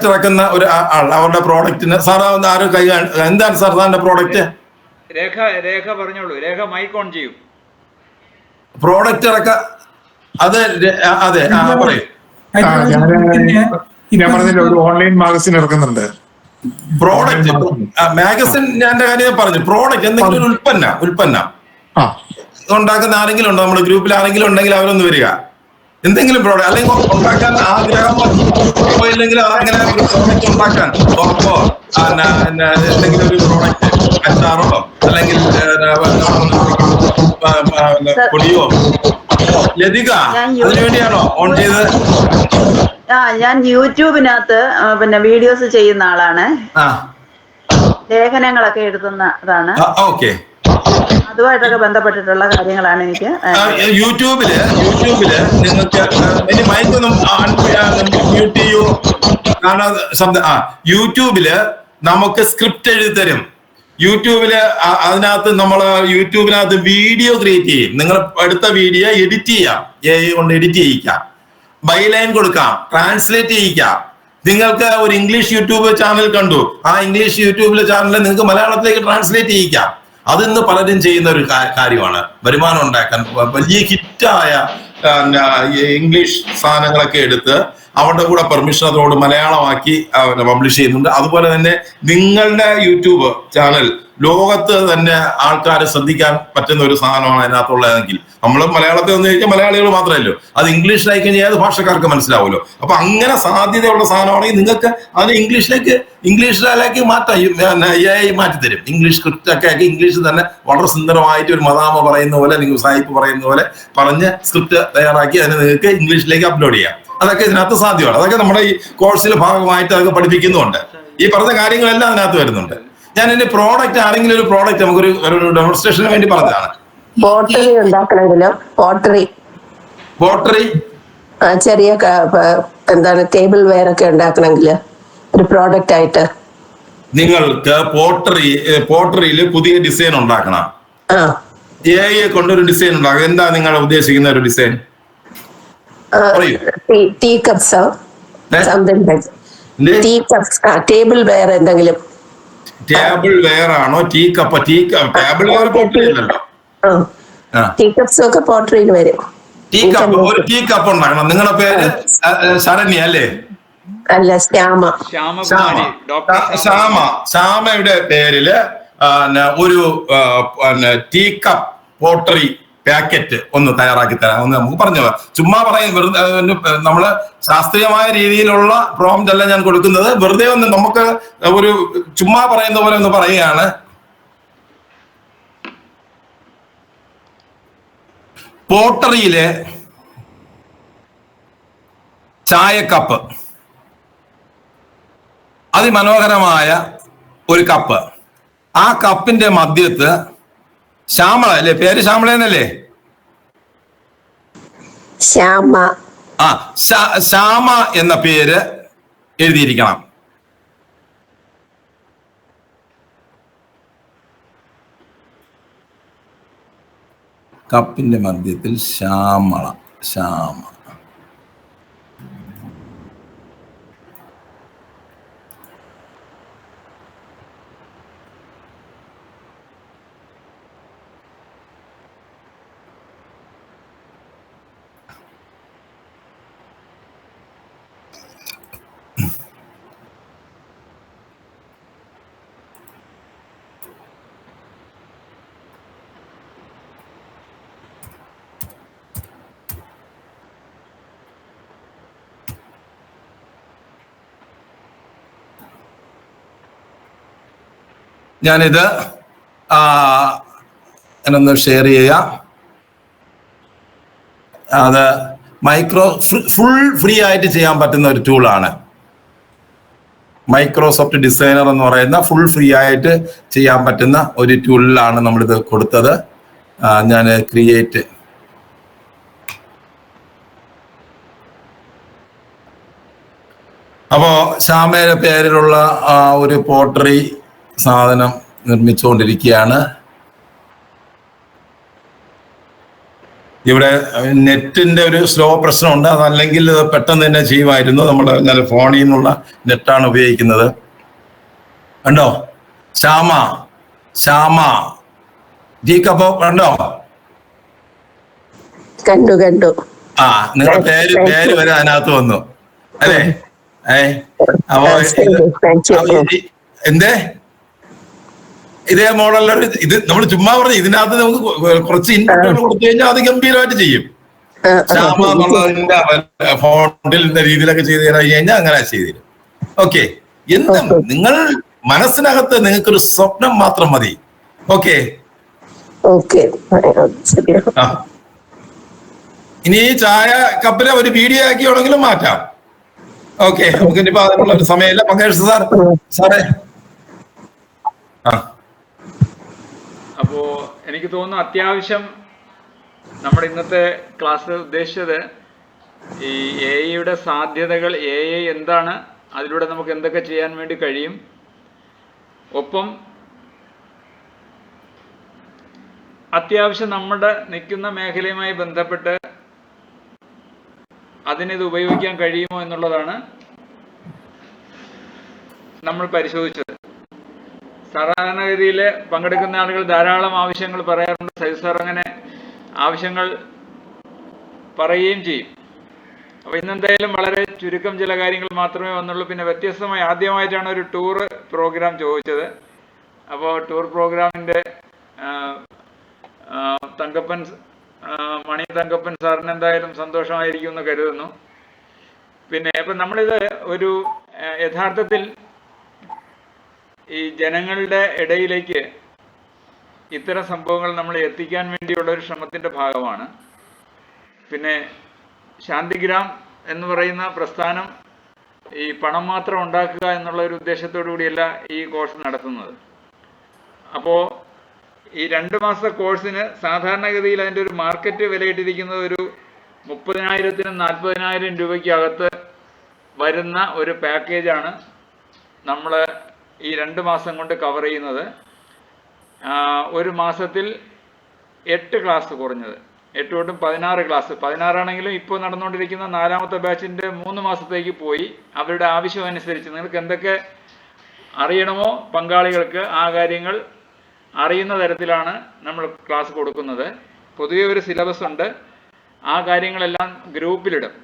ഇറക്കുന്ന ഒരു ആൾ, അവരുടെ പ്രോഡക്റ്റിന് സാർ ആരും കൈ, എന്താണ് സാർ സാറിന്റെ പ്രോഡക്റ്റ്? രേഖ പറഞ്ഞോളൂ. രേഖ മൈക്ക് ഓൺ ചെയ്യൂ. പ്രോഡക്റ്റ് അത് അതെ, പറയൂ. ഞാൻ പറഞ്ഞില്ല, ഒരു ഓൺലൈൻ മാഗസിൻ ഇറക്കുന്നുണ്ട്. പ്രോഡക്റ്റ് മാഗസിൻ ഞാൻ കാര്യം പറഞ്ഞു. പ്രോഡക്റ്റ് എന്തെങ്കിലും ഒരു ഉൽപ്പന്നം ഉണ്ടാക്കുന്ന ആരെങ്കിലും ഉണ്ടോ? നമ്മുടെ ഗ്രൂപ്പിൽ ആരെങ്കിലും ഉണ്ടെങ്കിൽ അവരൊന്ന് വരിക. എന്തെങ്കിലും പ്രോഡക്റ്റ് അല്ലെങ്കിൽ ഉണ്ടാക്കാൻ ആഗ്രഹം ഇല്ലെങ്കിൽ അങ്ങനെ ഒരു പ്രോഡക്റ്റ് ഉണ്ടാക്കാൻ എന്തെങ്കിലും ഒരു പ്രോഡക്റ്റ് അച്ചാറോ അല്ലെങ്കിൽ പൊടിയോ. ലതിക അതിനുവേണ്ടിയാണോ ഓൺ ചെയ്തത്? ഞാൻ യൂട്യൂബിനകത്ത് പിന്നെ വീഡിയോസ് ചെയ്യുന്ന ആളാണ്. ലേഖനങ്ങളൊക്കെ എഴുതുന്നതാണ്. ഓക്കെ. അതുമായിട്ടൊക്കെ ബന്ധപ്പെട്ടിട്ടുള്ള കാര്യങ്ങളാണ് എനിക്ക്. യൂട്യൂബില് നിങ്ങൾക്ക് മൈക്കൊന്നും മ്യൂട്ട് ചെയ്യൂ. യൂട്യൂബില് നമുക്ക് സ്ക്രിപ്റ്റ് എഴുതി തരും. യൂട്യൂബിനകത്ത് വീഡിയോ ക്രിയേറ്റ് ചെയ്യും. നിങ്ങൾ എടുത്ത വീഡിയോ എഡിറ്റ് ചെയ്യാം, AI കൊണ്ട് എഡിറ്റ് ചെയ്യിക്കാം, ബൈലൈൻ കൊടുക്കാം, ട്രാൻസ്ലേറ്റ് ചെയ്യിക്കാം. നിങ്ങൾക്ക് ഒരു ഇംഗ്ലീഷ് യൂട്യൂബ് ചാനൽ കണ്ടു, ആ ഇംഗ്ലീഷ് യൂട്യൂബിലെ ചാനൽ നിങ്ങൾക്ക് മലയാളത്തിലേക്ക് ട്രാൻസ്ലേറ്റ് ചെയ്യിക്കാം. അതിന്ന് പലരും ചെയ്യുന്ന ഒരു കാര്യമാണ്. വരുമാനം ഉണ്ടാക്കാൻ വലിയ ഹിറ്റായ ഇംഗ്ലീഷ് സാധനങ്ങളൊക്കെ എടുത്ത് അവരുടെ കൂടെ പെർമിഷൻ അതോട് മലയാളമാക്കി പബ്ലിഷ് ചെയ്യുന്നുണ്ട്. അതുപോലെ തന്നെ നിങ്ങളുടെ യൂട്യൂബ് ചാനൽ ലോകത്ത് തന്നെ ആൾക്കാരെ ശ്രദ്ധിക്കാൻ പറ്റുന്ന ഒരു സാധനമാണ് അതിനകത്തുള്ളതെങ്കിൽ, നമ്മൾ മലയാളത്തിൽ വന്നു കഴിഞ്ഞാൽ മലയാളികൾ മാത്രമല്ലോ, അത് ഇംഗ്ലീഷിലായി കഴിഞ്ഞാൽ ഏത് ഭാഷക്കാർക്ക് മനസ്സിലാവുമല്ലോ. അപ്പൊ അങ്ങനെ സാധ്യതയുള്ള സാധനമാണെങ്കിൽ നിങ്ങൾക്ക് അതിന് ഇംഗ്ലീഷിലേക്ക് മാറ്റാം. AI മാറ്റിത്തരും. ഇംഗ്ലീഷ് സ്ക്രിപ്റ്റ് ഒക്കെ ആക്കി ഇംഗ്ലീഷിൽ തന്നെ വളരെ സുന്ദരമായിട്ട് ഒരു മദാമ പറയുന്ന പോലെ അല്ലെങ്കിൽ സായിപ്പ് പറയുന്ന പോലെ പറഞ്ഞ് സ്ക്രിപ്റ്റ് തയ്യാറാക്കി അതിനെ നിങ്ങൾക്ക് ഇംഗ്ലീഷിലേക്ക് അപ്ലോഡ് ചെയ്യാം. അതൊക്കെ ഇതിനകത്ത് സാധ്യമാണ്. അതൊക്കെ നമ്മുടെ ഈ കോഴ്സിന്റെ ഭാഗമായിട്ട് അതൊക്കെ പഠിപ്പിക്കുന്നുണ്ട്. ഈ പറഞ്ഞ കാര്യങ്ങളെല്ലാം അതിനകത്ത് വരുന്നുണ്ട്. ഞാൻ എന്റെ പ്രോഡക്റ്റ്, ആരെങ്കിലും ഒരു പ്രോഡക്റ്റ് നമുക്കൊരു ഡെമോൺസ്ട്രേഷന് വേണ്ടി പറഞ്ഞതാണ്. പോട്ടറി ഉണ്ടാക്കണമെങ്കിലോ, പോട്ടറി ചെറിയ എന്താണ് ടേബിൾ വെയർ ഒക്കെ ഉണ്ടാക്കണമെങ്കിൽ ഒരു പ്രോഡക്റ്റ് ആയിട്ട് നിങ്ങൾക്ക് പോട്ടറിയിൽ പുതിയ ഡിസൈൻ ഉണ്ടാക്കണം. AI കൊണ്ടൊരു ഡിസൈൻ ഉണ്ടാക്കണം. എന്താ നിങ്ങൾ ഉദ്ദേശിക്കുന്ന ഒരു design? Tea cups, tableware എന്തെങ്കിലും. ടേബിൾ വെയർ ആണോ? Tea cup? Tableware pottery അല്ലല്ലോ. ടീ കപ്സ് ഒക്കെ പോട്ടറിയിൽ വരും. ഒരു ടീ കപ്പ് ഉണ്ടാക്കണം. നിങ്ങളുടെ പേര് ശരണ്യ അല്ലേ? അല്ല, ശ്യാമയുടെ പേരില് ഒരു ടീ കപ്പ് പോട്ടറി പാക്കറ്റ് ഒന്ന് തയ്യാറാക്കി തരാം. ഒന്ന് നമുക്ക് പറഞ്ഞു ചുമ്മാ പറയും. വെറുതെ നമ്മള് ശാസ്ത്രീയമായ രീതിയിലുള്ള പ്രോംപ്റ്റ് അല്ല ഞാൻ കൊടുക്കുന്നത്. വെറുതെ ഒന്ന് നമുക്ക് ഒരു ചുമ്മാ പറയുന്ന പോലെ ഒന്ന് പറയുകയാണ്. പോട്ടറിയിലെ ചായക്കപ്പ്, അതിമനോഹരമായ ഒരു കപ്പ്. ആ കപ്പിന്റെ മധ്യത്ത് ശ്യാമള അല്ലേ? പേര് ശ്യാമളയെന്നല്ലേ? ശ്യാമ എന്ന പേര് എഴുതിയിരിക്കണം. കപ്പിന്റെ മധ്യത്തിൽ ശ്യാമ. ഞാനിത് ഞാനൊന്ന് ഷെയർ ചെയ്യാം. അത് ഫുൾ ഫ്രീ ആയിട്ട് ചെയ്യാൻ പറ്റുന്ന ഒരു ടൂളാണ്. മൈക്രോസോഫ്റ്റ് ഡിസൈനർ എന്ന് പറയുന്ന ഫുൾ ഫ്രീ ആയിട്ട് ചെയ്യാൻ പറ്റുന്ന ഒരു ടൂളിലാണ് നമ്മളിത് കൊടുത്തത്. ഞാൻ ക്രിയേറ്റ് അപ്പോ ശ്യാമയുടെ പേരിലുള്ള ഒരു പോട്ടറി സാധനം നിർമ്മിച്ചുകൊണ്ടിരിക്കുകയാണ്. ഇവിടെ നെറ്റിന്റെ ഒരു സ്ലോ പ്രശ്നമുണ്ട്. അതല്ലെങ്കിൽ പെട്ടെന്ന് തന്നെ ചെയ്യുമായിരുന്നു. നമ്മൾ ഫോണിൽ നിന്നുള്ള നെറ്റാണ് ഉപയോഗിക്കുന്നത്. കണ്ടോ? ശ്യാമ കപ്പോ കണ്ടോ? കണ്ടു. നിങ്ങളുടെ പേര് വരെ അതിനകത്ത് വന്നു അല്ലേ? അപ്പോ എന്തേ ഇതേ മോഡലൊരു ഇത് നമ്മൾ ചുമ്മാ പറഞ്ഞു. ഇതിനകത്ത് നമുക്ക് കുറച്ച് ഇൻപുട്ടുകൾ കൊടുത്തു കഴിഞ്ഞാൽ അത് ഗംഭീരമായിട്ട് ചെയ്യും. ശ്യാമ എന്നുള്ളതിന്റെ ഫോണ്ടിന്റെ രീതിയിലൊക്കെ ചെയ്ത് തരാൻ കഴിഞ്ഞാൽ അങ്ങനെ ചെയ്തു തരും. ഓക്കെ, എന്തും നിങ്ങൾ മനസ്സിനകത്ത് നിങ്ങൾക്കൊരു സ്വപ്നം മാത്രം മതി. ഓക്കെ, ഇനി ഈ ചായ കപ്പിലെ ഒരു വീഡിയോ ആക്കിയാണെങ്കിലും മാറ്റാം. ഓക്കെ, നമുക്ക് ഇനിയിപ്പോ അതിനുള്ള ഒരു സമയമില്ല. പങ്കേഷ് സാറേ. അപ്പോ എനിക്ക് തോന്നുന്നു അത്യാവശ്യം നമ്മുടെ ഇന്നത്തെ ക്ലാസ് ഉദ്ദേശിച്ചത് ഈ AI സാധ്യതകൾ, AI എന്താണ്, അതിലൂടെ നമുക്ക് എന്തൊക്കെ ചെയ്യാൻ വേണ്ടി കഴിയും, ഒപ്പം അത്യാവശ്യം നമ്മുടെ നിൽക്കുന്ന മേഖലയുമായി ബന്ധപ്പെട്ട് അതിനിത് ഉപയോഗിക്കാൻ കഴിയുമോ എന്നുള്ളതാണ് നമ്മൾ പരിശോധിച്ചത്. സാധാരണഗതിയിൽ പങ്കെടുക്കുന്ന ആളുകൾ ധാരാളം ആവശ്യങ്ങൾ പറയാറുണ്ട്. സൈദ് സാർ അങ്ങനെ ആവശ്യങ്ങൾ പറയുകയും ചെയ്യും. അപ്പോൾ ഇന്നെന്തായാലും വളരെ ചുരുക്കം ചില കാര്യങ്ങൾ മാത്രമേ വന്നുള്ളൂ. പിന്നെ വ്യത്യസ്തമായി ആദ്യമായിട്ടാണ് ഒരു ടൂർ പ്രോഗ്രാം ചോദിച്ചത്. അപ്പോൾ ടൂർ പ്രോഗ്രാമിൻ്റെ മണി തങ്കപ്പൻ സാറിന് എന്തായാലും സന്തോഷമായിരിക്കും എന്ന് കരുതുന്നു. പിന്നെ ഇപ്പം നമ്മളിത് ഒരു യഥാർത്ഥത്തിൽ ഈ ജനങ്ങളുടെ ഇടയിലേക്ക് ഇത്തരം സംഭവങ്ങൾ നമ്മൾ എത്തിക്കാൻ വേണ്ടിയുള്ള ഒരു ശ്രമത്തിൻ്റെ ഭാഗമാണ്. പിന്നെ ശാന്തിഗ്രാം എന്ന് പറയുന്ന പ്രസ്ഥാനം ഈ പണം മാത്രം ഉണ്ടാക്കുക എന്നുള്ള ഒരു ഉദ്ദേശത്തോടു കൂടിയല്ല ഈ കോഴ്സ് നടത്തുന്നത്. അപ്പോൾ ഈ 2 മാസത്തെ കോഴ്സിന് സാധാരണഗതിയിൽ അതിൻ്റെ ഒരു മാർക്കറ്റ് വിലയിട്ടിരിക്കുന്നത് ഒരു 30,000-നും 40,000 രൂപയ്ക്കകത്ത് വരുന്ന ഒരു പാക്കേജാണ് നമ്മൾ ഈ 2 മാസം കൊണ്ട് കവർ ചെയ്യുന്നത്. ഒരു മാസത്തിൽ 8 ക്ലാസ് കുറഞ്ഞത്, 8 തൊട്ടും 16 ക്ലാസ്. 16 ആണെങ്കിലും ഇപ്പോൾ നടന്നുകൊണ്ടിരിക്കുന്ന 4ാമത്തെ ബാച്ചിൻ്റെ 3 മാസത്തേക്ക് പോയി. അവരുടെ ആവശ്യമനുസരിച്ച് നിങ്ങൾക്ക് എന്തൊക്കെ അറിയണമോ പങ്കാളികൾക്ക് ആ കാര്യങ്ങൾ അറിയുന്ന തരത്തിലാണ് നമ്മൾ ക്ലാസ് കൊടുക്കുന്നത്. പൊതുവെ ഒരു സിലബസ് ഉണ്ട്, ആ കാര്യങ്ങളെല്ലാം ഗ്രൂപ്പിലിടും.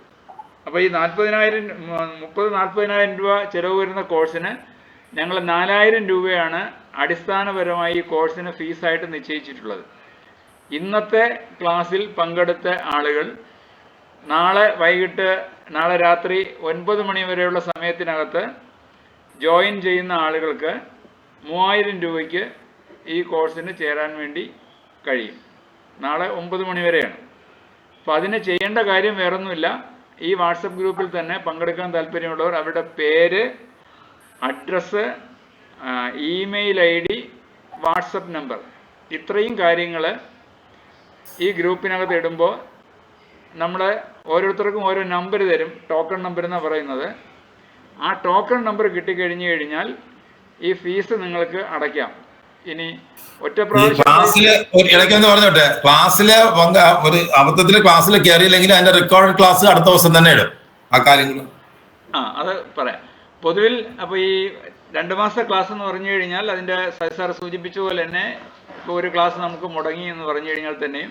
അപ്പോൾ ഈ 30,000-40,000 രൂപ ചിലവ് വരുന്ന കോഴ്സിന് ഞങ്ങൾ 4,000 രൂപയാണ് അടിസ്ഥാനപരമായി ഈ കോഴ്സിന് ഫീസായിട്ട് നിശ്ചയിച്ചിട്ടുള്ളത്. ഇന്നത്തെ ക്ലാസ്സിൽ പങ്കെടുത്ത ആളുകൾ നാളെ രാത്രി 9 മണി വരെയുള്ള സമയത്തിനകത്ത് ജോയിൻ ചെയ്യുന്ന ആളുകൾക്ക് 3,000 രൂപയ്ക്ക് ഈ കോഴ്സിന് ചേരാൻ വേണ്ടി കഴിയും. നാളെ 9 മണി വരെയാണ്. അപ്പോൾ അതിന് ചെയ്യേണ്ട കാര്യം വേറൊന്നുമില്ല. ഈ വാട്സപ്പ് ഗ്രൂപ്പിൽ തന്നെ പങ്കെടുക്കാൻ താല്പര്യമുള്ളവർ അവരുടെ പേര്, address, email ID, WhatsApp number, ഇത്രയും കാര്യങ്ങൾ ഈ ഗ്രൂപ്പിനകത്ത് ഇടുമ്പോൾ നമ്മൾ ഓരോരുത്തർക്കും ഓരോ നമ്പർ തരും. ടോക്കൺ നമ്പർ എന്നാണ് പറയുന്നത്. ആ ടോക്കൺ നമ്പർ കിട്ടിക്കഴിഞ്ഞു കഴിഞ്ഞാൽ ഈ ഫീസ് നിങ്ങൾക്ക് അടയ്ക്കാം. ഇനി ഒറ്റ ക്ലാസ്സില് ഇടയ്ക്കെന്ന് പറഞ്ഞോട്ടെ, ക്ലാസ്സില് ഒരു അബദ്ധത്തിൽ ക്ലാസ്സിൽ കയറിയില്ലെങ്കിൽ അതിന്റെ റെക്കോർഡ് ക്ലാസ് അടുത്ത ദിവസം തന്നെ ഇടും. ആ കാര്യങ്ങൾ അത് പറയാം. പൊതുവിൽ അപ്പോൾ ഈ 2 മാസത്തെ ക്ലാസ് എന്ന് പറഞ്ഞു കഴിഞ്ഞാൽ അതിൻ്റെ സാർ സൂചിപ്പിച്ച പോലെ തന്നെ ഇപ്പോൾ ഒരു ക്ലാസ് നമുക്ക് മുടങ്ങി എന്ന് പറഞ്ഞു കഴിഞ്ഞാൽ തന്നെയും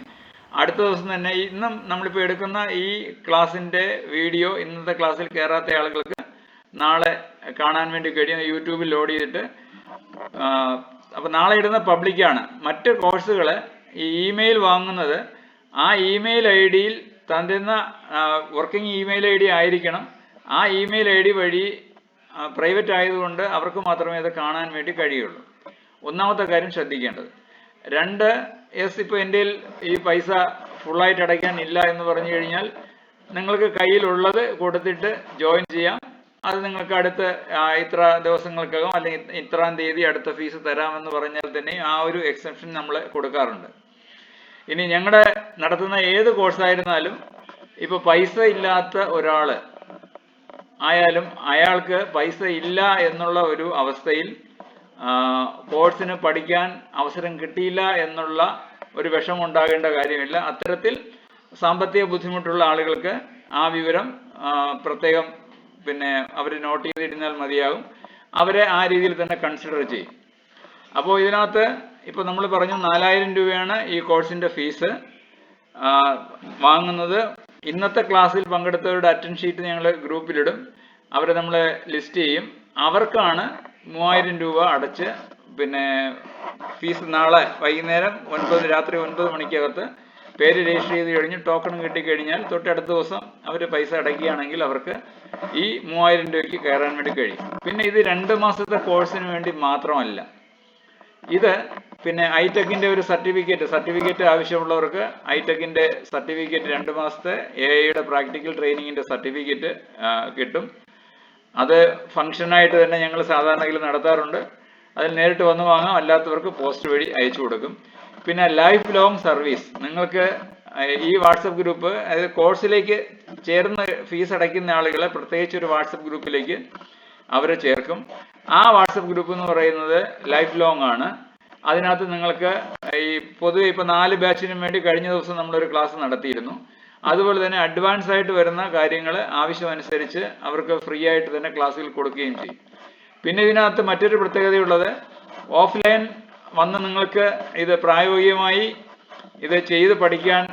അടുത്ത ദിവസം തന്നെ ഇന്നും നമ്മളിപ്പോൾ എടുക്കുന്ന ഈ ക്ലാസ്സിൻ്റെ വീഡിയോ ഇന്നത്തെ ക്ലാസ്സിൽ കയറാത്ത ആളുകൾക്ക് നാളെ കാണാൻ വേണ്ടി കഴിയും. യൂട്യൂബിൽ ലോഡ് ചെയ്തിട്ട് അപ്പം നാളെ ഇടുന്ന പബ്ലിക്കാണ്. മറ്റ് കോഴ്സുകൾ ഈ ഇമെയിൽ വാങ്ങുന്നത് ആ ഇമെയിൽ ഐ ഡിയിൽ തരുന്ന വർക്കിംഗ് ഇമെയിൽ ഐ ഡി ആയിരിക്കണം. ആ ഇമെയിൽ ഐ ഡി വഴി പ്രൈവറ്റ് ആയതുകൊണ്ട് അവർക്ക് മാത്രമേ അത് കാണാൻ വേണ്ടി കഴിയുള്ളൂ. ഒന്നാമത്തെ കാര്യം ശ്രദ്ധിക്കേണ്ടത്. 2, ഇപ്പോൾ എൻ്റെ ഈ പൈസ ഫുള്ളായിട്ട് അടയ്ക്കാൻ ഇല്ല എന്ന് പറഞ്ഞു കഴിഞ്ഞാൽ നിങ്ങൾക്ക് കയ്യിലുള്ളത് കൊടുത്തിട്ട് ജോയിൻ ചെയ്യാം. അത് നിങ്ങൾക്ക് അടുത്ത ഇത്ര ദിവസങ്ങൾക്കകം അല്ലെങ്കിൽ ഇത്രാം തീയതി അടുത്ത ഫീസ് തരാമെന്ന് പറഞ്ഞാൽ തന്നെ ആ ഒരു എക്സെപ്ഷൻ നമ്മൾ കൊടുക്കാറുണ്ട്. ഇനി ഞങ്ങളുടെ നടത്തുന്ന ഏത് കോഴ്സായിരുന്നാലും ഇപ്പോൾ പൈസ ഇല്ലാത്ത ഒരാൾ ആയാലും അയാൾക്ക് പൈസ ഇല്ല എന്നുള്ള ഒരു അവസ്ഥയിൽ കോഴ്സിന് പഠിക്കാൻ അവസരം കിട്ടിയില്ല എന്നുള്ള ഒരു വിഷമം ഉണ്ടാകേണ്ട കാര്യമില്ല. അത്തരത്തിൽ സാമ്പത്തിക ബുദ്ധിമുട്ടുള്ള ആളുകൾക്ക് ആ വിവരം പ്രത്യേകം അവർ നോട്ട് ചെയ്തിരുന്നാൽ മതിയാകും. അവരെ ആ രീതിയിൽ തന്നെ കൺസിഡർ ചെയ്യും. അപ്പോൾ ഇതിനകത്ത് ഇപ്പോൾ നമ്മൾ പറഞ്ഞു 4000 രൂപയാണ് ഈ കോഴ്സിൻ്റെ ഫീസ് വാങ്ങുന്നത്. ഇന്നത്തെ ക്ലാസ്സിൽ പങ്കെടുത്തവരുടെ അറ്റൻഡ് ഷീറ്റ് ഞങ്ങൾ ഗ്രൂപ്പിലിടും. അവരെ നമ്മൾ ലിസ്റ്റ് ചെയ്യും. അവർക്കാണ് 3000 രൂപ അടച്ച് ഫീസ് നാളെ വൈകുന്നേരം രാത്രി 9 മണിക്കകത്ത് പേര് രജിസ്റ്റർ ചെയ്ത് കഴിഞ്ഞ് ടോക്കൺ കിട്ടിക്കഴിഞ്ഞാൽ തൊട്ടടുത്ത ദിവസം അവർ പൈസ അടയ്ക്കുകയാണെങ്കിൽ അവർക്ക് ഈ 3000 രൂപയ്ക്ക് കയറാൻ വേണ്ടി കഴിയും. പിന്നെ ഇത് 2 മാസത്തെ കോഴ്സിന് വേണ്ടി മാത്രമല്ല. ഇത് ഐടെക്കിൻ്റെ ഒരു സർട്ടിഫിക്കറ്റ് ആവശ്യമുള്ളവർക്ക് ഐടെക്കിൻ്റെ സർട്ടിഫിക്കറ്റ് 2 മാസത്തെ AI പ്രാക്ടിക്കൽ ട്രെയിനിങ്ങിൻ്റെ സർട്ടിഫിക്കറ്റ് കിട്ടും. അത് ഫംഗ്ഷനായിട്ട് തന്നെ ഞങ്ങൾ സാധാരണയിൽ നടത്താറുണ്ട്. അതിൽ നേരിട്ട് വന്ന് വാങ്ങാം, അല്ലാത്തവർക്ക് പോസ്റ്റ് വഴി അയച്ചു കൊടുക്കും. പിന്നെ ലൈഫ് ലോങ് സർവീസ്, നിങ്ങൾക്ക് ഈ വാട്സപ്പ് ഗ്രൂപ്പ്, അതായത് കോഴ്സിലേക്ക് ചേർന്ന് ഫീസ് അടയ്ക്കുന്ന ആളുകളെ പ്രത്യേകിച്ച് ഒരു വാട്സപ്പ് ഗ്രൂപ്പിലേക്ക് അവരെ ചേർക്കും. ആ വാട്സപ്പ് ഗ്രൂപ്പ് എന്ന് പറയുന്നത് ലൈഫ് ലോങ് ആണ്. അതിനകത്ത് നിങ്ങൾക്ക് ഈ പൊതുവെ ഇപ്പോൾ 4 ബാച്ചിനും വേണ്ടി കഴിഞ്ഞ ദിവസം നമ്മളൊരു ക്ലാസ് നടത്തിയിരുന്നു. അതുപോലെ തന്നെ അഡ്വാൻസ് ആയിട്ട് വരുന്ന കാര്യങ്ങൾ ആവശ്യമനുസരിച്ച് അവർക്ക് ഫ്രീ ആയിട്ട് തന്നെ ക്ലാസ്സുകൾ കൊടുക്കുകയും ചെയ്യും. പിന്നെ ഇതിനകത്ത് മറ്റൊരു പ്രത്യേകതയുള്ളത്, ഓഫ്ലൈൻ വന്ന് നിങ്ങൾക്ക് ഇത് പ്രായോഗികമായി ഇത് ചെയ്ത് പഠിക്കാൻ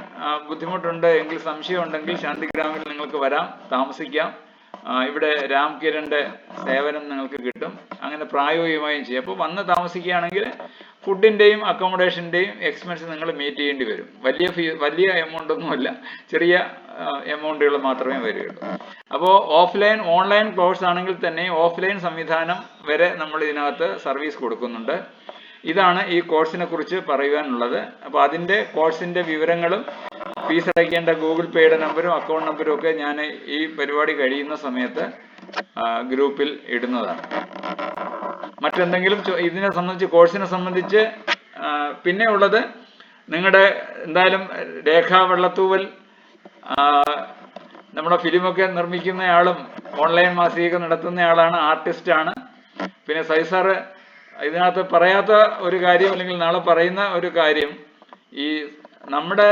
ബുദ്ധിമുട്ടുണ്ട് എങ്കിൽ, സംശയം ഉണ്ടെങ്കിൽ ശാന്തിഗ്രാമിൽ നിങ്ങൾക്ക് വരാം, താമസിക്കാം. ഇവിടെ രാം കിരണിൻ്റെ സേവനം നിങ്ങൾക്ക് കിട്ടും. അങ്ങനെ പ്രായോഗികമായും ചെയ്യും. അപ്പോൾ വന്ന് താമസിക്കുകയാണെങ്കിൽ ഫുഡിൻ്റെയും അക്കോമഡേഷൻ്റെയും എക്സ്പെൻസ് നിങ്ങൾ മീറ്റ് ചെയ്യേണ്ടി വരും. വലിയ എമൗണ്ട് ഒന്നുമല്ല, ചെറിയ എമൗണ്ടുകൾ മാത്രമേ വരികയുള്ളൂ. അപ്പോൾ ഓൺലൈൻ കോഴ്സ് ആണെങ്കിൽ തന്നെ ഓഫ്ലൈൻ സംവിധാനം വരെ നമ്മൾ ഇതിനകത്ത് സർവീസ് കൊടുക്കുന്നുണ്ട്. ഇതാണ് ഈ കോഴ്സിനെ കുറിച്ച് പറയുവാനുള്ളത്. അപ്പോൾ അതിൻ്റെ കോഴ്സിൻ്റെ വിവരങ്ങളും ഫീസ് അടയ്ക്കേണ്ട ഗൂഗിൾ പേയുടെ നമ്പരും അക്കൗണ്ട് നമ്പരും ഒക്കെ ഞാൻ ഈ പരിപാടി കഴിയുന്ന സമയത്ത് ഗ്രൂപ്പിൽ ഇടുന്നതാണ്. മറ്റെന്തെങ്കിലും ഇതിനെ സംബന്ധിച്ച്, കോഴ്സിനെ സംബന്ധിച്ച് പിന്നെ ഉള്ളത്, നിങ്ങളുടെ എന്തായാലും രേഖാ വെള്ളത്തൂവൽ നമ്മുടെ ഫിലിമൊക്കെ നിർമ്മിക്കുന്നയാളും ഓൺലൈൻ മാസിക നടത്തുന്നയാളാണ്, ആർട്ടിസ്റ്റാണ്. പിന്നെ സൈസാറ് ഇതിനകത്ത് പറയാത്ത ഒരു കാര്യം, അല്ലെങ്കിൽ നാളെ പറയുന്ന ഒരു കാര്യം, ഈ നമ്മുടെ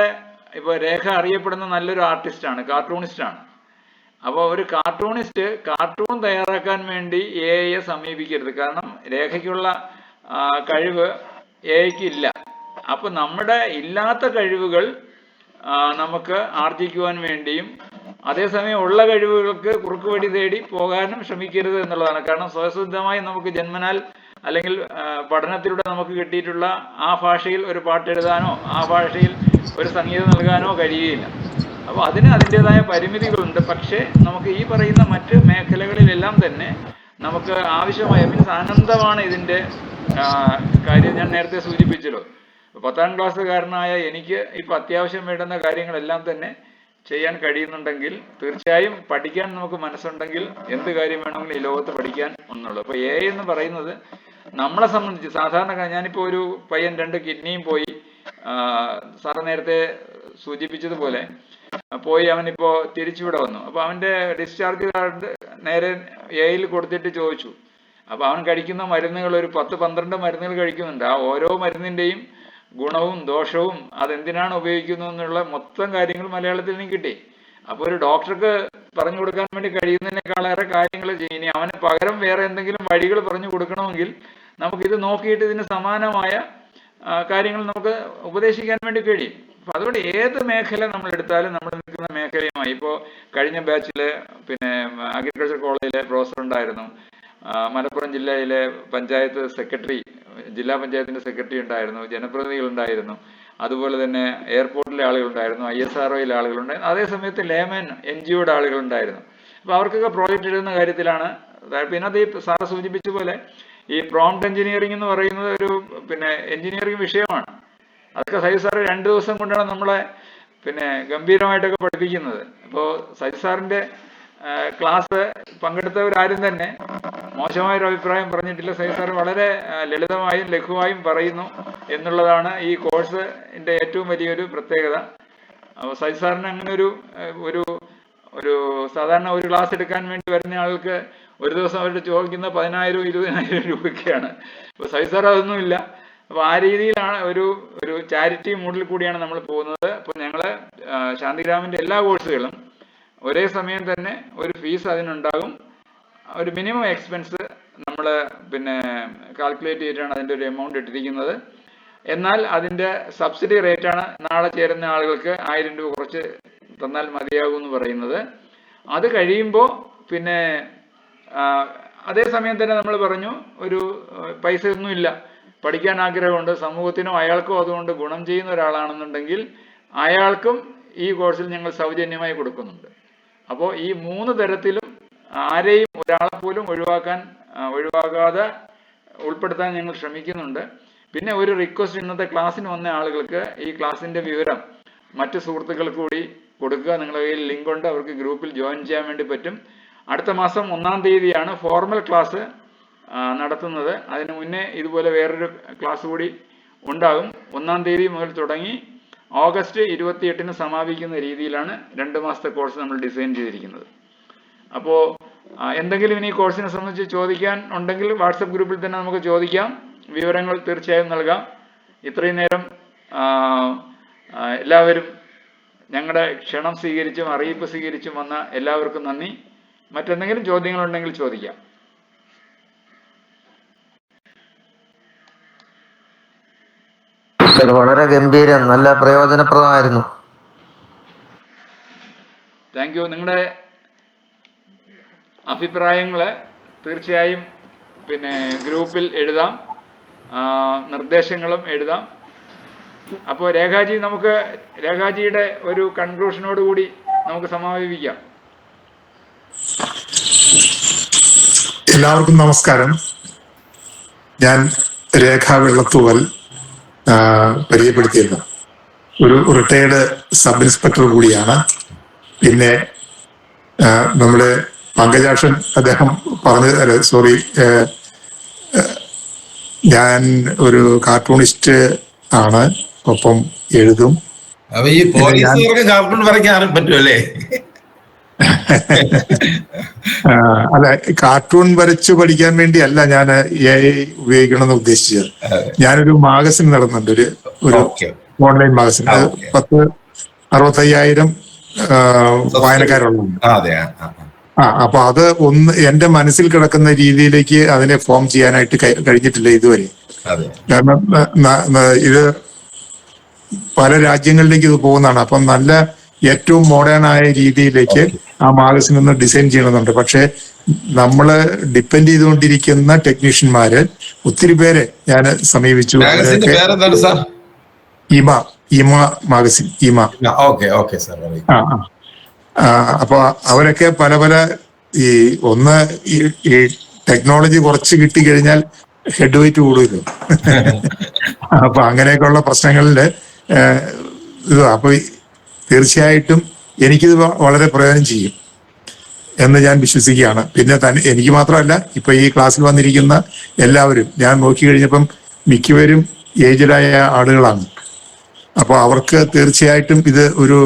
ഇപ്പോൾ രേഖ അറിയപ്പെടുന്ന നല്ലൊരു ആർട്ടിസ്റ്റാണ്, കാർട്ടൂണിസ്റ്റാണ്. അപ്പോൾ ഒരു കാർട്ടൂണിസ്റ്റ് കാർട്ടൂൺ തയ്യാറാക്കാൻ വേണ്ടി AI സമീപിക്കരുത്. കാരണം രേഖയ്ക്കുള്ള കഴിവ് AIക്ക് ഇല്ല. അപ്പോൾ നമ്മുടെ ഇല്ലാത്ത കഴിവുകൾ നമുക്ക് ആർജിക്കുവാൻ വേണ്ടിയും അതേസമയം ഉള്ള കഴിവുകൾക്ക് കുറുക്ക് വഴി തേടി പോകാനും ശ്രമിക്കരുത് എന്നുള്ളതാണ്. കാരണം സ്വയസിദ്ധമായി നമുക്ക് ജന്മനാൽ അല്ലെങ്കിൽ പഠനത്തിലൂടെ നമുക്ക് കിട്ടിയിട്ടുള്ള ആ ഭാഷയിൽ ഒരു പാട്ടെഴുതാനോ ആ ഭാഷയിൽ ഒരു സംഗീതം നൽകാനോ കഴിയുകയില്ല. അപ്പോൾ അതിന് അതിൻ്റെതായ പരിമിതികളുണ്ട്. പക്ഷേ നമുക്ക് ഈ പറയുന്ന മറ്റ് മേഖലകളിലെല്ലാം തന്നെ നമുക്ക് ആവശ്യമായ, മീൻസ് ആനന്ദമാണ് ഇതിൻ്റെ കാര്യം. ഞാൻ നേരത്തെ സൂചിപ്പിച്ചല്ലോ, 10ാം ക്ലാസ്സുകാരനായ എനിക്ക് ഇപ്പോൾ അത്യാവശ്യം വേണ്ടുന്ന കാര്യങ്ങളെല്ലാം തന്നെ ചെയ്യാൻ കഴിയുന്നുണ്ടെങ്കിൽ തീർച്ചയായും പഠിക്കാൻ നമുക്ക് മനസ്സുണ്ടെങ്കിൽ എന്ത് കാര്യം വേണമെങ്കിലും ഈ ലോകത്ത് പഠിക്കാൻ ഒന്നുള്ളൂ. അപ്പോൾ AI എന്ന് പറയുന്നത് നമ്മളെ സംബന്ധിച്ച് സാധാരണ, ഞാനിപ്പോൾ ഒരു പയ്യൻ 2 കിഡ്നിയും പോയി, സാറ് നേരത്തെ സൂചിപ്പിച്ചതുപോലെ പോയി, അവനിപ്പോൾ തിരിച്ചിവിടെ വന്നു. അപ്പോൾ അവൻ്റെ ഡിസ്ചാർജ് കാർഡ് നേരെ AI കൊടുത്തിട്ട് ചോദിച്ചു. അപ്പോൾ അവൻ കഴിക്കുന്ന മരുന്നുകൾ ഒരു 10-12 മരുന്നുകൾ കഴിക്കുന്നുണ്ട്. ആ ഓരോ മരുന്നിൻ്റെയും ഗുണവും ദോഷവും അതെന്തിനാണ് ഉപയോഗിക്കുന്നത് എന്നുള്ള മൊത്തം കാര്യങ്ങൾ മലയാളത്തിൽ നിന്ന് കിട്ടി. അപ്പോൾ ഒരു ഡോക്ടർക്ക് പറഞ്ഞു കൊടുക്കാൻ വേണ്ടി കഴിയുന്നതിനേക്കാളേറെ കാര്യങ്ങൾ ചെയ്യും. ഇനി അവന് പകരം വേറെ എന്തെങ്കിലും വഴികൾ പറഞ്ഞു കൊടുക്കണമെങ്കിൽ നമുക്കിത് നോക്കിയിട്ട് ഇതിന് സമാനമായ കാര്യങ്ങൾ നമുക്ക് ഉപദേശിക്കാൻ വേണ്ടി കഴിയും. അപ്പം അതുകൊണ്ട് ഏത് മേഖല നമ്മൾ എടുത്താലും നമ്മൾ നിൽക്കുന്ന മേഖലയുമായി, ഇപ്പോൾ കഴിഞ്ഞ ബാച്ചിൽ പിന്നെ അഗ്രികൾച്ചർ കോളേജിലെ പ്രൊഫസർ ഉണ്ടായിരുന്നു, മലപ്പുറം ജില്ലയിലെ പഞ്ചായത്ത് സെക്രട്ടറി, ജില്ലാ പഞ്ചായത്തിൻ്റെ സെക്രട്ടറി ഉണ്ടായിരുന്നു, ജനപ്രതിനിധികളുണ്ടായിരുന്നു, അതുപോലെ തന്നെ എയർപോർട്ടിലെ ആളുകളുണ്ടായിരുന്നു, ISROയിലെ ആളുകളുണ്ടായിരുന്നു, അതേസമയത്ത് ലേമൻ NGOയുടെ ആളുകളുണ്ടായിരുന്നു. അപ്പോൾ അവർക്കൊക്കെ പ്രോജക്റ്റ് എഴുതുന്ന കാര്യത്തിലാണ്. പിന്നെ അത് ഈ സാറ് സൂചിപ്പിച്ച പോലെ ഈ പ്രോംപ്റ്റ് എഞ്ചിനീയറിംഗ് എന്ന് പറയുന്നത് ഒരു പിന്നെ എഞ്ചിനീയറിംഗ് വിഷയമാണ്. അതൊക്കെ സജി സാറ് 2 ദിവസം കൊണ്ടാണ് നമ്മളെ പിന്നെ ഗംഭീരമായിട്ടൊക്കെ പഠിപ്പിക്കുന്നത്. അപ്പോൾ സജി സാറിൻ്റെ ക്ലാസ് പങ്കെടുത്തവരാരും തന്നെ മോശമായൊരു അഭിപ്രായം പറഞ്ഞിട്ടില്ല. സജി സാർ വളരെ ലളിതമായും ലഘുവായും പറയുന്നു എന്നുള്ളതാണ് ഈ കോഴ്സിൻ്റെ ഏറ്റവും വലിയൊരു പ്രത്യേകത. അപ്പോൾ സജി സാറിന് അങ്ങനെ ഒരു സാധാരണ ഒരു ക്ലാസ് എടുക്കാൻ വേണ്ടി വരുന്ന ആൾക്ക് ഒരു ദിവസം അവരുടെ ചോദിക്കുന്ന 10,000 20,000 രൂപയ്ക്കാണ്. അപ്പോൾ സജി സാർ അതൊന്നുമില്ല. അപ്പോൾ ആ രീതിയിലാണ് ഒരു ചാരിറ്റി മൂഡിൽ കൂടിയാണ് നമ്മൾ പോകുന്നത്. അപ്പോൾ ഞങ്ങൾ ശാന്തിഗ്രാമിൻ്റെ എല്ലാ കോഴ്സുകളും ഒരേ സമയം തന്നെ ഒരു ഫീസ് അതിനുണ്ടാകും. ഒരു മിനിമം എക്സ്പെൻസ് നമ്മൾ പിന്നെ കാൽക്കുലേറ്റ് ചെയ്തിട്ടാണ് അതിൻ്റെ ഒരു എമൗണ്ട് ഇട്ടിരിക്കുന്നത്. എന്നാൽ അതിൻ്റെ സബ്സിഡി റേറ്റാണ് നാളെ ചേരുന്ന ആളുകൾക്ക് 1000 രൂപ കുറച്ച് തന്നാൽ മതിയാകും എന്ന് പറയുന്നത്. അത് കഴിയുമ്പോൾ പിന്നെ അതേസമയം തന്നെ നമ്മൾ പറഞ്ഞു ഒരു പൈസ ഒന്നുമില്ല, പഠിക്കാൻ ആഗ്രഹമുണ്ട്, സമൂഹത്തിനോ അയാൾക്കോ അതുകൊണ്ട് ഗുണം ചെയ്യുന്ന ഒരാളാണെന്നുണ്ടെങ്കിൽ അയാൾക്കും ഈ കോഴ്സിൽ ഞങ്ങൾ സൗജന്യമായി കൊടുക്കുന്നുണ്ട്. അപ്പോൾ ഈ 3 തരത്തിലും ആരെയും ഒരാളെ പോലും ഒഴിവാകാതെ ഉൾപ്പെടുത്താൻ ഞങ്ങൾ ശ്രമിക്കുന്നുണ്ട്. പിന്നെ ഒരു റിക്വസ്റ്റ്, ഇന്നത്തെ ക്ലാസ്സിന് വന്ന ആളുകൾക്ക് ഈ ക്ലാസ്സിൻ്റെ വിവരം മറ്റ് സുഹൃത്തുക്കൾക്ക് കൂടി കൊടുക്കുക. നിങ്ങളുടെ കയ്യിൽ ലിങ്ക് ഉണ്ട്, അവർക്ക് ഗ്രൂപ്പിൽ ജോയിൻ ചെയ്യാൻ വേണ്ടി പറ്റും. അടുത്ത മാസം 1-ാം തീയതിയാണ് ഫോർമൽ ക്ലാസ് നടത്തുന്നത്. അതിന് മുന്നേ ഇതുപോലെ വേറൊരു ക്ലാസ് കൂടി ഉണ്ടാകും. 1-ാം തീയതി മുതൽ തുടങ്ങി ഓഗസ്റ്റ് 28-ന് സമാപിക്കുന്ന രീതിയിലാണ് 2 മാസത്തെ കോഴ്സ് നമ്മൾ ഡിസൈൻ ചെയ്തിരിക്കുന്നത്. അപ്പോൾ എന്തെങ്കിലും ഇനി കോഴ്സിനെ സംബന്ധിച്ച് ചോദിക്കാൻ ഉണ്ടെങ്കിൽ വാട്സപ്പ് ഗ്രൂപ്പിൽ തന്നെ നമുക്ക് ചോദിക്കാം, വിവരങ്ങൾ തീർച്ചയായും നൽകാം. ഇത്രയും നേരം എല്ലാവരും ഞങ്ങളുടെ ക്ഷണം സ്വീകരിച്ചും അറിയിപ്പ് സ്വീകരിച്ചും വന്ന എല്ലാവർക്കും നന്ദി. മറ്റെന്തെങ്കിലും ചോദ്യങ്ങളുണ്ടെങ്കിൽ ചോദിക്കാം. വളരെ ഗംഭീരം, നല്ല പ്രയോജനപ്രദമായിരുന്നു. Thank you. നിങ്ങളുടെ അഭിപ്രായങ്ങൾ തീർച്ചയായും പിന്നെ ഗ്രൂപ്പിൽ എഴുതാം, നിർദ്ദേശങ്ങളും എഴുതാം. അപ്പോൾ രേഖാജിയുടെ ഒരു കൺക്ലൂഷനോട് കൂടി നമുക്ക് സമാപിക്കാം. എല്ലാവർക്കും നമസ്കാരം. ഞാൻ രേഖാ വെള്ളത്തൂവൽ, പരിചയപ്പെടുത്തിയത് ഒരു റിട്ടയർഡ് സബ് ഇൻസ്പെക്ടർ കൂടിയാണ്. പിന്നെ നമ്മുടെ പങ്കജാക്ഷൻ അദ്ദേഹം ഞാൻ ഒരു കാർട്ടൂണിസ്റ്റ് ആണ്, ഒപ്പം എഴുതും. കാർട്ടൂൺ വരയ്ക്കാൻ പറ്റുമല്ലേ? അല്ല, കാർട്ടൂൺ വരച്ചു പഠിക്കാൻ വേണ്ടി അല്ല ഞാൻ AI ഉപയോഗിക്കണമെന്ന് ഉദ്ദേശിച്ചത്. ഞാനൊരു മാഗസിൻ നടന്നുണ്ട്, ഒരു ഓൺലൈൻ മാഗസിൻ. 65,000 വായനക്കാരുള്ളതാണ്. അപ്പൊ അത് എന്റെ മനസ്സിൽ കിടക്കുന്ന രീതിയിലേക്ക് അതിനെ ഫോം ചെയ്യാനായിട്ട് കഴിഞ്ഞിട്ടില്ല ഇതുവരെ. കാരണം ഇത് പല രാജ്യങ്ങളിലേക്ക് ഇത് പോകുന്നതാണ്. അപ്പം നല്ല ഏറ്റവും മോഡേൺ ആയ രീതിയിലേക്ക് ആ മാഗസിൻ ഒന്ന് ഡിസൈൻ ചെയ്യണമെന്നുണ്ട്. പക്ഷെ നമ്മള് ഡിപ്പെൻഡ് ചെയ്തുകൊണ്ടിരിക്കുന്ന ടെക്നീഷ്യന്മാര് ഒത്തിരി പേരെ ഞാൻ സമീപിച്ചു. ഇമ മാഗസിൻ, അപ്പൊ അവരൊക്കെ പല ഈ ടെക്നോളജി കുറച്ച് കിട്ടിക്കഴിഞ്ഞാൽ ഹെഡ് വെയിറ്റ് കൂടുമല്ലോ. അപ്പൊ അങ്ങനെയൊക്കെയുള്ള പ്രശ്നങ്ങളില് അപ്പൊ തീർച്ചയായിട്ടും എനിക്കിത് വളരെ പ്രയോജനം ചെയ്യും എന്ന് ഞാൻ വിശ്വസിക്കുകയാണ്. പിന്നെ എനിക്ക് മാത്രമല്ല, ഇപ്പൊ ഈ ക്ലാസ്സിൽ വന്നിരിക്കുന്ന എല്ലാവരും ഞാൻ നോക്കി കഴിഞ്ഞപ്പം മിക്കവരും ഏജ്ഡായ ആളുകളാണ്. അപ്പോൾ അവർക്ക് തീർച്ചയായിട്ടും ഇത് ഒരു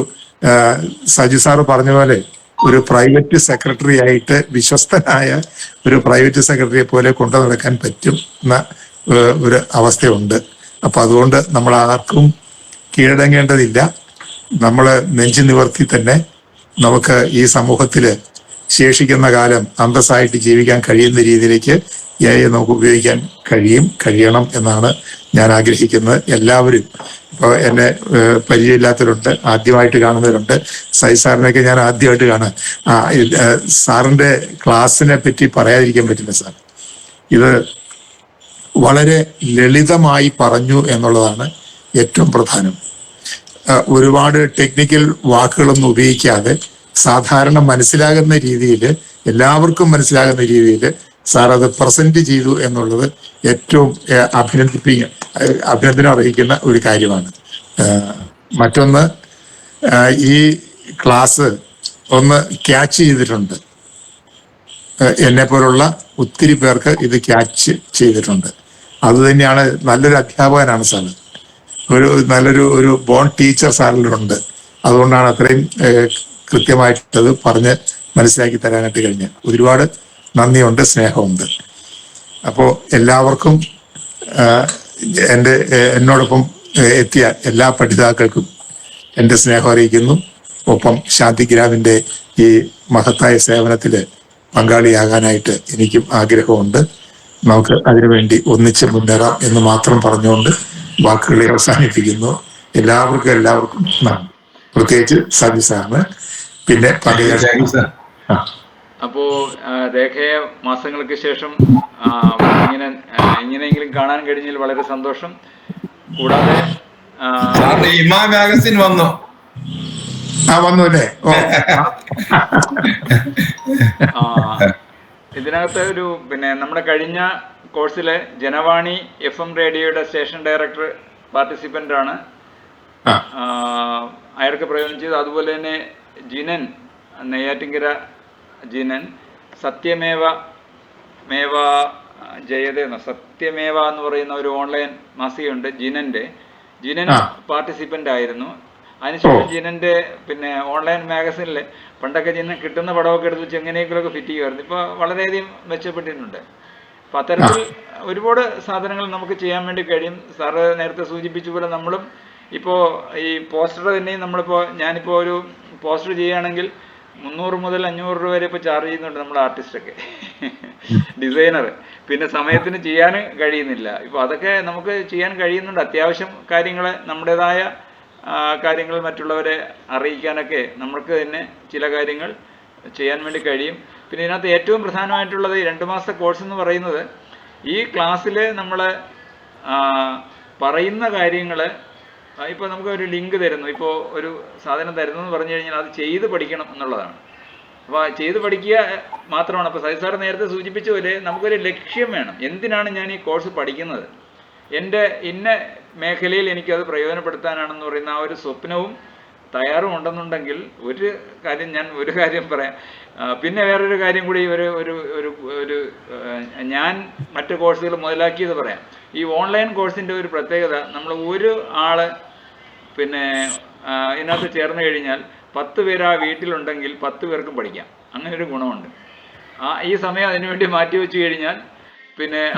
സജി സാറ് പറഞ്ഞ പോലെ ഒരു പ്രൈവറ്റ് സെക്രട്ടറി ആയിട്ട്, വിശ്വസ്തനായ ഒരു പ്രൈവറ്റ് സെക്രട്ടറിയെ പോലെ കൊണ്ടു നടക്കാൻ പറ്റും എന്ന ഒരു അവസ്ഥയുണ്ട്. അപ്പൊ അതുകൊണ്ട് നമ്മൾ ആർക്കും കീഴടങ്ങേണ്ടതില്ല. നമ്മൾ നെഞ്ചു നിവർത്തി തന്നെ നമുക്ക് ഈ സമൂഹത്തില് ശേഷിക്കുന്ന കാലം അന്തസ്സായിട്ട് ജീവിക്കാൻ കഴിയുന്ന രീതിയിലേക്ക് AI നമുക്ക് ഉപയോഗിക്കാൻ കഴിയണം എന്നാണ് ഞാൻ ആഗ്രഹിക്കുന്നത്. എല്ലാവരും ഇപ്പോൾ എന്നെ പരിചയമില്ലാത്തവരുണ്ട്, ആദ്യമായിട്ട് കാണുന്നവരുണ്ട്. സാറിനെയൊക്കെ ഞാൻ ആദ്യമായിട്ട് കാണാൻ സാറിന്റെ ക്ലാസ്സിനെ പറ്റി പറയാതിരിക്കാൻ പറ്റില്ല സാർ. ഇത് വളരെ ലളിതമായി പറഞ്ഞു എന്നുള്ളതാണ് ഏറ്റവും പ്രധാനം. ഒരുപാട് ടെക്നിക്കൽ വാക്കുകളൊന്നും ഉപയോഗിക്കാതെ സാധാരണ മനസ്സിലാകുന്ന രീതിയിൽ, എല്ലാവർക്കും മനസ്സിലാകുന്ന രീതിയിൽ സാർ അത് പ്രസന്റ് ചെയ്തു എന്നുള്ളത് ഏറ്റവും അഭിനന്ദനം അർഹിക്കുന്ന ഒരു കാര്യമാണ്. മറ്റൊന്ന്, ഈ ക്ലാസ് ഒന്ന് ക്യാച്ച് ചെയ്തിട്ടുണ്ട്. എന്നെ പോലുള്ള ഒത്തിരി പേർക്ക് ഇത് ക്യാച്ച് ചെയ്തിട്ടുണ്ട്. അത് തന്നെയാണ്, നല്ലൊരു അധ്യാപകനാണ് സാർ. നല്ലൊരു ബോൺ ടീച്ചർ സാറിലുണ്ട്. അതുകൊണ്ടാണ് അത്രയും കൃത്യമായിട്ടത് പറഞ്ഞ് മനസ്സിലാക്കി തരാനായിട്ട് കഴിഞ്ഞത്. ഒരുപാട് നന്ദിയുണ്ട്, സ്നേഹമുണ്ട്. അപ്പോൾ എല്ലാവർക്കും എന്നോടൊപ്പം എത്തിയ എല്ലാ പഠിതാക്കൾക്കും എൻ്റെ സ്നേഹം അറിയിക്കുന്നു. ഒപ്പം ശാന്തിഗ്രാമിൻ്റെ ഈ മഹത്തായ സേവനത്തിൽ പങ്കാളിയാകാനായിട്ട് എനിക്കും ആഗ്രഹമുണ്ട്. നമുക്ക് അതിനുവേണ്ടി ഒന്നിച്ച് മുന്നേറാം എന്ന് മാത്രം പറഞ്ഞുകൊണ്ട് വാക്കുകളെ അവസാനിപ്പിക്കുന്നു. എല്ലാവർക്കും നന്ദി. പ്രത്യേകിച്ച് സജി സാറിന്. പിന്നെ അപ്പോ രേഖയെ മാസങ്ങൾക്ക് ശേഷം ഇങ്ങനെയെങ്കിലും കാണാൻ കഴിഞ്ഞതിൽ വളരെ സന്തോഷം. കൂടാതെ മാഗസിൻ വന്നു അല്ലേ? ഇതിനകത്ത് നമ്മുടെ കഴിഞ്ഞ കോഴ്സിലെ ജനവാണി FM റേഡിയോയുടെ സ്റ്റേഷൻ ഡയറക്ടർ പാർട്ടിസിപ്പൻ്റ് ആണ്. അയാൾക്ക് പ്രയോജനം ചെയ്തു. അതുപോലെ തന്നെ ജിനൻ, നെയ്യാറ്റിങ്കര ജിനൻ, സത്യമേവ സത്യമേവ എന്ന് പറയുന്ന ഒരു ഓൺലൈൻ മാസികയുണ്ട് ജിനൻ പാർട്ടിസിപ്പൻ്റ് ആയിരുന്നു. അതിനുശേഷം ജിനൻ്റെ ഓൺലൈൻ മാഗസിനിൽ പണ്ടൊക്കെ ജിനൻ കിട്ടുന്ന പടമൊക്കെ എടുത്ത് വെച്ച് എങ്ങനെയെങ്കിലുമൊക്കെ ഫിറ്റ് ചെയ്യുമായിരുന്നു. ഇപ്പോൾ വളരെയധികം മെച്ചപ്പെട്ടിട്ടുണ്ട്. അപ്പം അത്തരത്തിൽ ഒരുപാട് സാധനങ്ങൾ നമുക്ക് ചെയ്യാൻ വേണ്ടി കഴിയും. സാറ് നേരത്തെ സൂചിപ്പിച്ച പോലെ നമ്മളും ഇപ്പോൾ ഈ പോസ്റ്റർ തന്നെയും ഞാനിപ്പോൾ ഒരു പോസ്റ്റർ ചെയ്യുകയാണെങ്കിൽ 300 മുതൽ 500 രൂപ വരെ ഇപ്പോൾ ചാർജ് ചെയ്യുന്നുണ്ട് നമ്മുടെ ആർട്ടിസ്റ്റൊക്കെ, ഡിസൈനർ. പിന്നെ സമയത്തിന് ചെയ്യാൻ കഴിയുന്നില്ല. ഇപ്പോൾ അതൊക്കെ നമുക്ക് ചെയ്യാൻ കഴിയുന്നുണ്ട്. അത്യാവശ്യം കാര്യങ്ങൾ, നമ്മുടേതായ കാര്യങ്ങൾ മറ്റുള്ളവരെ അറിയിക്കാനൊക്കെ നമുക്ക് തന്നെ ചില കാര്യങ്ങൾ ചെയ്യാൻ വേണ്ടി കഴിയും. പിന്നെ ഇതിനകത്ത് ഏറ്റവും പ്രധാനമായിട്ടുള്ളത് ഈ 2 മാസത്തെ കോഴ്സ് എന്ന് പറയുന്നത്, ഈ ക്ലാസ്സിൽ നമ്മൾ പറയുന്ന കാര്യങ്ങൾ, ഇപ്പോൾ നമുക്ക് ഒരു ലിങ്ക് തരുന്നു, ഇപ്പോൾ ഒരു സാധനം തരുന്നു എന്ന് പറഞ്ഞു കഴിഞ്ഞാൽ അത് ചെയ്ത് പഠിക്കണം എന്നുള്ളതാണ്. അപ്പോൾ ചെയ്ത് പഠിക്കുക മാത്രമാണ്. അപ്പോൾ സജി സാർ നേരത്തെ സൂചിപ്പിച്ച പോലെ നമുക്കൊരു ലക്ഷ്യം വേണം. എന്തിനാണ് ഞാൻ ഈ കോഴ്സ് പഠിക്കുന്നത്, എൻ്റെ ഇന്ന മേഖലയിൽ എനിക്കത് പ്രയോജനപ്പെടുത്താനാണെന്ന് പറയുന്ന ആ ഒരു സ്വപ്നവും തയ്യാറും ഉണ്ടെന്നുണ്ടെങ്കിൽ ഒരു കാര്യം പറയാം. പിന്നെ വേറൊരു കാര്യം കൂടി ഒരു ഞാൻ മറ്റ് കോഴ്സുകൾ മുതലാക്കിയത് പറയാം. ഈ ഓൺലൈൻ കോഴ്സിൻ്റെ ഒരു പ്രത്യേകത, നമ്മൾ ഒരു ആൾ ഇതിനകത്ത് ചേർന്ന് കഴിഞ്ഞാൽ 10 പേര് ആ വീട്ടിലുണ്ടെങ്കിൽ 10 പേർക്കും പഠിക്കാം. അങ്ങനെ ഒരു ഗുണമുണ്ട്. ഈ സമയം അതിനുവേണ്ടി മാറ്റി വെച്ച് കഴിഞ്ഞാൽ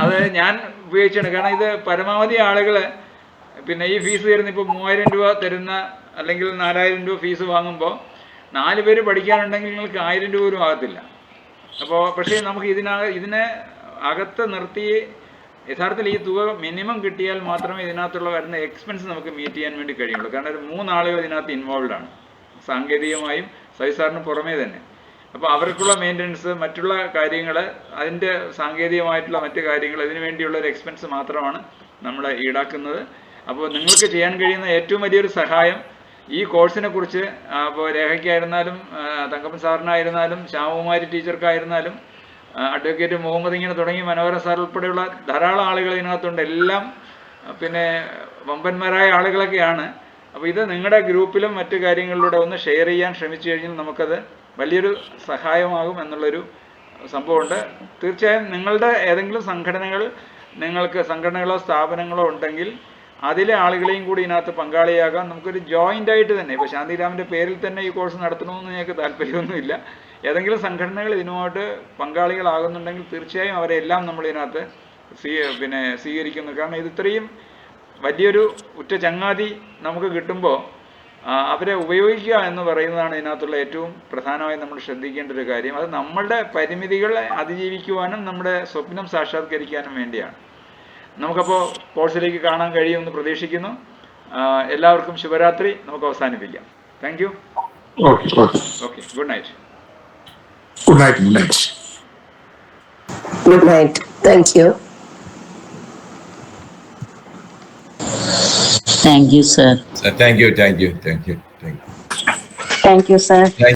അത് ഞാൻ ഉപയോഗിച്ചാണ്. കാരണം ഇത് പരമാവധി ആളുകൾ ഈ ഫീസ് തരുന്ന, ഇപ്പോൾ 3000 രൂപ തരുന്ന അല്ലെങ്കിൽ 4000 രൂപ ഫീസ് വാങ്ങുമ്പോൾ 4 പേര് പഠിക്കാനുണ്ടെങ്കിൽ നിങ്ങൾക്ക് 1000 രൂപ പോലും ആകത്തില്ല. അപ്പോൾ പക്ഷേ നമുക്ക് ഇതിനെ അകത്ത് നിർത്തി യഥാർത്ഥത്തിൽ ഈ തുക മിനിമം കിട്ടിയാൽ മാത്രമേ ഇതിനകത്തുള്ള വരുന്ന എക്സ്പെൻസ് നമുക്ക് മീറ്റ് ചെയ്യാൻ വേണ്ടി കഴിയുള്ളൂ. കാരണം ഒരു 3 ആളുകൾ ഇതിനകത്ത് ഇൻവോൾവ് ആണ്, സാങ്കേതികമായും സജി സാറിന് പുറമേ തന്നെ. അപ്പോൾ അവർക്കുള്ള മെയിൻ്റനൻസ്, മറ്റുള്ള കാര്യങ്ങൾ, അതിൻ്റെ സാങ്കേതികമായിട്ടുള്ള മറ്റു കാര്യങ്ങൾ, ഇതിനു വേണ്ടിയുള്ള ഒരു എക്സ്പെൻസ് മാത്രമാണ് നമ്മൾ ഈടാക്കുന്നത്. അപ്പോൾ നിങ്ങൾക്ക് ചെയ്യാൻ കഴിയുന്ന ഏറ്റവും വലിയൊരു സഹായം ഈ കോഴ്സിനെ കുറിച്ച്, അപ്പോൾ രേഖയ്ക്കായിരുന്നാലും തങ്കപ്പൻ സാറിനായിരുന്നാലും ശ്യാമകുമാരി ടീച്ചർക്കായിരുന്നാലും അഡ്വക്കേറ്റ് മുഹമ്മദ് ഇങ്ങനെ തുടങ്ങി മനോഹര സാർ ഉൾപ്പെടെയുള്ള ധാരാളം ആളുകൾ ഇതിനകത്തുണ്ട്. എല്ലാം വമ്പന്മാരായ ആളുകളൊക്കെയാണ്. അപ്പോൾ ഇത് നിങ്ങളുടെ ഗ്രൂപ്പിലും മറ്റു കാര്യങ്ങളിലൂടെ ഒന്ന് ഷെയർ ചെയ്യാൻ ശ്രമിച്ചു കഴിഞ്ഞാൽ നമുക്കത് വലിയൊരു സഹായമാകും എന്നുള്ളൊരു സംഭവമുണ്ട്. തീർച്ചയായും നിങ്ങളുടെ ഏതെങ്കിലും സംഘടനകളോ സ്ഥാപനങ്ങളോ ഉണ്ടെങ്കിൽ അതിലെ ആളുകളെയും കൂടി ഇതിനകത്ത് പങ്കാളിയാകാം. നമുക്കൊരു ജോയിൻ്റ് ആയിട്ട് തന്നെ, ഇപ്പോൾ ശാന്തിഗ്രാമിൻ്റെ പേരിൽ തന്നെ ഈ കോഴ്സ് നടത്തണമെന്ന് ഞങ്ങൾക്ക് താല്പര്യമൊന്നുമില്ല. ഏതെങ്കിലും സംഘടനകൾ ഇതിനുമായിട്ട് പങ്കാളികളാകുന്നുണ്ടെങ്കിൽ തീർച്ചയായും അവരെല്ലാം നമ്മളിതിനകത്ത് സ്വീകരിക്കുന്നു. കാരണം ഇത് ഇത്രയും വലിയൊരു ഉറ്റ ചങ്ങാതി നമുക്ക് കിട്ടുമ്പോൾ അവരെ ഉപയോഗിക്കുക എന്ന് പറയുന്നതാണ് ഇതിനകത്തുള്ള ഏറ്റവും പ്രധാനമായി നമ്മൾ ശ്രദ്ധിക്കേണ്ട ഒരു കാര്യം. അത് നമ്മളുടെ പരിമിതികളെ അതിജീവിക്കുവാനും നമ്മുടെ സ്വപ്നം സാക്ഷാത്കരിക്കാനും വേണ്ടിയാണ്. നമുക്കപ്പോൾ കോഴ്സിലേക്ക് കാണാൻ കഴിയുമെന്ന് പ്രതീക്ഷിക്കുന്നു. എല്ലാവർക്കും ശുഭരാത്രി. നമുക്ക് അവസാനിപ്പിക്കാം. Thank you. Okay, good night. Good night. Good night. Good night. Thank you. Thank you, sir. Thank you. Thank you, sir.